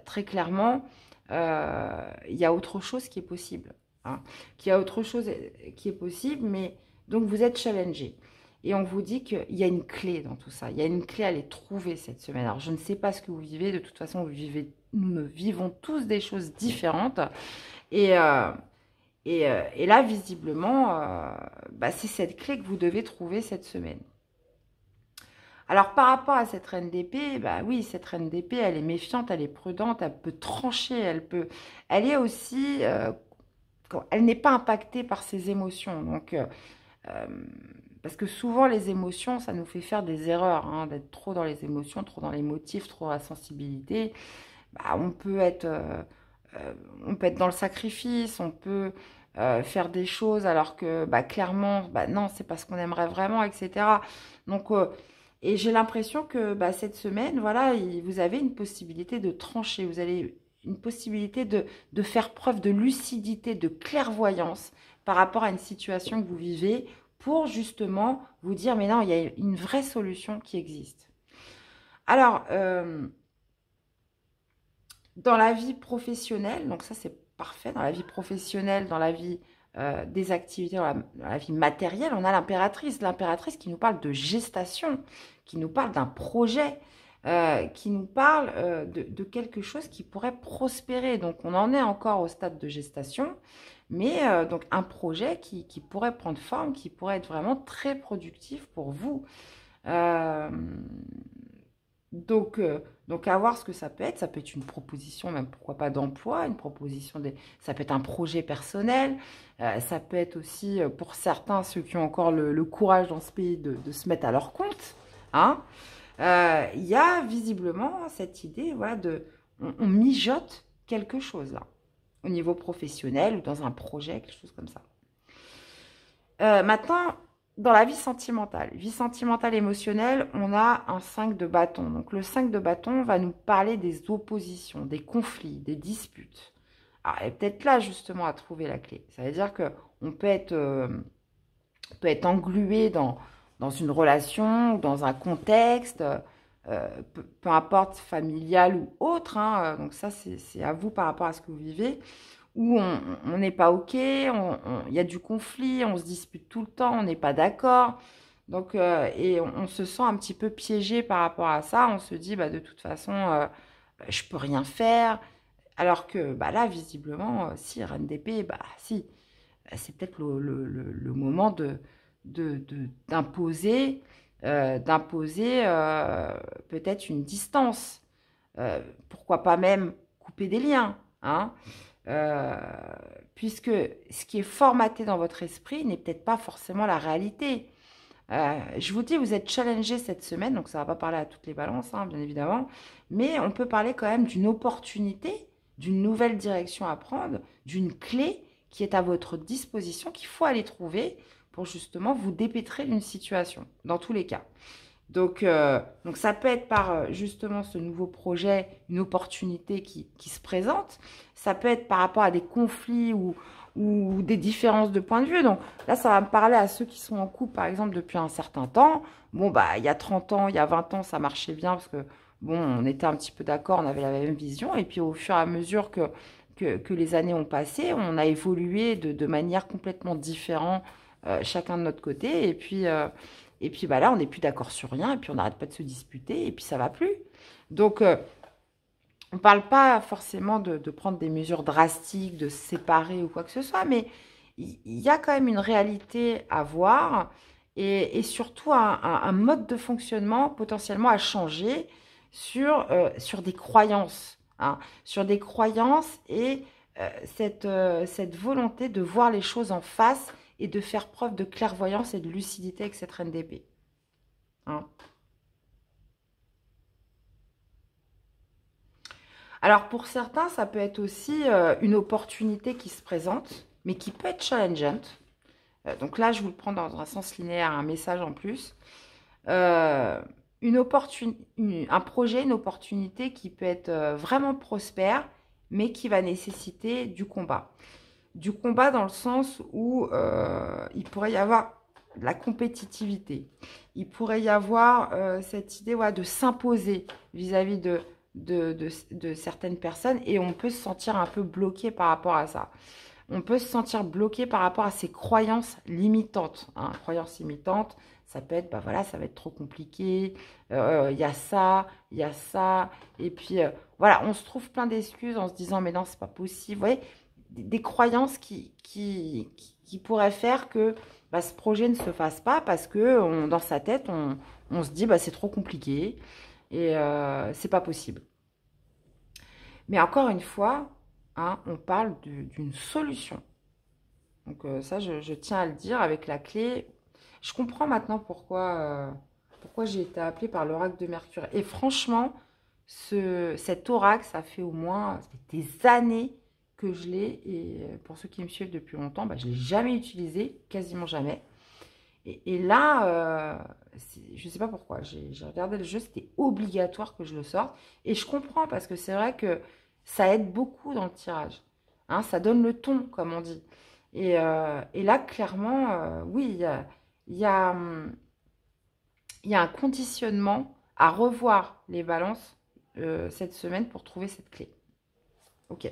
très clairement, il y a autre chose qui est possible. Hein, qu'il y a autre chose qui est possible, mais donc vous êtes challengé. Et on vous dit qu'il y a une clé dans tout ça. Il y a une clé à aller trouver cette semaine. Alors, je ne sais pas ce que vous vivez. De toute façon, nous vivons tous des choses différentes. Et là, visiblement, bah, c'est cette clé que vous devez trouver cette semaine. Alors, par rapport à cette reine d'épée, bah oui, cette reine d'épée, elle est méfiante, elle est prudente, elle peut trancher, elle est aussi, elle n'est pas impactée par ses émotions. Donc, parce que souvent, les émotions, ça nous fait faire des erreurs, hein, d'être trop dans les émotions, trop dans les motifs, trop dans la sensibilité. Bah, on peut être dans le sacrifice, on peut faire des choses alors que bah, clairement, bah, non, c'est parce qu'on aimerait vraiment, etc. Donc, et j'ai l'impression que bah, cette semaine, voilà, vous avez une possibilité de trancher. Vous allez une possibilité de faire preuve de lucidité, de clairvoyance par rapport à une situation que vous vivez pour justement vous dire, mais non, il y a une vraie solution qui existe. Alors, dans la vie professionnelle, donc ça c'est parfait, dans la vie professionnelle, dans la vie des activités, dans la vie matérielle, on a l'impératrice qui nous parle de gestation, qui nous parle d'un projet, qui nous parle de quelque chose qui pourrait prospérer. Donc on en est encore au stade de gestation, mais donc un projet qui pourrait prendre forme, qui pourrait être vraiment très productif pour vous. Euh, donc, à voir ce que ça peut être. Ça peut être une proposition, même pourquoi pas d'emploi, une proposition, ça peut être un projet personnel. Ça peut être aussi, pour certains, ceux qui ont encore le courage dans ce pays de se mettre à leur compte. Hein. Il y a visiblement cette idée, voilà, on mijote quelque chose là, au niveau professionnel ou dans un projet, quelque chose comme ça. Maintenant, dans la vie sentimentale émotionnelle, on a un 5 de bâton. Donc le 5 de bâton va nous parler des oppositions, des conflits, des disputes. Alors, elle est peut-être là justement à trouver la clé. Ça veut dire qu'on peut être englué dans une relation ou dans un contexte, peu importe familial ou autre. Hein, donc ça, c'est à vous par rapport à ce que vous vivez, où on n'est pas OK, il y a du conflit, on se dispute tout le temps, on n'est pas d'accord. Donc, et on se sent un petit peu piégé par rapport à ça. On se dit, bah, de toute façon, je peux rien faire. Alors que bah, là, visiblement, si, reine d'épée, bah, si, c'est peut-être le moment d'imposer peut-être une distance. Pourquoi pas même couper des liens, hein, puisque ce qui est formaté dans votre esprit n'est peut-être pas forcément la réalité. Je vous dis, vous êtes challengé cette semaine, donc ça ne va pas parler à toutes les balances, hein, bien évidemment, mais on peut parler quand même d'une opportunité, d'une nouvelle direction à prendre, d'une clé qui est à votre disposition, qu'il faut aller trouver pour justement vous dépêtrer d'une situation, dans tous les cas. Donc ça peut être par justement ce nouveau projet, une opportunité qui se présente. Ça peut être par rapport à des conflits ou des différences de point de vue. Donc là, ça va me parler à ceux qui sont en couple, par exemple, depuis un certain temps. Bon, bah, il y a 30 ans, il y a 20 ans, ça marchait bien parce que, bon, on était un petit peu d'accord, on avait la même vision. Et puis au fur et à mesure que les années ont passé, on a évolué de manière complètement différente, chacun de notre côté. Et puis bah là, on n'est plus d'accord sur rien, et puis on n'arrête pas de se disputer, et puis ça va plus. Donc, on ne parle pas forcément de prendre des mesures drastiques, de se séparer ou quoi que ce soit, mais il y a quand même une réalité à voir, et surtout un mode de fonctionnement potentiellement à changer sur des croyances. Hein, sur des croyances et cette volonté de voir les choses en face et de faire preuve de clairvoyance et de lucidité avec cette reine d'épée. Hein. Alors pour certains, ça peut être aussi une opportunité qui se présente, mais qui peut être challengeante. Donc là, je vous le prends dans un sens linéaire, un message en plus. Un projet, une opportunité qui peut être vraiment prospère, mais qui va nécessiter du combat. Du combat dans le sens où il pourrait y avoir de la compétitivité. Il pourrait y avoir cette idée de s'imposer vis-à-vis de certaines personnes, et on peut se sentir un peu bloqué par rapport à ça. On peut se sentir bloqué par rapport à ces croyances limitantes. Hein. Croyances limitantes, ça peut être, bah voilà, ça va être trop compliqué, il y a ça, et puis voilà, on se trouve plein d'excuses en se disant, mais non, c'est pas possible. Vous voyez, des croyances qui pourraient faire que bah, ce projet ne se fasse pas parce que dans sa tête, on se dit, bah, c'est trop compliqué et c'est pas possible. Mais encore une fois, hein, on parle d'une solution. Donc ça, je tiens à le dire avec la clé. Je comprends maintenant pourquoi j'ai été appelée par l'oracle de Mercure. Et franchement, cet oracle, ça fait au moins des années que je l'ai. Et pour ceux qui me suivent depuis longtemps, bah, je ne l'ai jamais utilisé, quasiment jamais. Et là, je ne sais pas pourquoi, j'ai regardé le jeu, c'était obligatoire que je le sorte. Et je comprends parce que c'est vrai que ça aide beaucoup dans le tirage. Hein, ça donne le ton, comme on dit. Et là, clairement, oui, il y a, il y a un conditionnement à revoir les balances cette semaine pour trouver cette clé. Ok.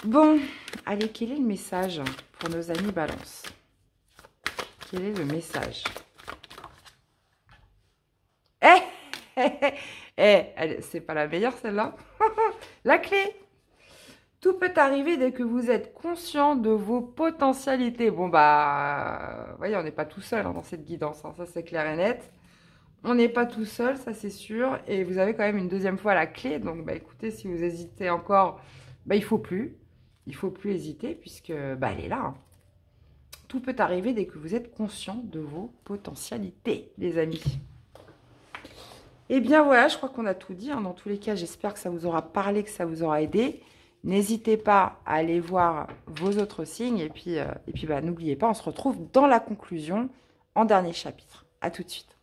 Bon, allez, quel est le message pour nos amis balance? Quel est le message? C'est pas la meilleure celle-là. La clé. Tout peut arriver dès que vous êtes conscient de vos potentialités. Bon, bah, vous voyez, on n'est pas tout seul dans cette guidance. Hein, ça, c'est clair et net. On n'est pas tout seul, ça, c'est sûr. Et vous avez quand même une deuxième fois la clé. Donc, bah, écoutez, si vous hésitez encore, bah, il faut plus. Il faut plus hésiter puisque, bah, elle est là. Hein. Tout peut arriver dès que vous êtes conscient de vos potentialités, les amis. Et bien, voilà, je crois qu'on a tout dit. Hein. Dans tous les cas, j'espère que ça vous aura parlé, que ça vous aura aidé. N'hésitez pas à aller voir vos autres signes. Et puis bah, n'oubliez pas, on se retrouve dans la conclusion en dernier chapitre. À tout de suite.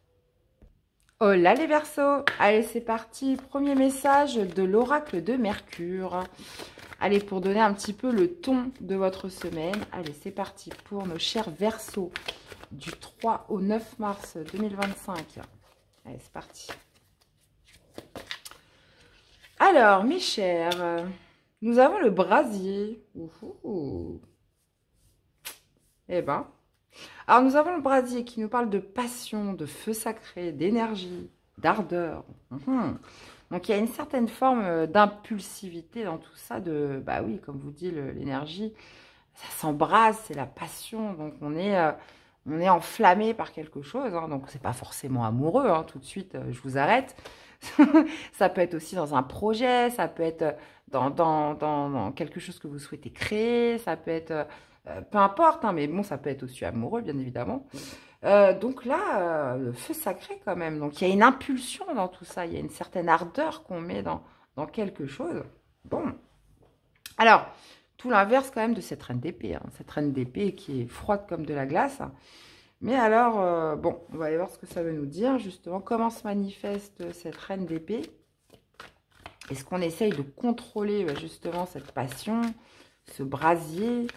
Oh là les Verseaux. Allez, c'est parti. Premier message de l'oracle de Mercure. Allez, pour donner un petit peu le ton de votre semaine. Allez, c'est parti pour nos chers Verseaux du 3 au 9 mars 2025. Allez, c'est parti. Alors, mes chers... Nous avons le brasier. Eh ben. Alors, nous avons le brasier qui nous parle de passion, de feu sacré, d'énergie, d'ardeur. Donc, il y a une certaine forme d'impulsivité dans tout ça. Bah oui, comme vous dit, l'énergie, ça s'embrase, c'est la passion. Donc, on est enflammé par quelque chose. Hein, donc, c'est pas forcément amoureux. Hein, tout de suite, je vous arrête. Ça peut être aussi dans un projet, ça peut être dans quelque chose que vous souhaitez créer, ça peut être, peu importe, hein, mais bon, ça peut être aussi amoureux, bien évidemment. Donc là, le feu sacré quand même. Donc il y a une impulsion dans tout ça, il y a une certaine ardeur qu'on met dans quelque chose. Bon. Alors, tout l'inverse quand même de cette reine d'épée. Hein. Cette reine d'épée qui est froide comme de la glace. Mais alors, bon, on va aller voir ce que ça veut nous dire, justement. Comment se manifeste cette reine d'épée? Est-ce qu'on essaye de contrôler, justement, cette passion, ce brasier?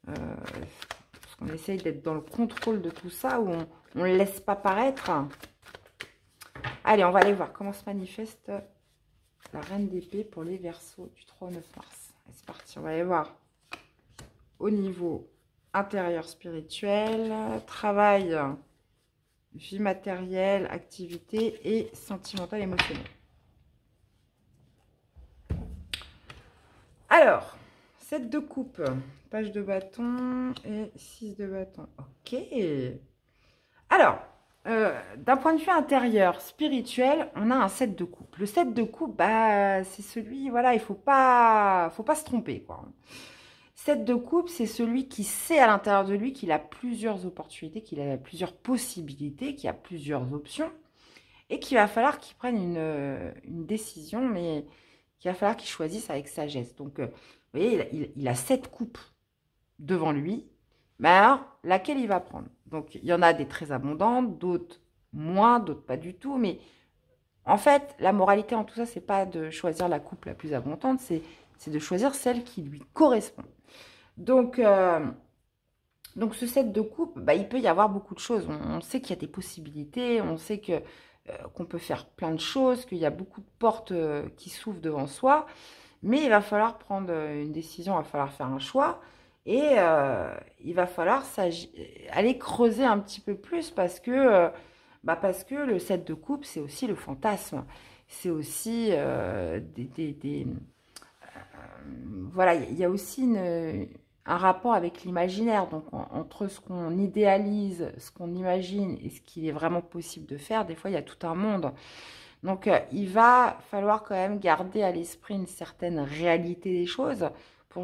Est-ce qu'on essaye d'être dans le contrôle de tout ça ou on ne le laisse pas paraître? Allez, on va aller voir comment se manifeste la reine d'épée pour les Verseaux du 3 au 9 mars. C'est parti, on va aller voir au niveau... intérieur spirituel, travail, vie matérielle, activité et sentimentale, émotionnelle. Alors, 7 de coupe, page de bâton et 6 de bâton. Ok. Alors, d'un point de vue intérieur, spirituel, on a un 7 de coupe. Le 7 de coupe, bah, c'est celui, voilà, il faut pas se tromper, quoi. 7 de coupe, c'est celui qui sait à l'intérieur de lui qu'il a plusieurs opportunités, qu'il a plusieurs possibilités, qu'il a plusieurs options et qu'il va falloir qu'il prenne une décision, mais qu'il va falloir qu'il choisisse avec sagesse. Donc, vous voyez, il a 7 coupes devant lui, mais alors, laquelle il va prendre? Donc, il y en a des très abondantes, d'autres moins, d'autres pas du tout, mais en fait, la moralité en tout ça, c'est pas de choisir la coupe la plus abondante, c'est de choisir celle qui lui correspond. Donc ce set de coupe, bah, il peut y avoir beaucoup de choses. On sait qu'il y a des possibilités, on sait qu'on peut faire plein de choses, qu'il y a beaucoup de portes qui s'ouvrent devant soi, mais il va falloir prendre une décision, il va falloir faire un choix, et il va falloir aller creuser un petit peu plus parce que le set de coupe, c'est aussi le fantasme, c'est aussi voilà, il y a aussi un rapport avec l'imaginaire, donc entre ce qu'on idéalise, ce qu'on imagine et ce qu'il est vraiment possible de faire, des fois il y a tout un monde. Donc il va falloir quand même garder à l'esprit une certaine réalité des choses pour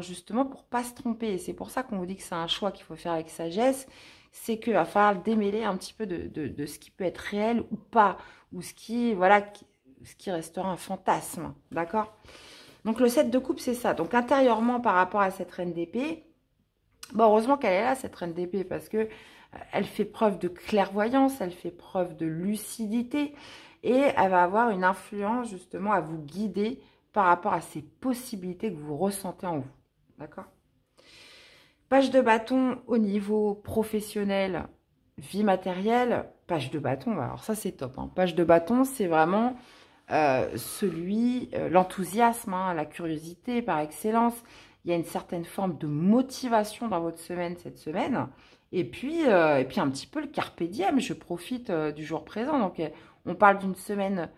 pas se tromper. Et c'est pour ça qu'on vous dit que c'est un choix qu'il faut faire avec sagesse, c'est qu'il va falloir démêler un petit peu de ce qui peut être réel ou pas, ou ce qui restera un fantasme, d'accord? Donc, le 7 de coupe, c'est ça. Donc, intérieurement, par rapport à cette reine d'épée, bon, heureusement qu'elle est là, cette reine d'épée, parce que elle fait preuve de clairvoyance, elle fait preuve de lucidité. et elle va avoir une influence justement à vous guider par rapport à ces possibilités que vous ressentez en vous. D'accord? Page de bâton au niveau professionnel, vie matérielle, page de bâton, alors ça c'est top. Hein. Page de bâton, c'est vraiment l'enthousiasme, hein, la curiosité par excellence. Il y a une certaine forme de motivation dans votre semaine cette semaine. Et puis un petit peu le carpe diem, je profite du jour présent. Donc on parle d'une semaine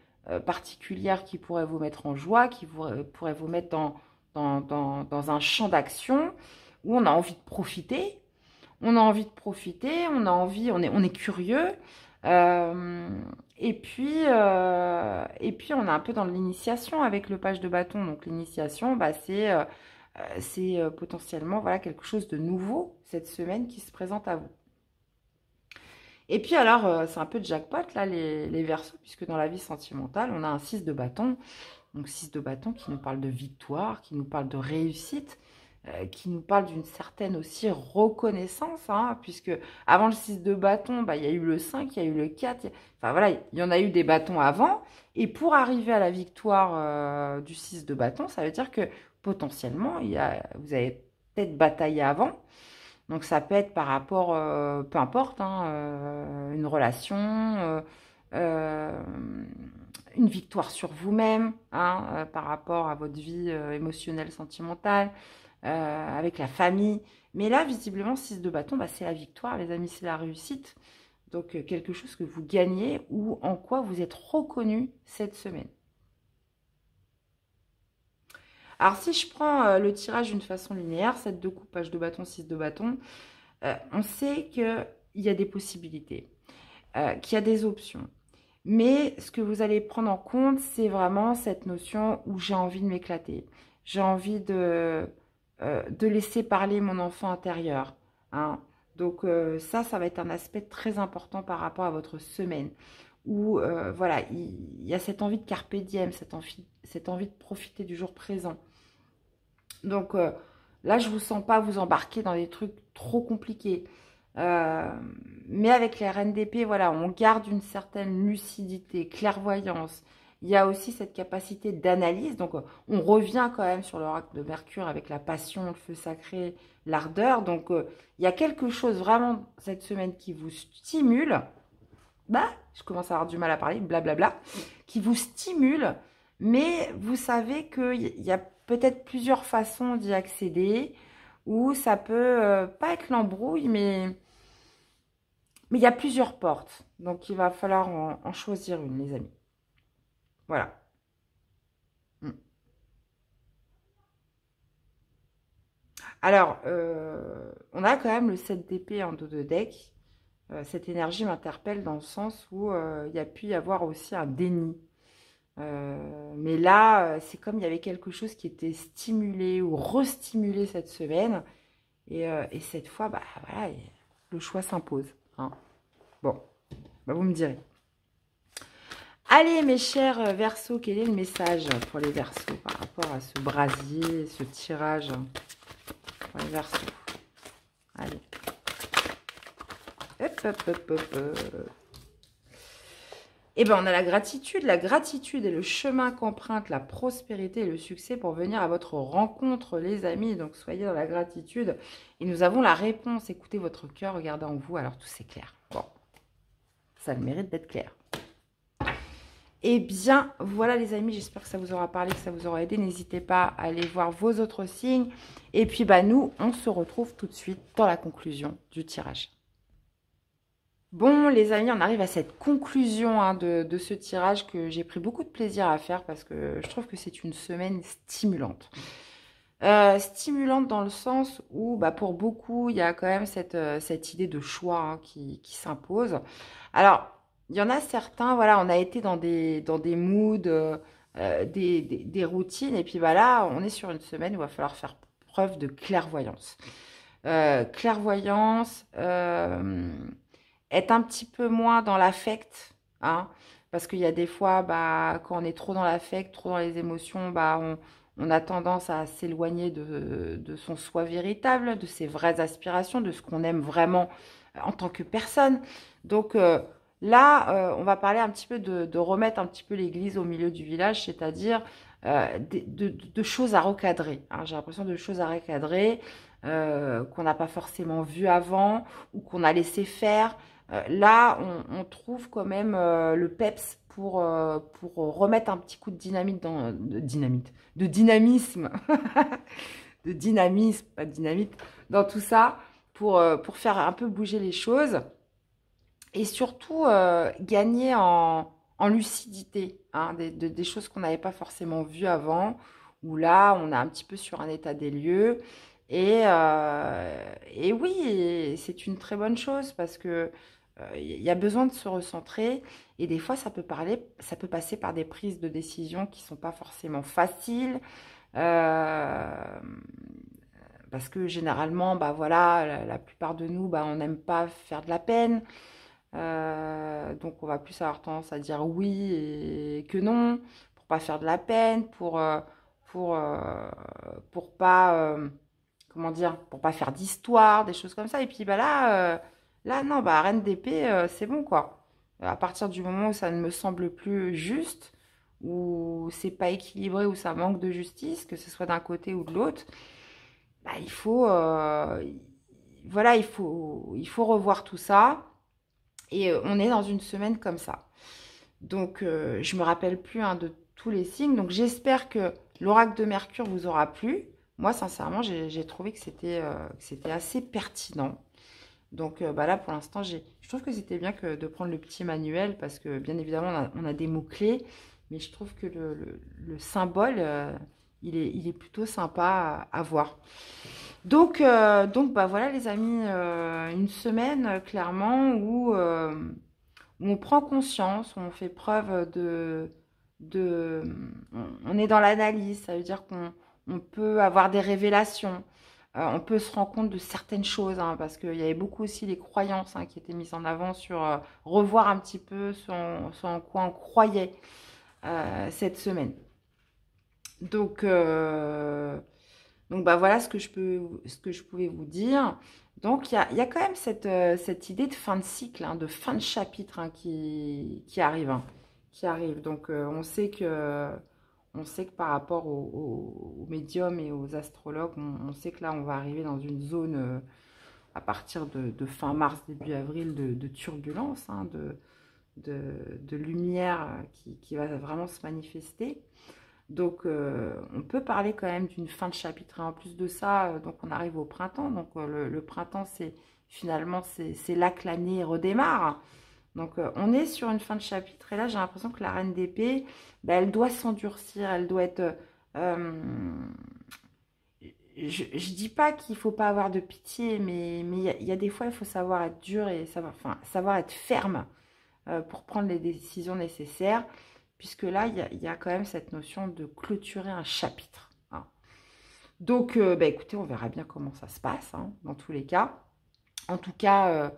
particulière qui pourrait vous mettre en joie, qui pourrait vous mettre dans un champ d'action où on a envie de profiter. On a envie de profiter, on est curieux. Et puis, on est un peu dans l'initiation avec le page de bâton. Donc, l'initiation, bah, c'est potentiellement voilà, quelque chose de nouveau cette semaine qui se présente à vous. Et puis, alors, c'est un peu de jackpot, là, les Verseaux, puisque dans la vie sentimentale, on a un 6 de bâton. Donc, 6 de bâton qui nous parle de victoire, qui nous parle de réussite, qui nous parle d'une certaine aussi reconnaissance, hein, puisque avant le 6 de bâton, bah, il y a eu le 5, il y a eu le 4, enfin voilà, il y en a eu des bâtons avant, et pour arriver à la victoire du 6 de bâton, ça veut dire que potentiellement, vous avez peut-être bataillé avant, donc ça peut être par rapport, peu importe, hein, une relation, une victoire sur vous-même, hein, par rapport à votre vie émotionnelle, sentimentale, avec la famille. Mais là, visiblement, 6 de bâton, bah, c'est la victoire, les amis, c'est la réussite. Donc, quelque chose que vous gagnez ou en quoi vous êtes reconnu cette semaine. Alors, si je prends le tirage d'une façon linéaire, 7 de coupe, page de bâton, 6 de bâton, on sait qu'il y a des possibilités, qu'il y a des options. Mais ce que vous allez prendre en compte, c'est vraiment cette notion où j'ai envie de m'éclater. J'ai envie de laisser parler mon enfant intérieur. Hein. Donc ça va être un aspect très important par rapport à votre semaine. Où voilà, il y a cette envie de carpe diem, cette envie de profiter du jour présent. Donc là, je ne vous sens pas vous embarquer dans des trucs trop compliqués. Mais avec les reines d'épée, voilà, on garde une certaine lucidité, clairvoyance. Il y a aussi cette capacité d'analyse. Donc, on revient quand même sur l'oracle de Mercure avec la passion, le feu sacré, l'ardeur. Donc, il y a quelque chose vraiment cette semaine qui vous stimule. Bah, je commence à avoir du mal à parler, blablabla. Qui vous stimule. Mais vous savez qu'il y a peut-être plusieurs façons d'y accéder. Ou ça peut pas être l'embrouille, mais il y a plusieurs portes. Donc, il va falloir en choisir une, les amis. Voilà. Alors, on a quand même le 7 d'épée en dos de deck. Cette énergie m'interpelle dans le sens où il y a pu y avoir aussi un déni. Mais là, c'est comme il y avait quelque chose qui était stimulé ou restimulé cette semaine. Et cette fois, bah, voilà, le choix s'impose. Hein. Bon, bah, vous me direz. Allez, mes chers Verseaux, quel est le message pour les Verseaux par rapport à ce brasier, ce tirage pour les Verseaux? Allez. Hop, hop, hop, hop, hop. Eh bien, on a la gratitude. La gratitude est le chemin qu'emprunte la prospérité et le succès pour venir à votre rencontre, les amis. Donc, soyez dans la gratitude. Et nous avons la réponse. Écoutez votre cœur, regardez en vous. Alors, tout c'est clair. Bon, ça a le mérite d'être clair. Eh bien, voilà les amis. J'espère que ça vous aura parlé, que ça vous aura aidé. N'hésitez pas à aller voir vos autres signes. Et puis, bah, nous, on se retrouve tout de suite dans la conclusion du tirage. Bon, les amis, on arrive à cette conclusion hein, de ce tirage que j'ai pris beaucoup de plaisir à faire parce que je trouve que c'est une semaine stimulante. Stimulante dans le sens où, bah, pour beaucoup, il y a quand même cette idée de choix hein, qui s'impose. Alors, il y en a certains, voilà, on a été dans des moods, des routines, et puis bah, là, on est sur une semaine où il va falloir faire preuve de clairvoyance. Clairvoyance... être un petit peu moins dans l'affect, hein, parce qu'il y a des fois, bah, quand on est trop dans l'affect, trop dans les émotions, bah, on a tendance à s'éloigner de son soi véritable, de ses vraies aspirations, de ce qu'on aime vraiment en tant que personne. Donc, Là, on va parler un petit peu de remettre un petit peu l'église au milieu du village, c'est-à-dire de choses à recadrer. Hein. J'ai l'impression de choses à recadrer qu'on n'a pas forcément vu avant ou qu'on a laissé faire. Là, on trouve quand même le peps pour remettre un petit coup de dynamite de dynamisme, de dynamisme, pas de dynamite, dans tout ça, pour faire un peu bouger les choses et surtout gagner en lucidité, hein, des choses qu'on n'avait pas forcément vues avant, où là, on est un petit peu sur un état des lieux. Et oui, c'est une très bonne chose parce que il y a besoin de se recentrer et des fois, ça peut passer par des prises de décision qui sont pas forcément faciles. Euh, Parce que généralement, bah voilà, la plupart de nous, bah, on n'aime pas faire de la peine. Donc on va plus avoir tendance à dire oui et que non, pour pas faire de la peine, pour, euh, pour pas, comment dire, pour pas faire d'histoire, des choses comme ça. Et puis bah là non, bah reine d'épée, c'est bon quoi. À partir du moment où ça ne me semble plus juste, où c'est pas équilibré, où ça manque de justice, que ce soit d'un côté ou de l'autre, bah, voilà, il faut revoir tout ça. Et on est dans une semaine comme ça. Donc, je me rappelle plus hein, de tous les signes. Donc, j'espère que l'oracle de Mercure vous aura plu. Moi, sincèrement, j'ai trouvé que c'était assez pertinent. Donc, bah là, pour l'instant, je trouve que c'était bien de prendre le petit manuel parce que, bien évidemment, on a des mots-clés. Mais je trouve que le symbole, il est plutôt sympa à voir. Donc bah voilà les amis, une semaine clairement où on prend conscience, où on fait preuve on est dans l'analyse, ça veut dire qu'on peut avoir des révélations, on peut se rendre compte de certaines choses, hein, parce qu'il y avait beaucoup aussi les croyances hein, qui étaient mises en avant sur revoir un petit peu ce en quoi on croyait cette semaine. Donc, bah voilà ce que je pouvais vous dire. Donc il y a quand même cette idée de fin de cycle, hein, de fin de chapitre hein, qui arrive. Hein, qui arrive. Donc on sait que par rapport aux médiums et aux astrologues, on sait que là on va arriver dans une zone à partir de fin mars, début avril de turbulence, hein, de lumière qui va vraiment se manifester. Donc, on peut parler quand même d'une fin de chapitre. Et en plus de ça, donc on arrive au printemps. Donc, le printemps, finalement, c'est là que l'année redémarre. Donc, on est sur une fin de chapitre. Et là, j'ai l'impression que la reine d'épée, bah, elle doit s'endurcir. Elle doit être... je ne dis pas qu'il ne faut pas avoir de pitié, mais il y a des fois, il faut savoir être dur et savoir être ferme pour prendre les décisions nécessaires. Puisque là, il y a quand même cette notion de clôturer un chapitre. Hein. Donc, bah, écoutez, on verra bien comment ça se passe, hein, dans tous les cas. En tout cas,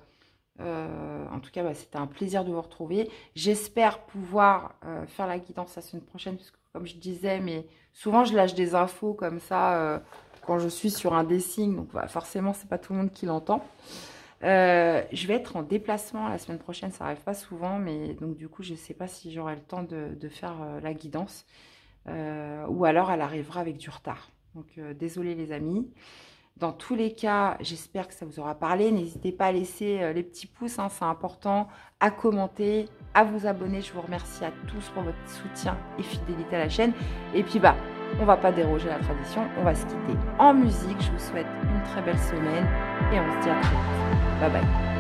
bah, c'était un plaisir de vous retrouver. J'espère pouvoir faire la guidance la semaine prochaine, parce que comme je disais, mais souvent, je lâche des infos comme ça quand je suis sur un des signes. Donc, bah, forcément, c'est pas tout le monde qui l'entend. Je vais être en déplacement la semaine prochaine, ça n'arrive pas souvent, mais donc du coup, je ne sais pas si j'aurai le temps de faire la guidance, ou alors elle arrivera avec du retard. Donc, désolé les amis. Dans tous les cas, j'espère que ça vous aura parlé. N'hésitez pas à laisser les petits pouces, hein, c'est important, à commenter, à vous abonner. Je vous remercie à tous pour votre soutien et fidélité à la chaîne. Et puis, bah, on ne va pas déroger à la tradition, on va se quitter en musique. Je vous souhaite une très belle semaine et on se dit à très vite. Bye bye.